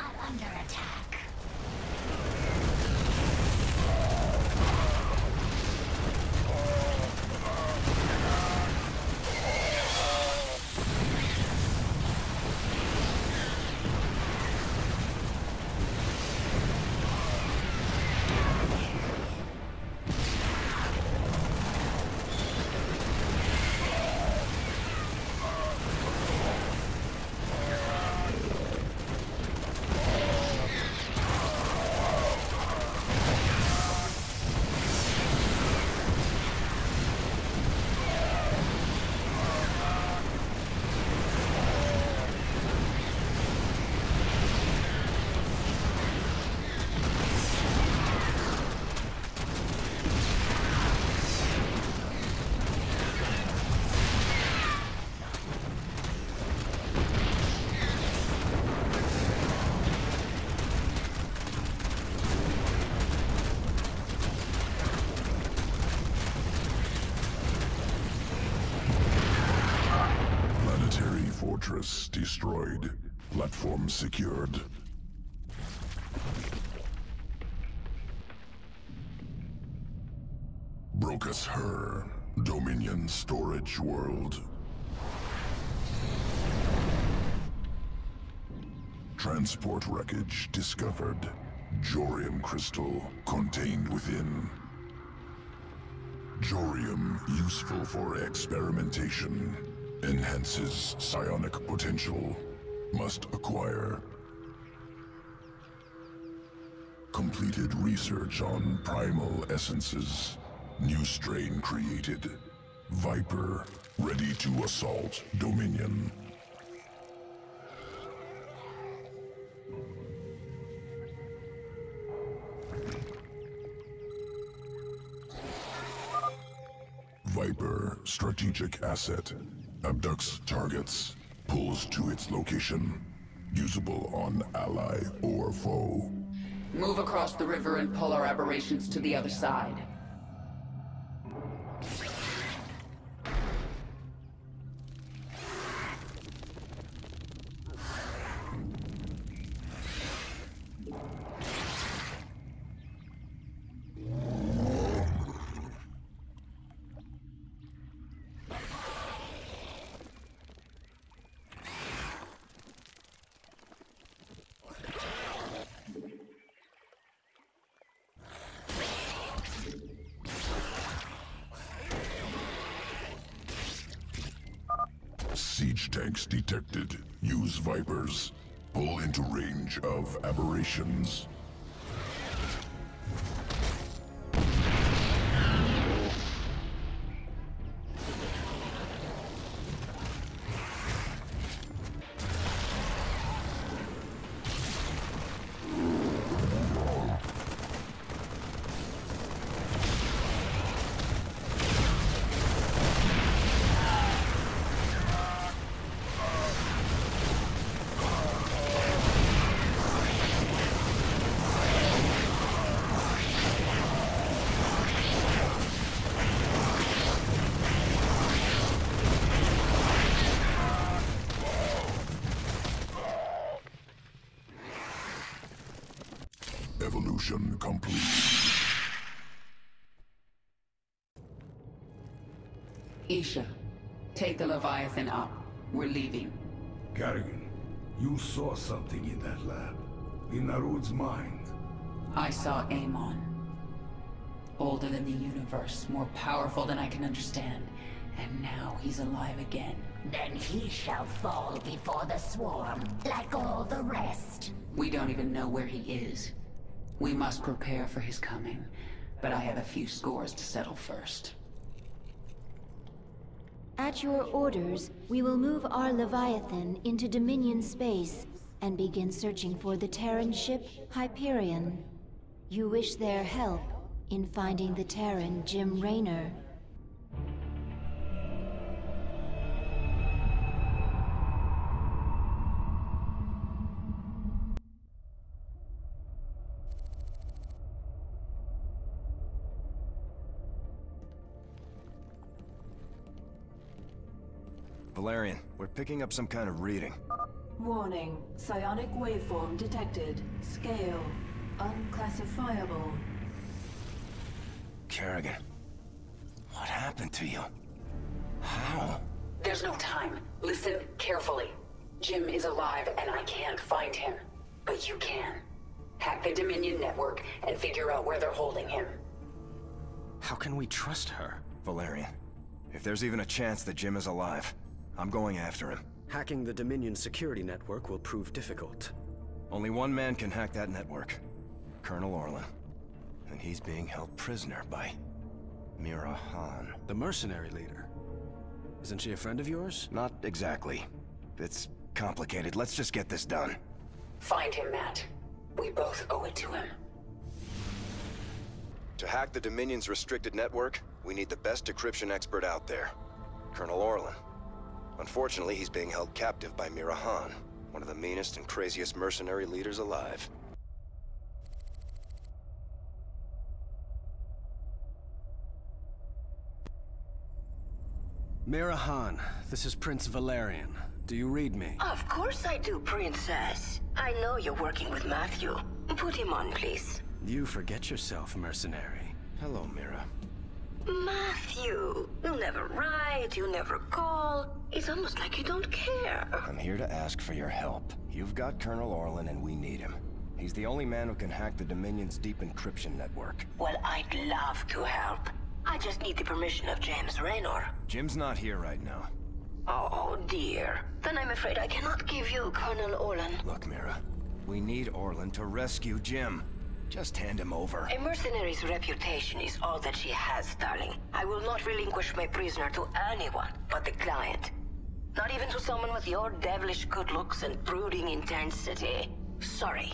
Are under attack. Fortress destroyed. Platform secured. Brocus Her. Dominion storage world. Transport wreckage discovered. Jorium crystal contained within. Jorium useful for experimentation. Enhances psionic potential. Must acquire. Completed research on primal essences. New strain created. Viper, ready to assault Dominion. Viper, strategic asset. Abducts targets. Pulls to its location. Usable on ally or foe. Move across the river and pull our aberrations to the other side. Siege tanks detected. Use Vipers. Pull into range of aberrations. Evolution complete. Isha, take the Leviathan up. We're leaving. Kerrigan, you saw something in that lab. In Narud's mind. I saw Amon. Older than the universe, more powerful than I can understand. And now he's alive again. Then he shall fall before the swarm, like all the rest. We don't even know where he is. We must prepare for his coming, but I have a few scores to settle first. At your orders, we will move our Leviathan into Dominion space and begin searching for the Terran ship Hyperion. You wish their help in finding the Terran Jim Raynor. Valerian, we're picking up some kind of reading. Warning. Psionic waveform detected. Scale. Unclassifiable. Kerrigan, what happened to you? How? There's no time. Listen carefully. Jim is alive and I can't find him. But you can. Hack the Dominion network and figure out where they're holding him. How can we trust her? Valerian, if there's even a chance that Jim is alive, I'm going after him. Hacking the Dominion security network will prove difficult. Only one man can hack that network. Colonel Orlan. And he's being held prisoner by Mira Han. The mercenary leader. Isn't she a friend of yours? Not exactly. It's complicated. Let's just get this done. Find him, Matt. We both owe it to him. To hack the Dominion's restricted network, we need the best decryption expert out there. Colonel Orlan. Unfortunately, he's being held captive by Mira Han, one of the meanest and craziest mercenary leaders alive. Mira Han, this is Prince Valerian. Do you read me? Of course I do, Princess. I know you're working with Matthew. Put him on, please. You forget yourself, mercenary. Hello, Mira. Matthew, you never write, you never call. It's almost like you don't care. I'm here to ask for your help. You've got Colonel Orlan and we need him. He's the only man who can hack the Dominion's deep encryption network. Well, I'd love to help. I just need the permission of James Raynor. Jim's not here right now. Oh, dear. Then I'm afraid I cannot give you Colonel Orlan. Look, Mira, we need Orlan to rescue Jim. Just hand him over. A mercenary's reputation is all that she has, darling. I will not relinquish my prisoner to anyone but the client. Not even to someone with your devilish good looks and brooding intensity. Sorry.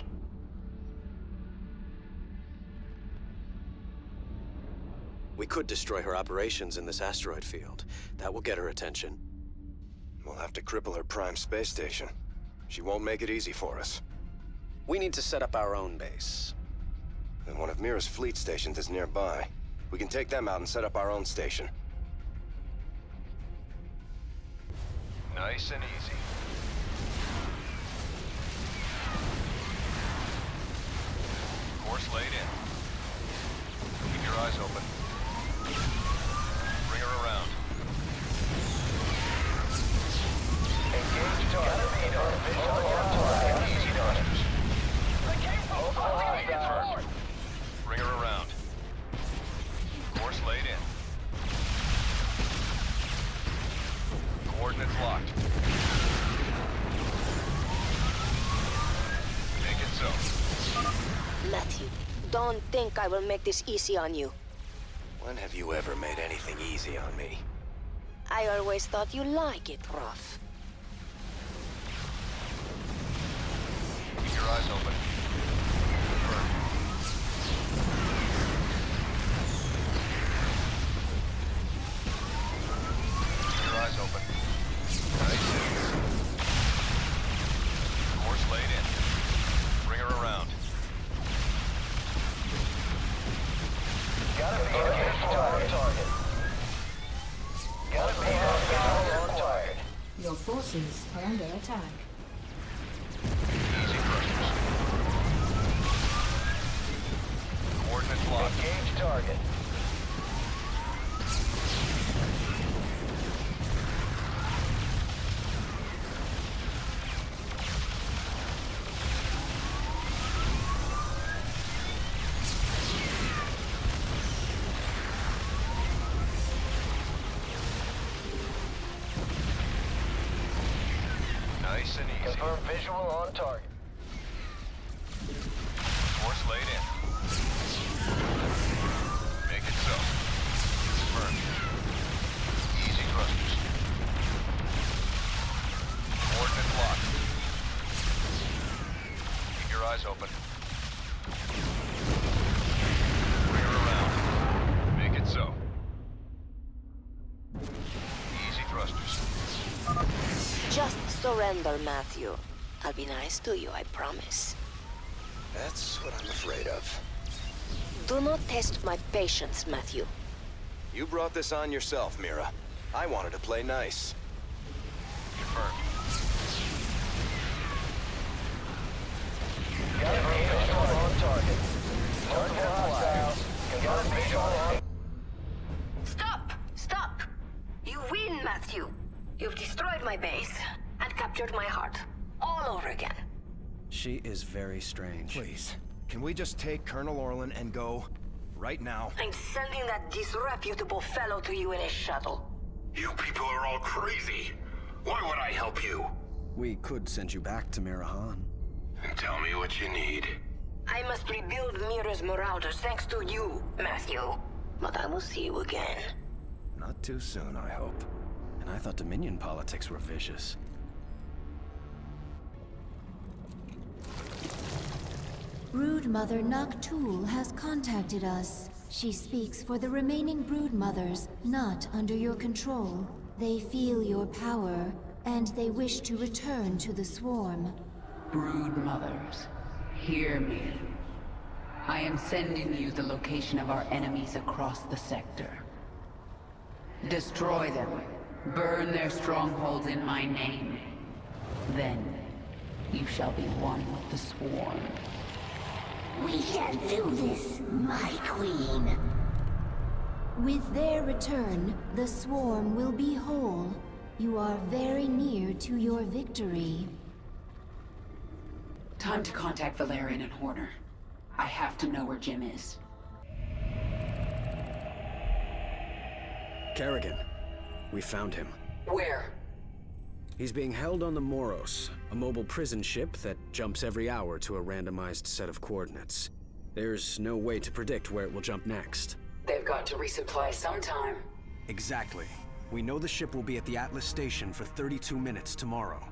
We could destroy her operations in this asteroid field. That will get her attention. We'll have to cripple her prime space station. She won't make it easy for us. We need to set up our own base. And one of Mira's fleet stations is nearby. We can take them out and set up our own station. Nice and easy. Course laid in. Keep your eyes open. Bring her around. Engage target. Easy targets. Confirmed. Bring her around. Course laid in. Coordinates locked. Make it so. Matthew, don't think I will make this easy on you. When have you ever made anything easy on me? I always thought you like it rough. Keep your eyes open. Confirmed. Keep your eyes open. Nice and easy. Course laid in. Bring her around. Gotta be on target. Gotta be on target. Your forces are under attack. Easy thrusters. Coordinates locked. Engage target. Nice and easy. Confirm visual on target. Course laid in. Make it so. Confirmed. Easy thrusters. Coordinates locked. Keep your eyes open. Bring her around. Make it so. Easy thrusters. Just surrender, Matthew. I'll be nice to you, I promise. That's what I'm afraid of. Do not test my patience, Matthew. You brought this on yourself, Mira. I wanted to play nice. Confirmed. Stop! Stop! You win, Matthew. You've destroyed my base and captured my heart. All over again. She is very strange. Please, can we just take Colonel Orlan and go? Right now? I'm sending that disreputable fellow to you in a shuttle. You people are all crazy. Why would I help you? We could send you back to Mirahan. And tell me what you need. I must rebuild Mira's marauders thanks to you, Matthew. But I will see you again. Not too soon, I hope. And I thought Dominion politics were vicious. Broodmother Noctul has contacted us. She speaks for the remaining Broodmothers, not under your control. They feel your power, and they wish to return to the swarm. Broodmothers, hear me. I am sending you the location of our enemies across the sector. Destroy them. Burn their strongholds in my name. Then, you shall be one with the swarm. We can do this, my queen. With their return, the swarm will be whole. You are very near to your victory. Time to contact Valerian and Horner. I have to know where Jim is. Kerrigan. We found him. Where? He's being held on the Moros, a mobile prison ship that jumps every hour to a randomized set of coordinates. There's no way to predict where it will jump next. They've got to resupply sometime. Exactly. We know the ship will be at the Atlas station for 32 minutes tomorrow.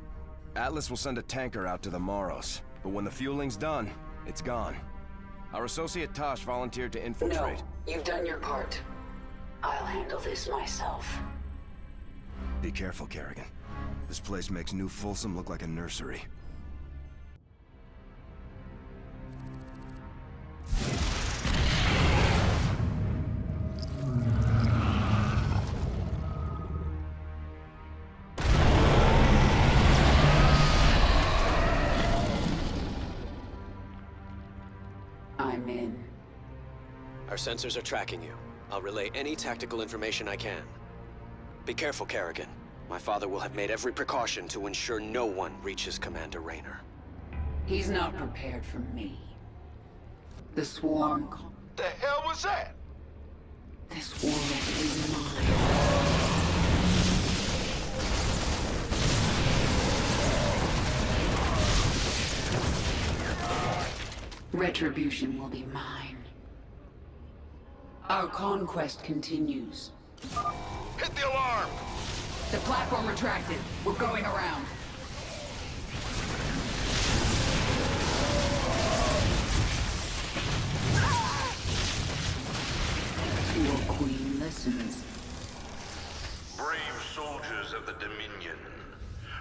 Atlas will send a tanker out to the Moros, but when the fueling's done, it's gone. Our associate Tosh volunteered to infiltrate. No, you've done your part. I'll handle this myself. Be careful, Kerrigan. This place makes New Folsom look like a nursery. I'm in. Our sensors are tracking you. I'll relay any tactical information I can. Be careful, Kerrigan. My father will have made every precaution to ensure no one reaches Commander Raynor. He's not prepared for me. The swarm... The hell was that? This world is mine. Retribution will be mine. Our conquest continues. Hit the alarm! The platform retracted. We're going around. Your queen listens. Brave soldiers of the Dominion,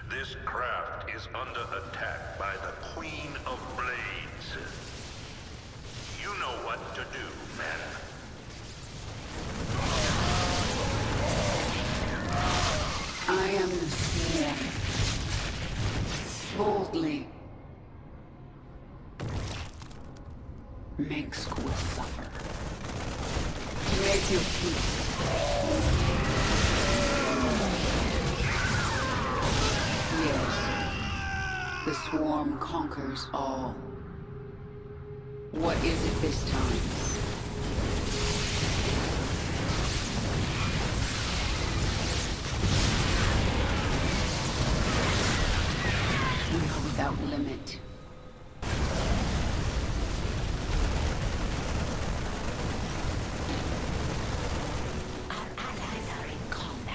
this craft is under attack by the Queen of Blades. You know what to do, men. I am the swarm. Boldly. Minsk will suffer. Make your peace. Yes. The swarm conquers all. What is it this time? We are without limit. Our allies are in combat.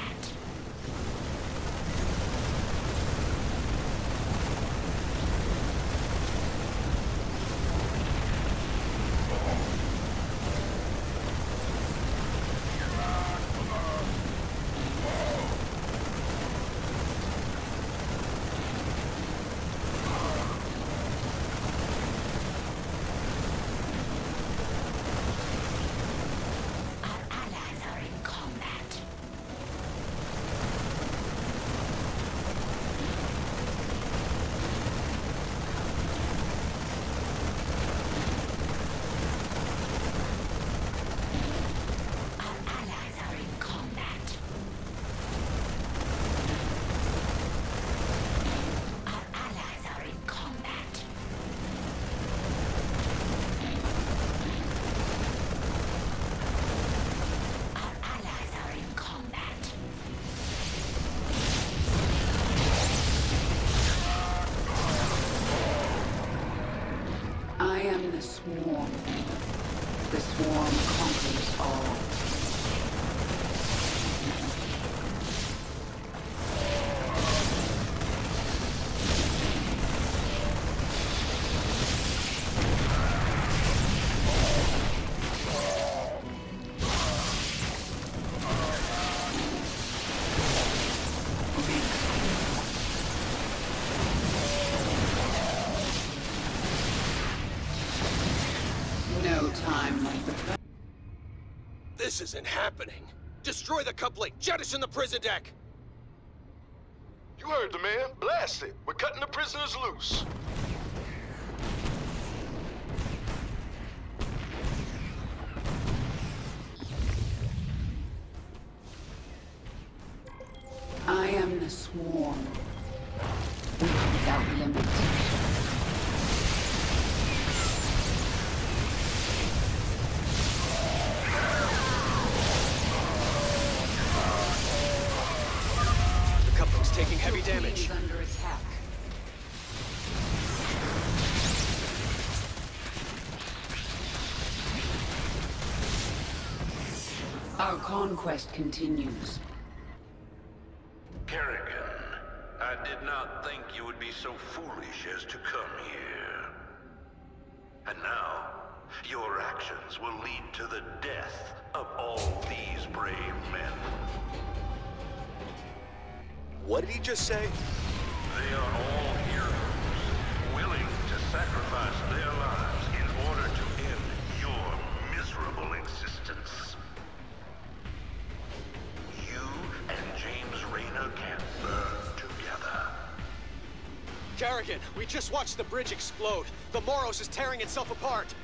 I am the swarm. The swarm conquers all. This isn't happening. Destroy the coupling. Jettison the prison deck. You heard the man. Blast it. We're cutting the prisoners loose. a swarm. Without limit. The coupling's taking heavy damage. Is under attack. Our conquest continues. Kerrigan, I did not think you would be so foolish as to come here. And now, your actions will lead to the death of all these brave men. What did he just say? They are all heroes, willing to sacrifice their lives in order to end your miserable existence. You and James Raynor can burn together. Kerrigan, we just watched the bridge explode. The Moros is tearing itself apart.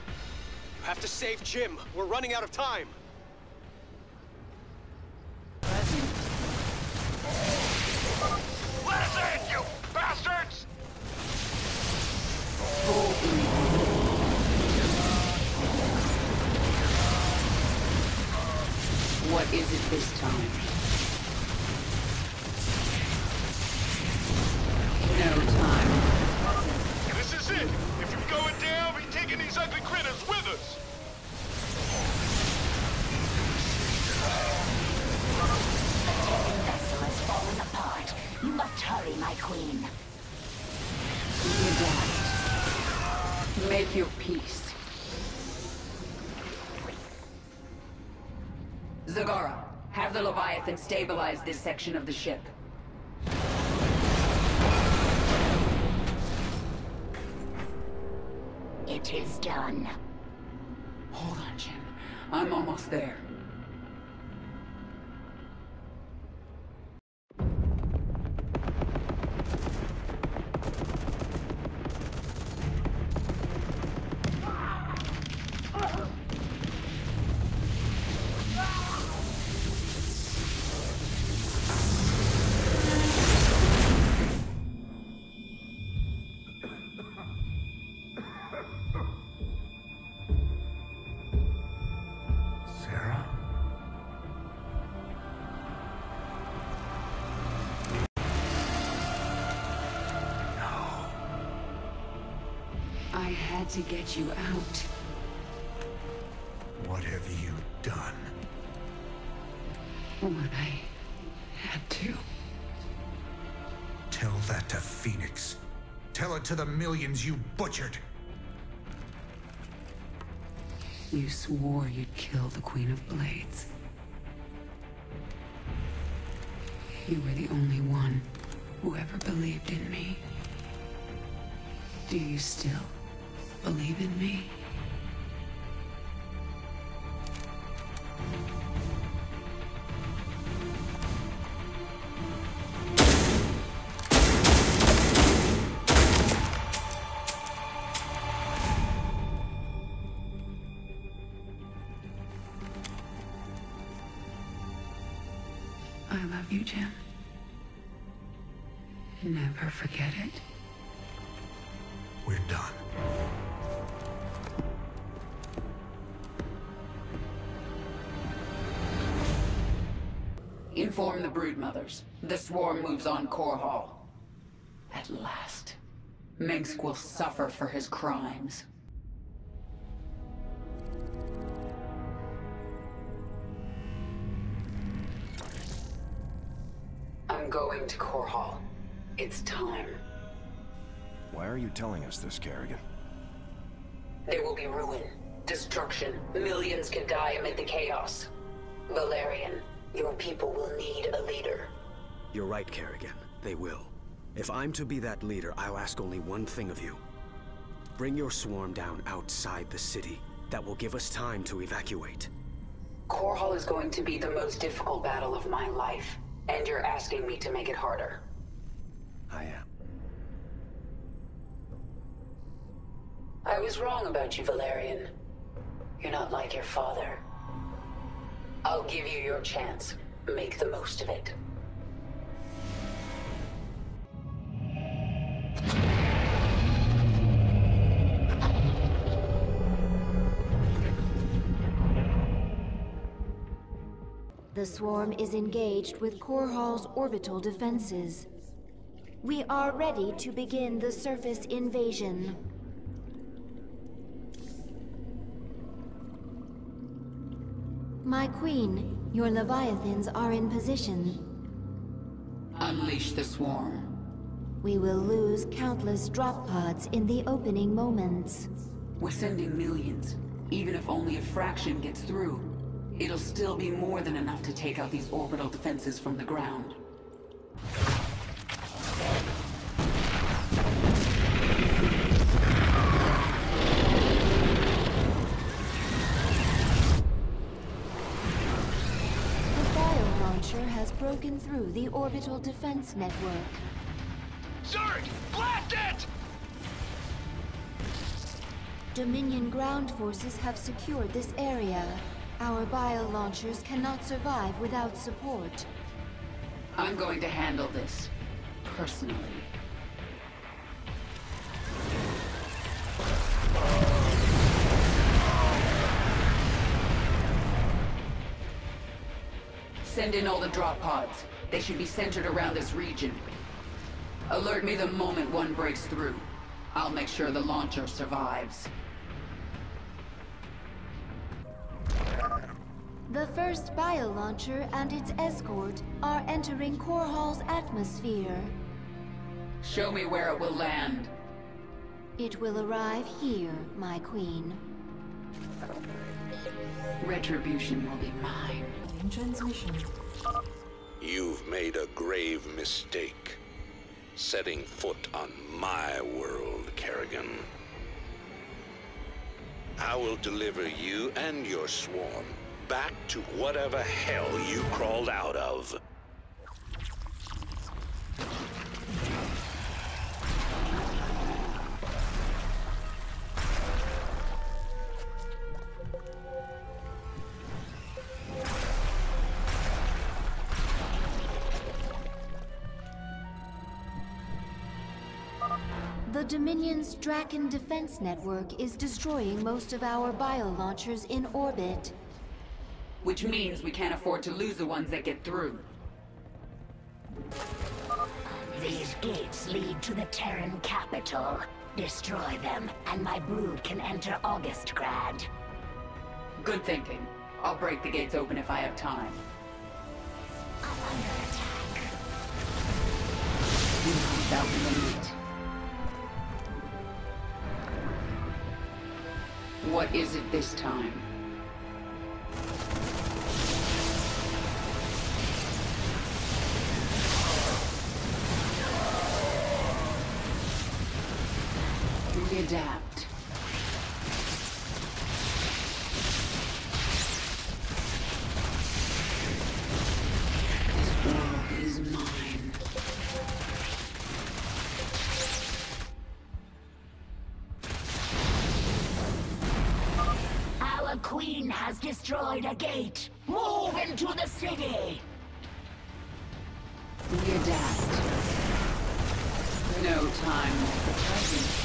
You have to save Jim. We're running out of time. Let us in, you bastards! What is it this time? No time. This is it! If you're going down, we're taking these ugly critters with us! The vessel has fallen apart. You must hurry, my queen. Make your peace. Zagara, have the Leviathan stabilize this section of the ship. It is done. Hold on, Jim. I'm almost there. I had to get you out. What have you done? What I had to. Tell that to Phoenix. Tell it to the millions you butchered. You swore you'd kill the Queen of Blades. You were the only one who ever believed in me. Do you still believe in me? I love you, Jim. Never forget it. We're done. Inform the broodmothers. The swarm moves on Core Hall. At last, Mengsk will suffer for his crimes. I'm going to Core Hall. It's time. Why are you telling us this, Kerrigan? There will be ruin, destruction. Millions can die amid the chaos. Valerian, your people will need a leader. You're right, Kerrigan. They will. If I'm to be that leader, I'll ask only one thing of you. Bring your swarm down outside the city. That will give us time to evacuate. Core Hall is going to be the most difficult battle of my life, and you're asking me to make it harder. I am. I was wrong about you, Valerian. You're not like your father. I'll give you your chance. Make the most of it. The swarm is engaged with Core Hall's orbital defenses. We are ready to begin the surface invasion. My queen, your Leviathans are in position. Unleash the swarm. We will lose countless drop pods in the opening moments. We're sending millions. Even if only a fraction gets through, it'll still be more than enough to take out these orbital defenses from the ground. Has broken through the orbital defense network. Zerg! Blast it! Dominion ground forces have secured this area. Our bio-launchers cannot survive without support. I'm going to handle this, personally. Send in all the drop pods. They should be centered around this region. Alert me the moment one breaks through. I'll make sure the launcher survives. The first bio-launcher and its escort are entering Core Hall's atmosphere. Show me where it will land. It will arrive here, my queen. Retribution will be mine. In transmission. You've made a grave mistake. Setting foot on my world, Kerrigan. I will deliver you and your swarm back to whatever hell you crawled out of. The Dominion's Draken defense network is destroying most of our bio-launchers in orbit. Which means we can't afford to lose the ones that get through. These gates lead to the Terran capital. Destroy them, and my brood can enter Augustgrad. Good thinking. I'll break the gates open if I have time. I'm under attack. You knocked out the meat. What is it this time? We adapt. This world is mine. Our queen has destroyed a gate. Move into the city. We adapt. No time like the present.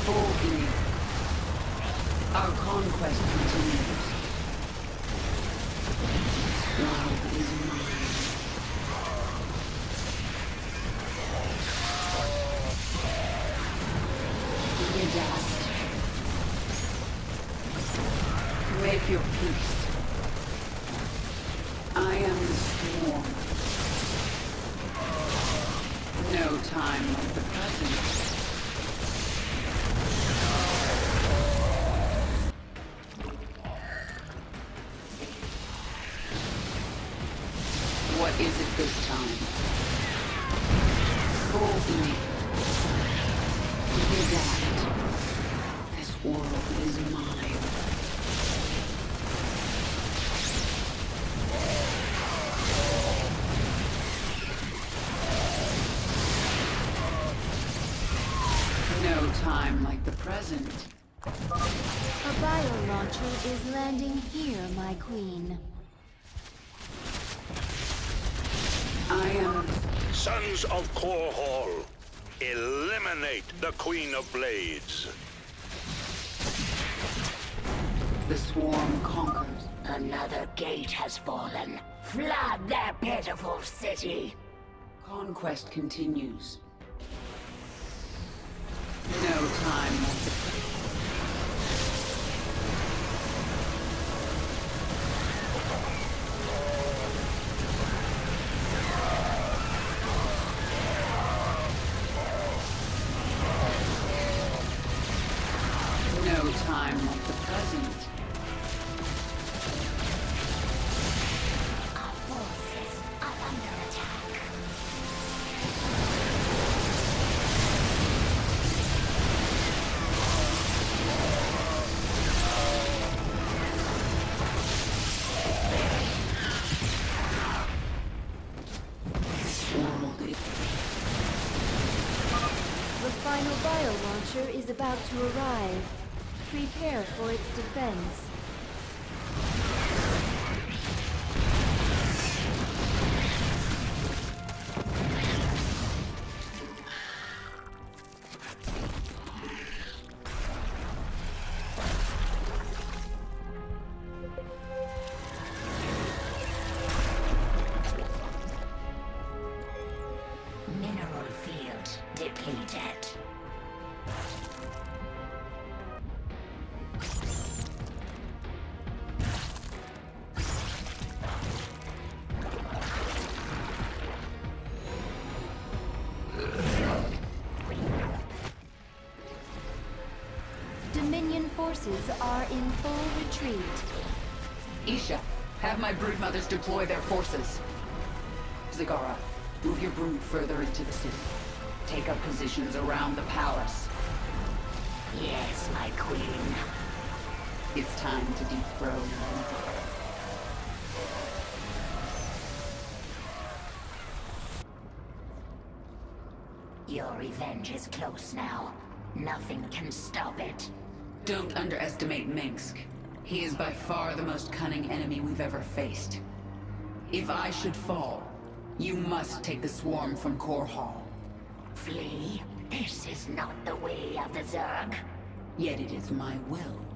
Boldly. Our conquest continues. World is mine. We adapt. Make your peace. I am the swarm. No time like the present. What is it this time? Boldly. We adapt. This world is mine. No time like the present. A bio-launcher is landing here, my queen. I am... Sons of Korhal, eliminate the Queen of Blades. The swarm conquers. Another gate has fallen. Flood their pitiful city. Conquest continues. No time left to play. No time like the present. Our forces are under attack. The final bio-launcher is about to arrive. Prepare for its defense. Mineral field depleted. Dominion forces are in full retreat. Isha, have my broodmothers deploy their forces. Zagara, move your brood further into the city. Take up positions around the palace. Yes, my queen. It's time to dethrone them. Your revenge is close now. Nothing can stop it. Don't underestimate Minsk. He is by far the most cunning enemy we've ever faced. If I should fall, you must take the swarm from Korhal. Flee? This is not the way of the Zerg. Yet it is my will.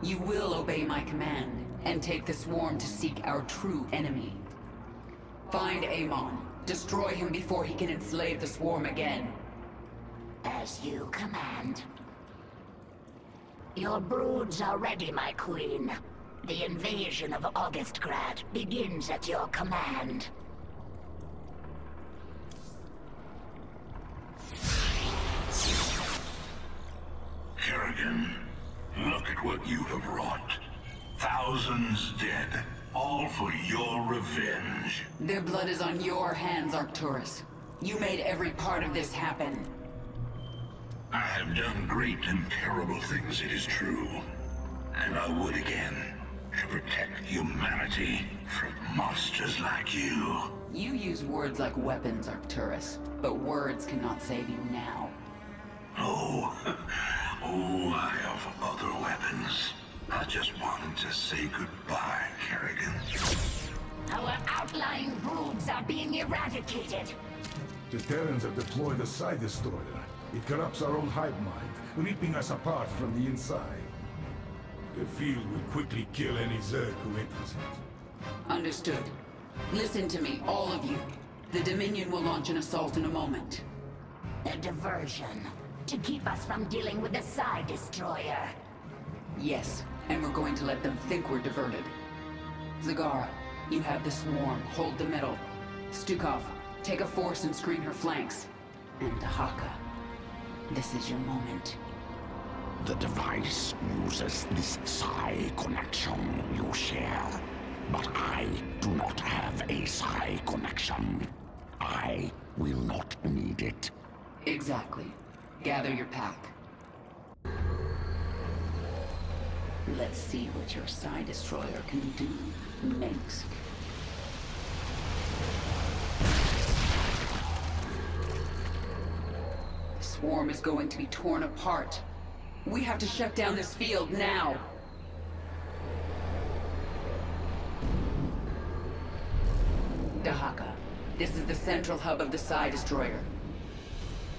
You will obey my command, and take the swarm to seek our true enemy. Find Amon. Destroy him before he can enslave the swarm again. As you command. Your broods are ready, my queen. The invasion of Augustgrad begins at your command. Kerrigan, look at what you have wrought. Thousands dead, all for your revenge. Their blood is on your hands, Arcturus. You made every part of this happen. I have done great and terrible things, it is true. And I would again, to protect humanity from monsters like you. You use words like weapons, Arcturus, but words cannot save you now. Oh, oh, I have other weapons. I just wanted to say goodbye, Kerrigan. Our outlying broods are being eradicated. The Terrans have deployed a Psi Destroyer. It corrupts our own hive mind, ripping us apart from the inside. The field will quickly kill any Zerg who enters it. Understood. Listen to me, all of you. The Dominion will launch an assault in a moment. A diversion. To keep us from dealing with the Psi Destroyer. Yes, and we're going to let them think we're diverted. Zagara, you have the swarm. Hold the middle. Stukov, take a force and screen her flanks. And Dahaka, this is your moment. The device uses this Psi connection you share. But I do not have a Psi connection. I will not need it. Exactly. Gather your pack. Let's see what your Psi Destroyer can do, Minsk. The swarm is going to be torn apart. We have to shut down this field now. Dahaka, this is the central hub of the Psi Destroyer.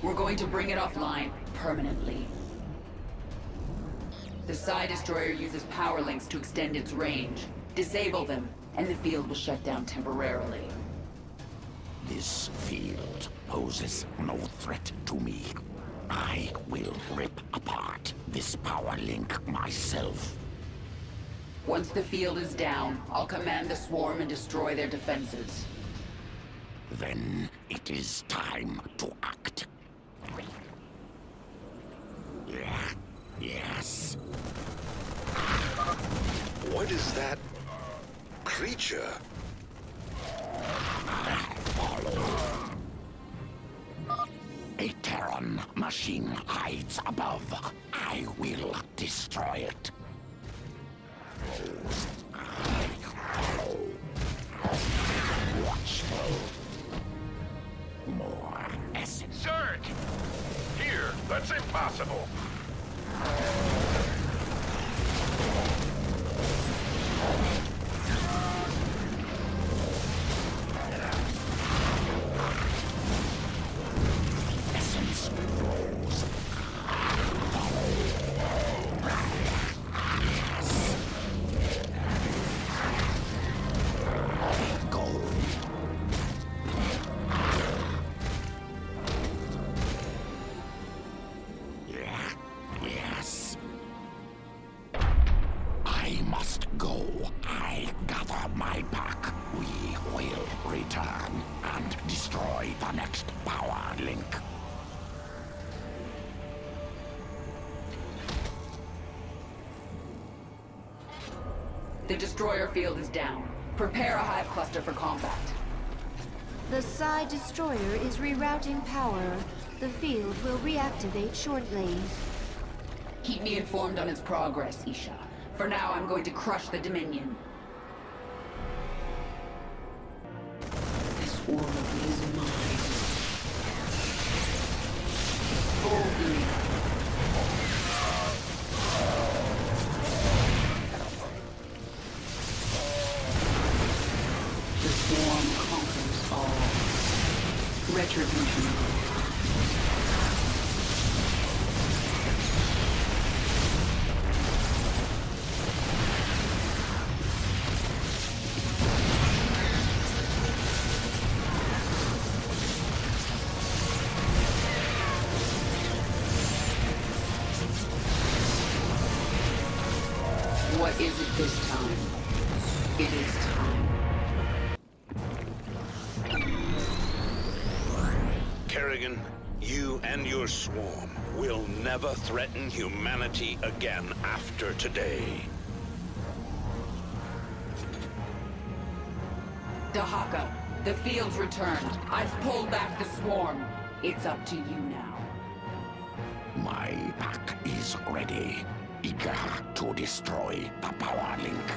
We're going to bring it offline permanently. The Psi Destroyer uses power links to extend its range. Disable them, and the field will shut down temporarily. This field poses no threat to me. I will rip apart this power link myself. Once the field is down, I'll command the swarm and destroy their defenses. Then it is time to act. Yes. What is that creature? Follow. A Terran machine hides above. I will destroy it. I follow. Watchful. More essence. Zerg! Here, that's impossible. Essence grows. Go. Yes. I must go. I gather my pack. We will return and destroy the next power link. The destroyer field is down. Prepare a hive cluster for combat. The Psi Destroyer is rerouting power. The field will reactivate shortly. Keep me informed on its progress, Isha. For now, I'm going to crush the Dominion. This world is mine. Boldly. The swarm conquers all. Retribution. What is it this time? It is time. Kerrigan, you and your swarm will never threaten humanity again after today. Dahaka, the field's returned. I've pulled back the swarm. It's up to you now. My pack is ready, eager to destroy the power link.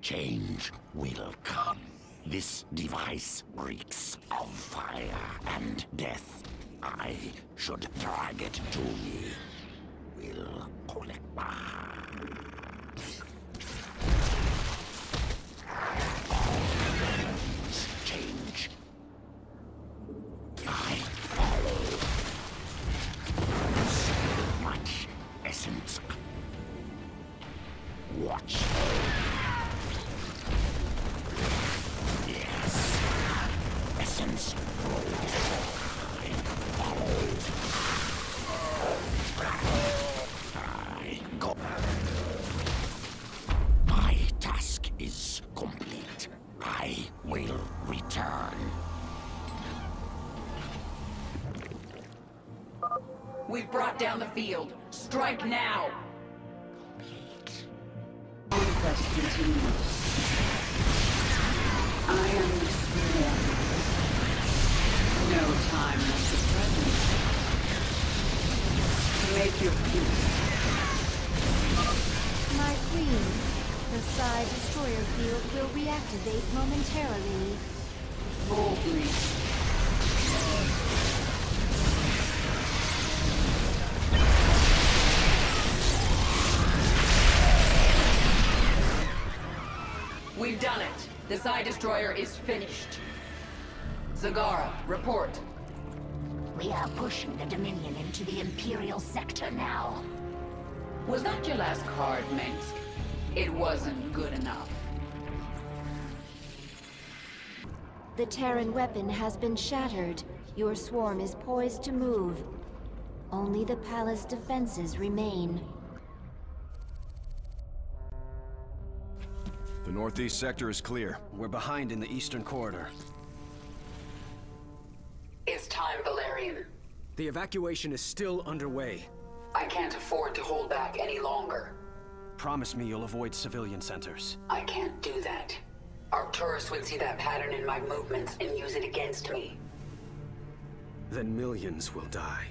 Change will come. This device reeks of fire and death. I should drag it to me. Will pull it back. All things change. I follow. So much essence. Watch. Yes. Essence grows. I follow. I go. My task is complete. I will return. We've brought down the field. Strike now! Conquest continues. I am the swarm. No time like the present. Make your peace. My queen, the Psi Destroyer field will reactivate momentarily. Boldly. The Psi Destroyer is finished. Zagara, report. We are pushing the Dominion into the Imperial sector now. Was that your last card, Minsk? It wasn't good enough. The Terran weapon has been shattered. Your swarm is poised to move. Only the palace defenses remain. The northeast sector is clear. We're behind in the eastern corridor. It's time, Valerian. The evacuation is still underway. I can't afford to hold back any longer. Promise me you'll avoid civilian centers. I can't do that. Arcturus would see that pattern in my movements and use it against me. Then millions will die.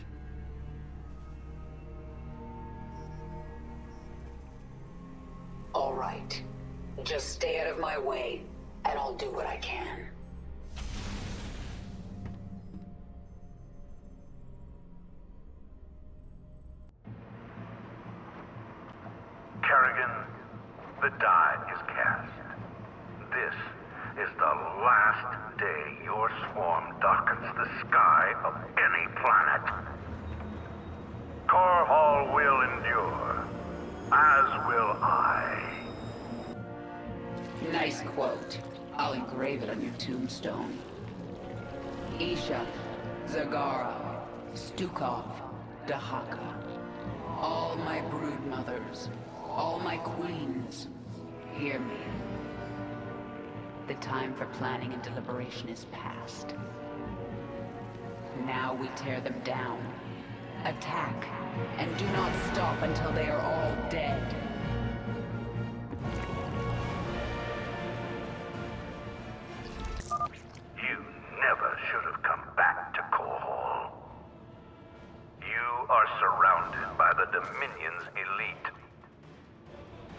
All right. Just stay out of my way, and I'll do what I can. Kerrigan, the die is cast. This is the last day your swarm darkens the sky of any planet. Korhal will endure, as will I. Nice quote. I'll engrave it on your tombstone. Isha, Zagara, Stukov, Dahaka. All my brood mothers, all my queens, hear me. The time for planning and deliberation is past. Now we tear them down, attack, and do not stop until they are all dead. You never should have come back to Korhal. You are surrounded by the Dominion's elite.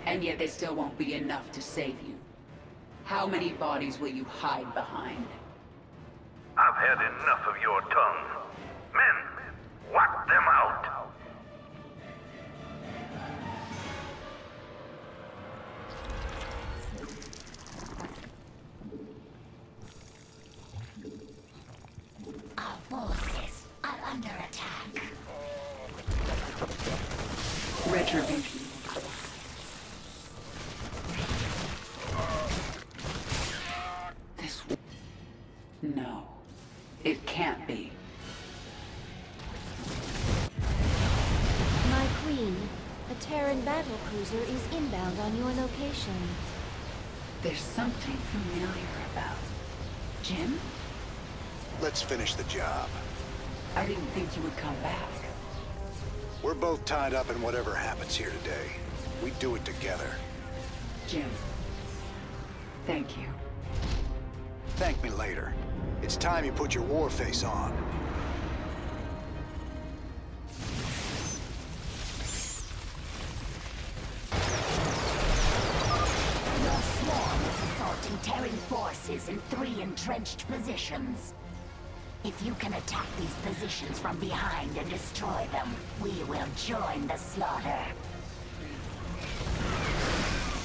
And yet there still won't be enough to save you. How many bodies will you hide behind? I've had enough of your tongue. Men, whack them out. Our forces are under attack. Retribution. No, it can't be. My queen, a Terran battlecruiser is inbound on your location. There's something familiar about Jim? Let's finish the job. I didn't think you would come back. We're both tied up in whatever happens here today. We do it together. Jim, thank you. Thank me later. It's time you put your war face on. Your swarm is assaulting Terran forces in 3 entrenched positions. If you can attack these positions from behind and destroy them, we will join the slaughter.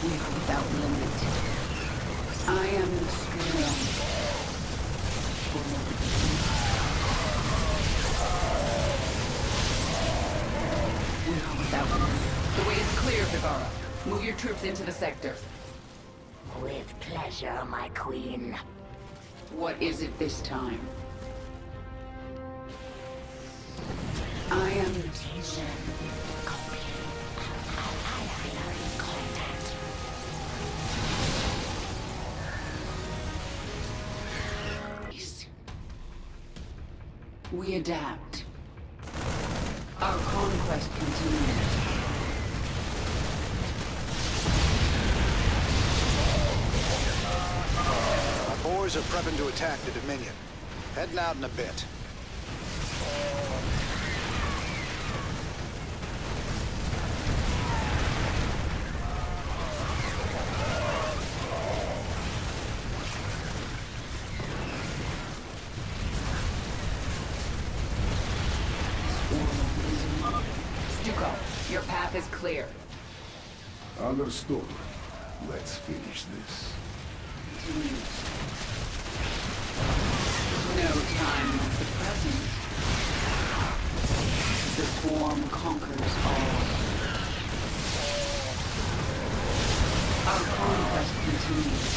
We are without limit. I am the swarm. We are without limit. The way is clear, Zagara. Move your troops into the sector. With pleasure, my queen. What is it this time? I am mutation. We adapt. Our conquest continues. Our boys are prepping to attack the Dominion. Heading out in a bit. Your path is clear. Understood. Let's finish this. continues. No time like the present. The swarm conquers all. Our conquest continues.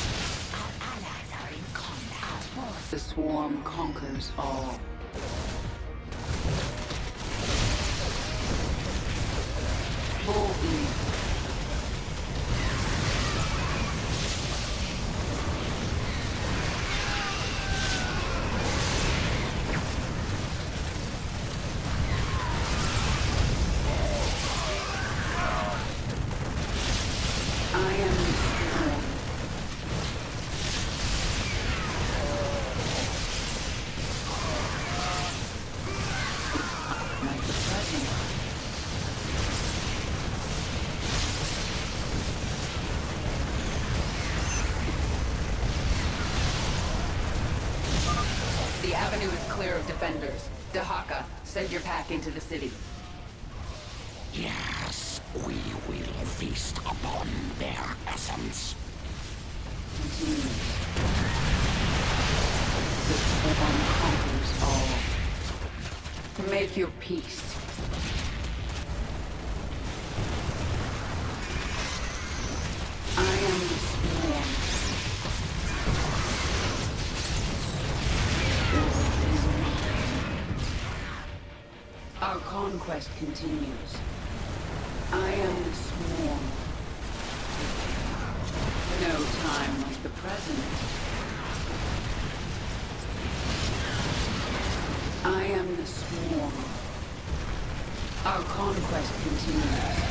Our allies are in combat. The swarm conquers all. Boldly. Defenders. Dahaka, send your pack into the city. Yes, we will feast upon their essence. Continue. The swarm conquers all. Make your peace. I am the swarm. Our conquest continues. I am the swarm. No time like the present. I am the swarm. Our conquest continues.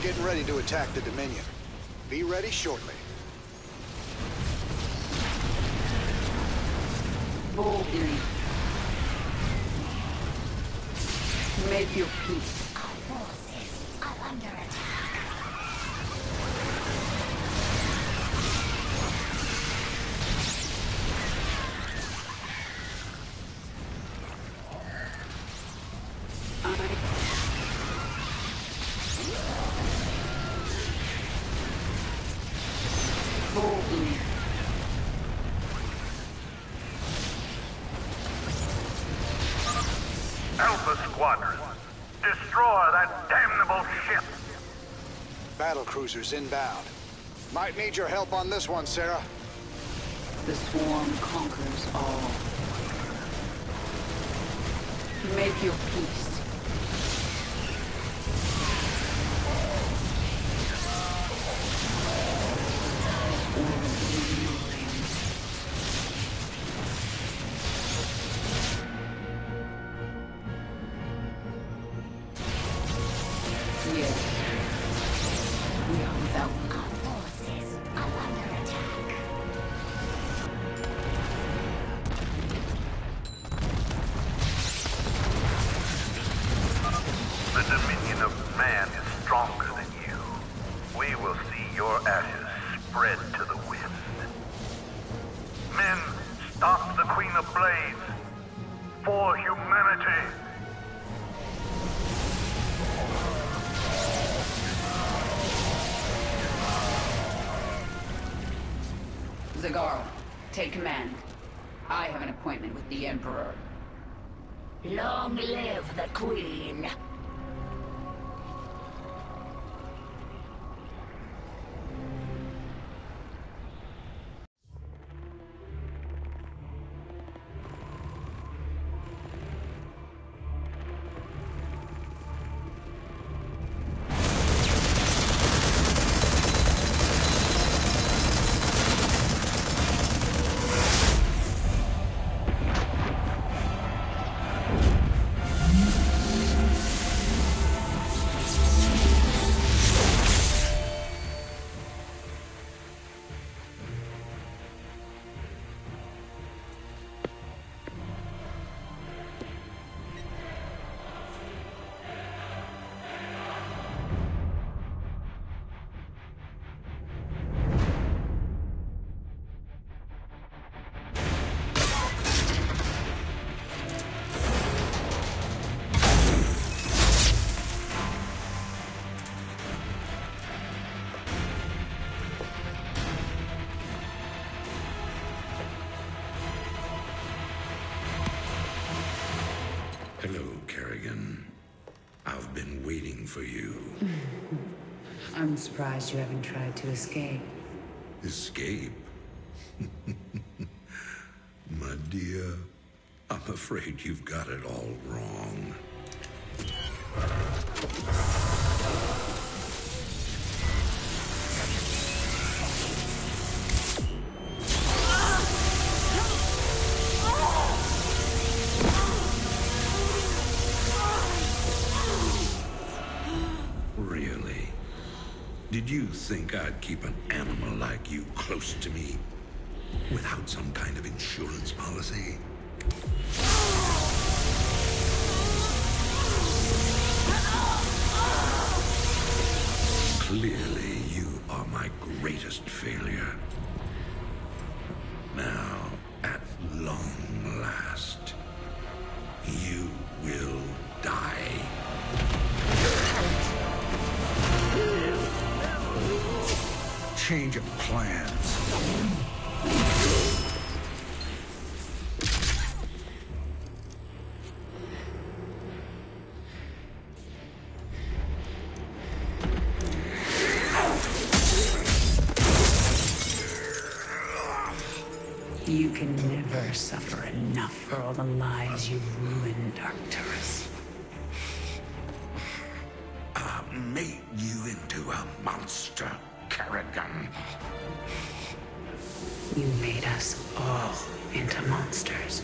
Getting ready to attack the Dominion. Be ready shortly. Boldly. Make your peace. Our forces are under attack. Alpha Squadron, destroy that damnable ship! Battle cruisers inbound. Might need your help on this one, Sarah. The swarm conquers all. Make your peace. The dominion of man is stronger than you. We will see your ashes spread to the wind. Men, stop the Queen of Blades. For humanity. Zagara, take command. I have an appointment with the Emperor. Long live the Queen! Kerrigan. I've been waiting for you. I'm surprised you haven't tried to escape. Escape? My dear, I'm afraid you've got it all wrong. Really? Did you think I'd keep an animal like you close to me without some kind of insurance policy? Clearly, you are my greatest failure. Now, at long last, you will die. Change of plans. You can never suffer enough for all the lives you've ruined, Arcturus. I made you into a monster, Kerrigan. You made us all into monsters.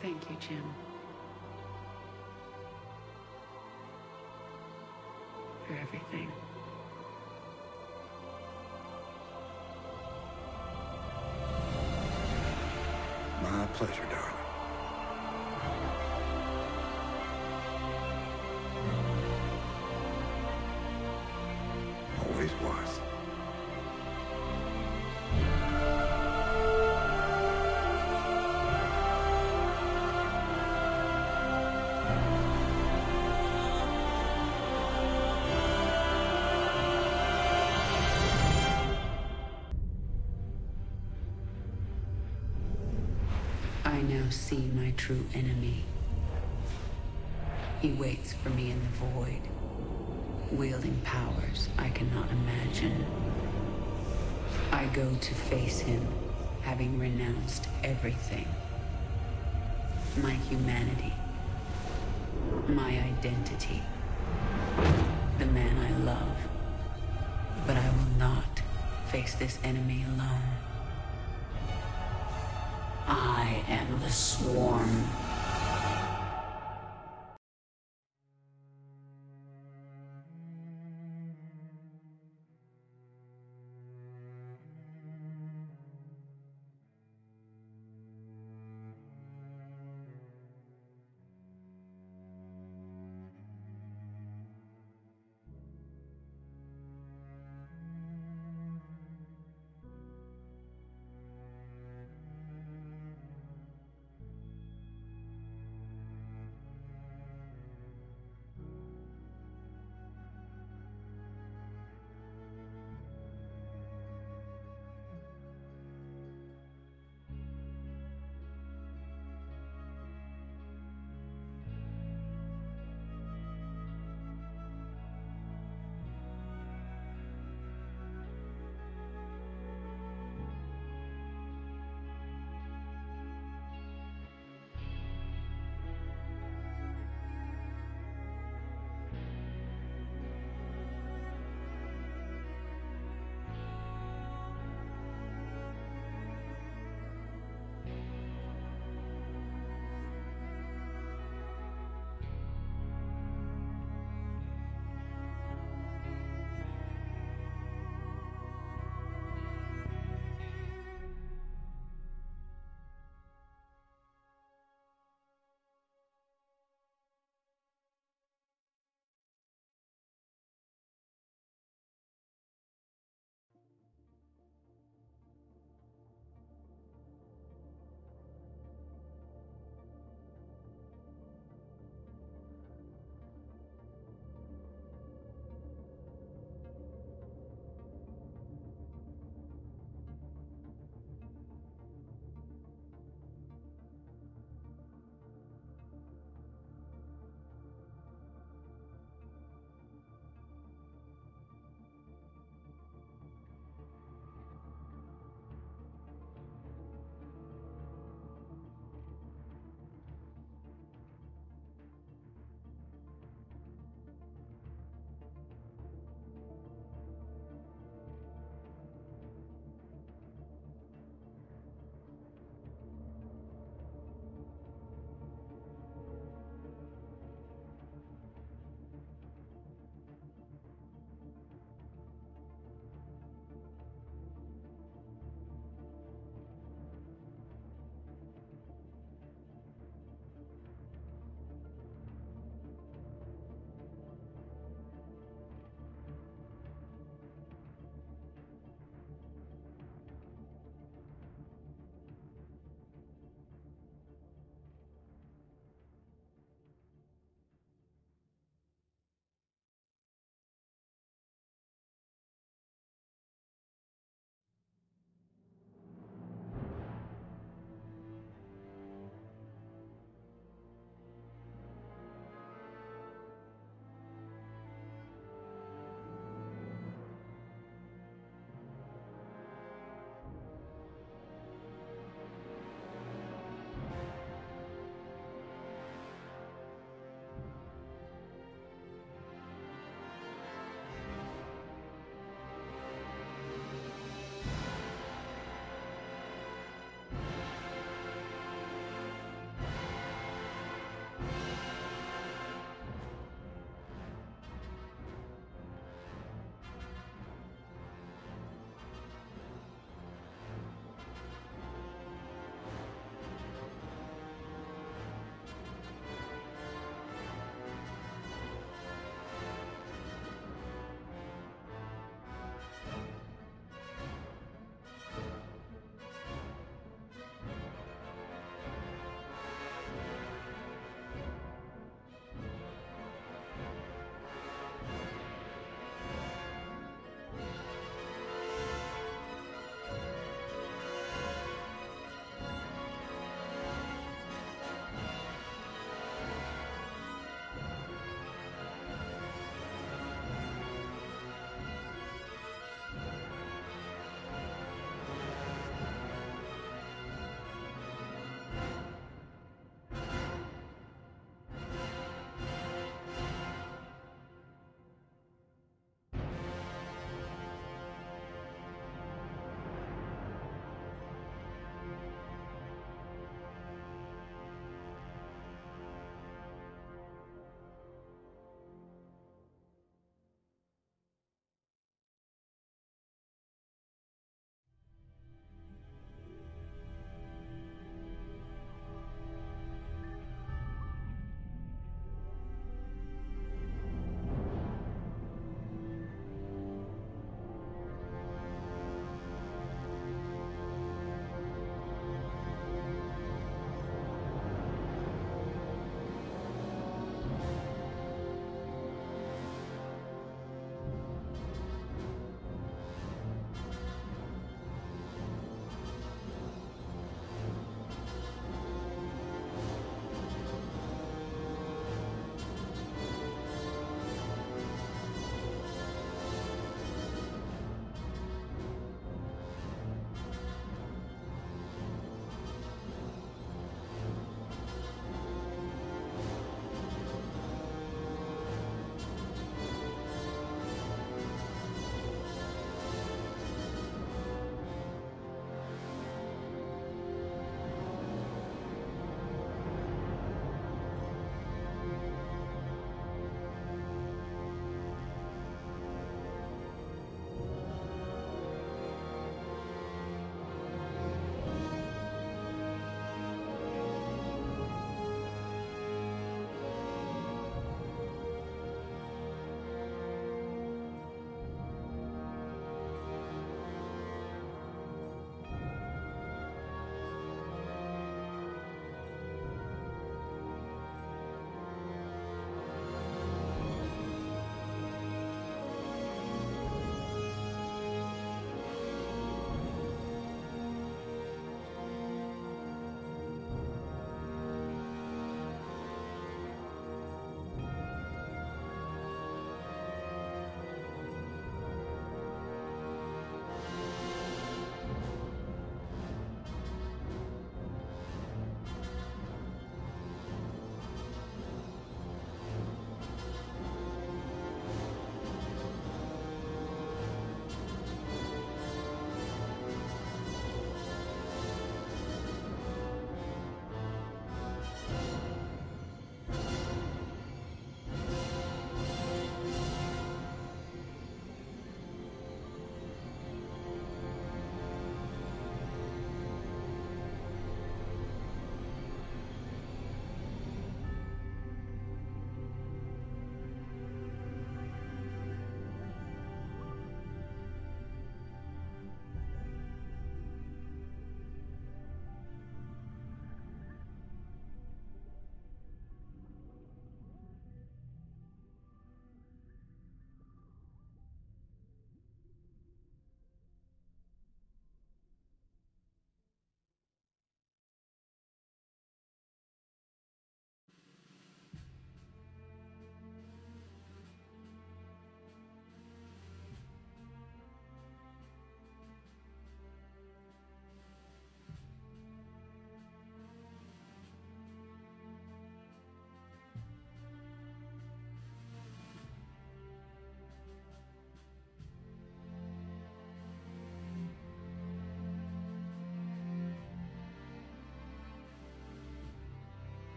Thank you, Jim. For everything. My pleasure, darling. Always was. I now see my true enemy. He waits for me in the void, wielding powers I cannot imagine. I go to face him, having renounced everything. My humanity, my identity, the man I love. But I will not face this enemy alone. I am the swarm.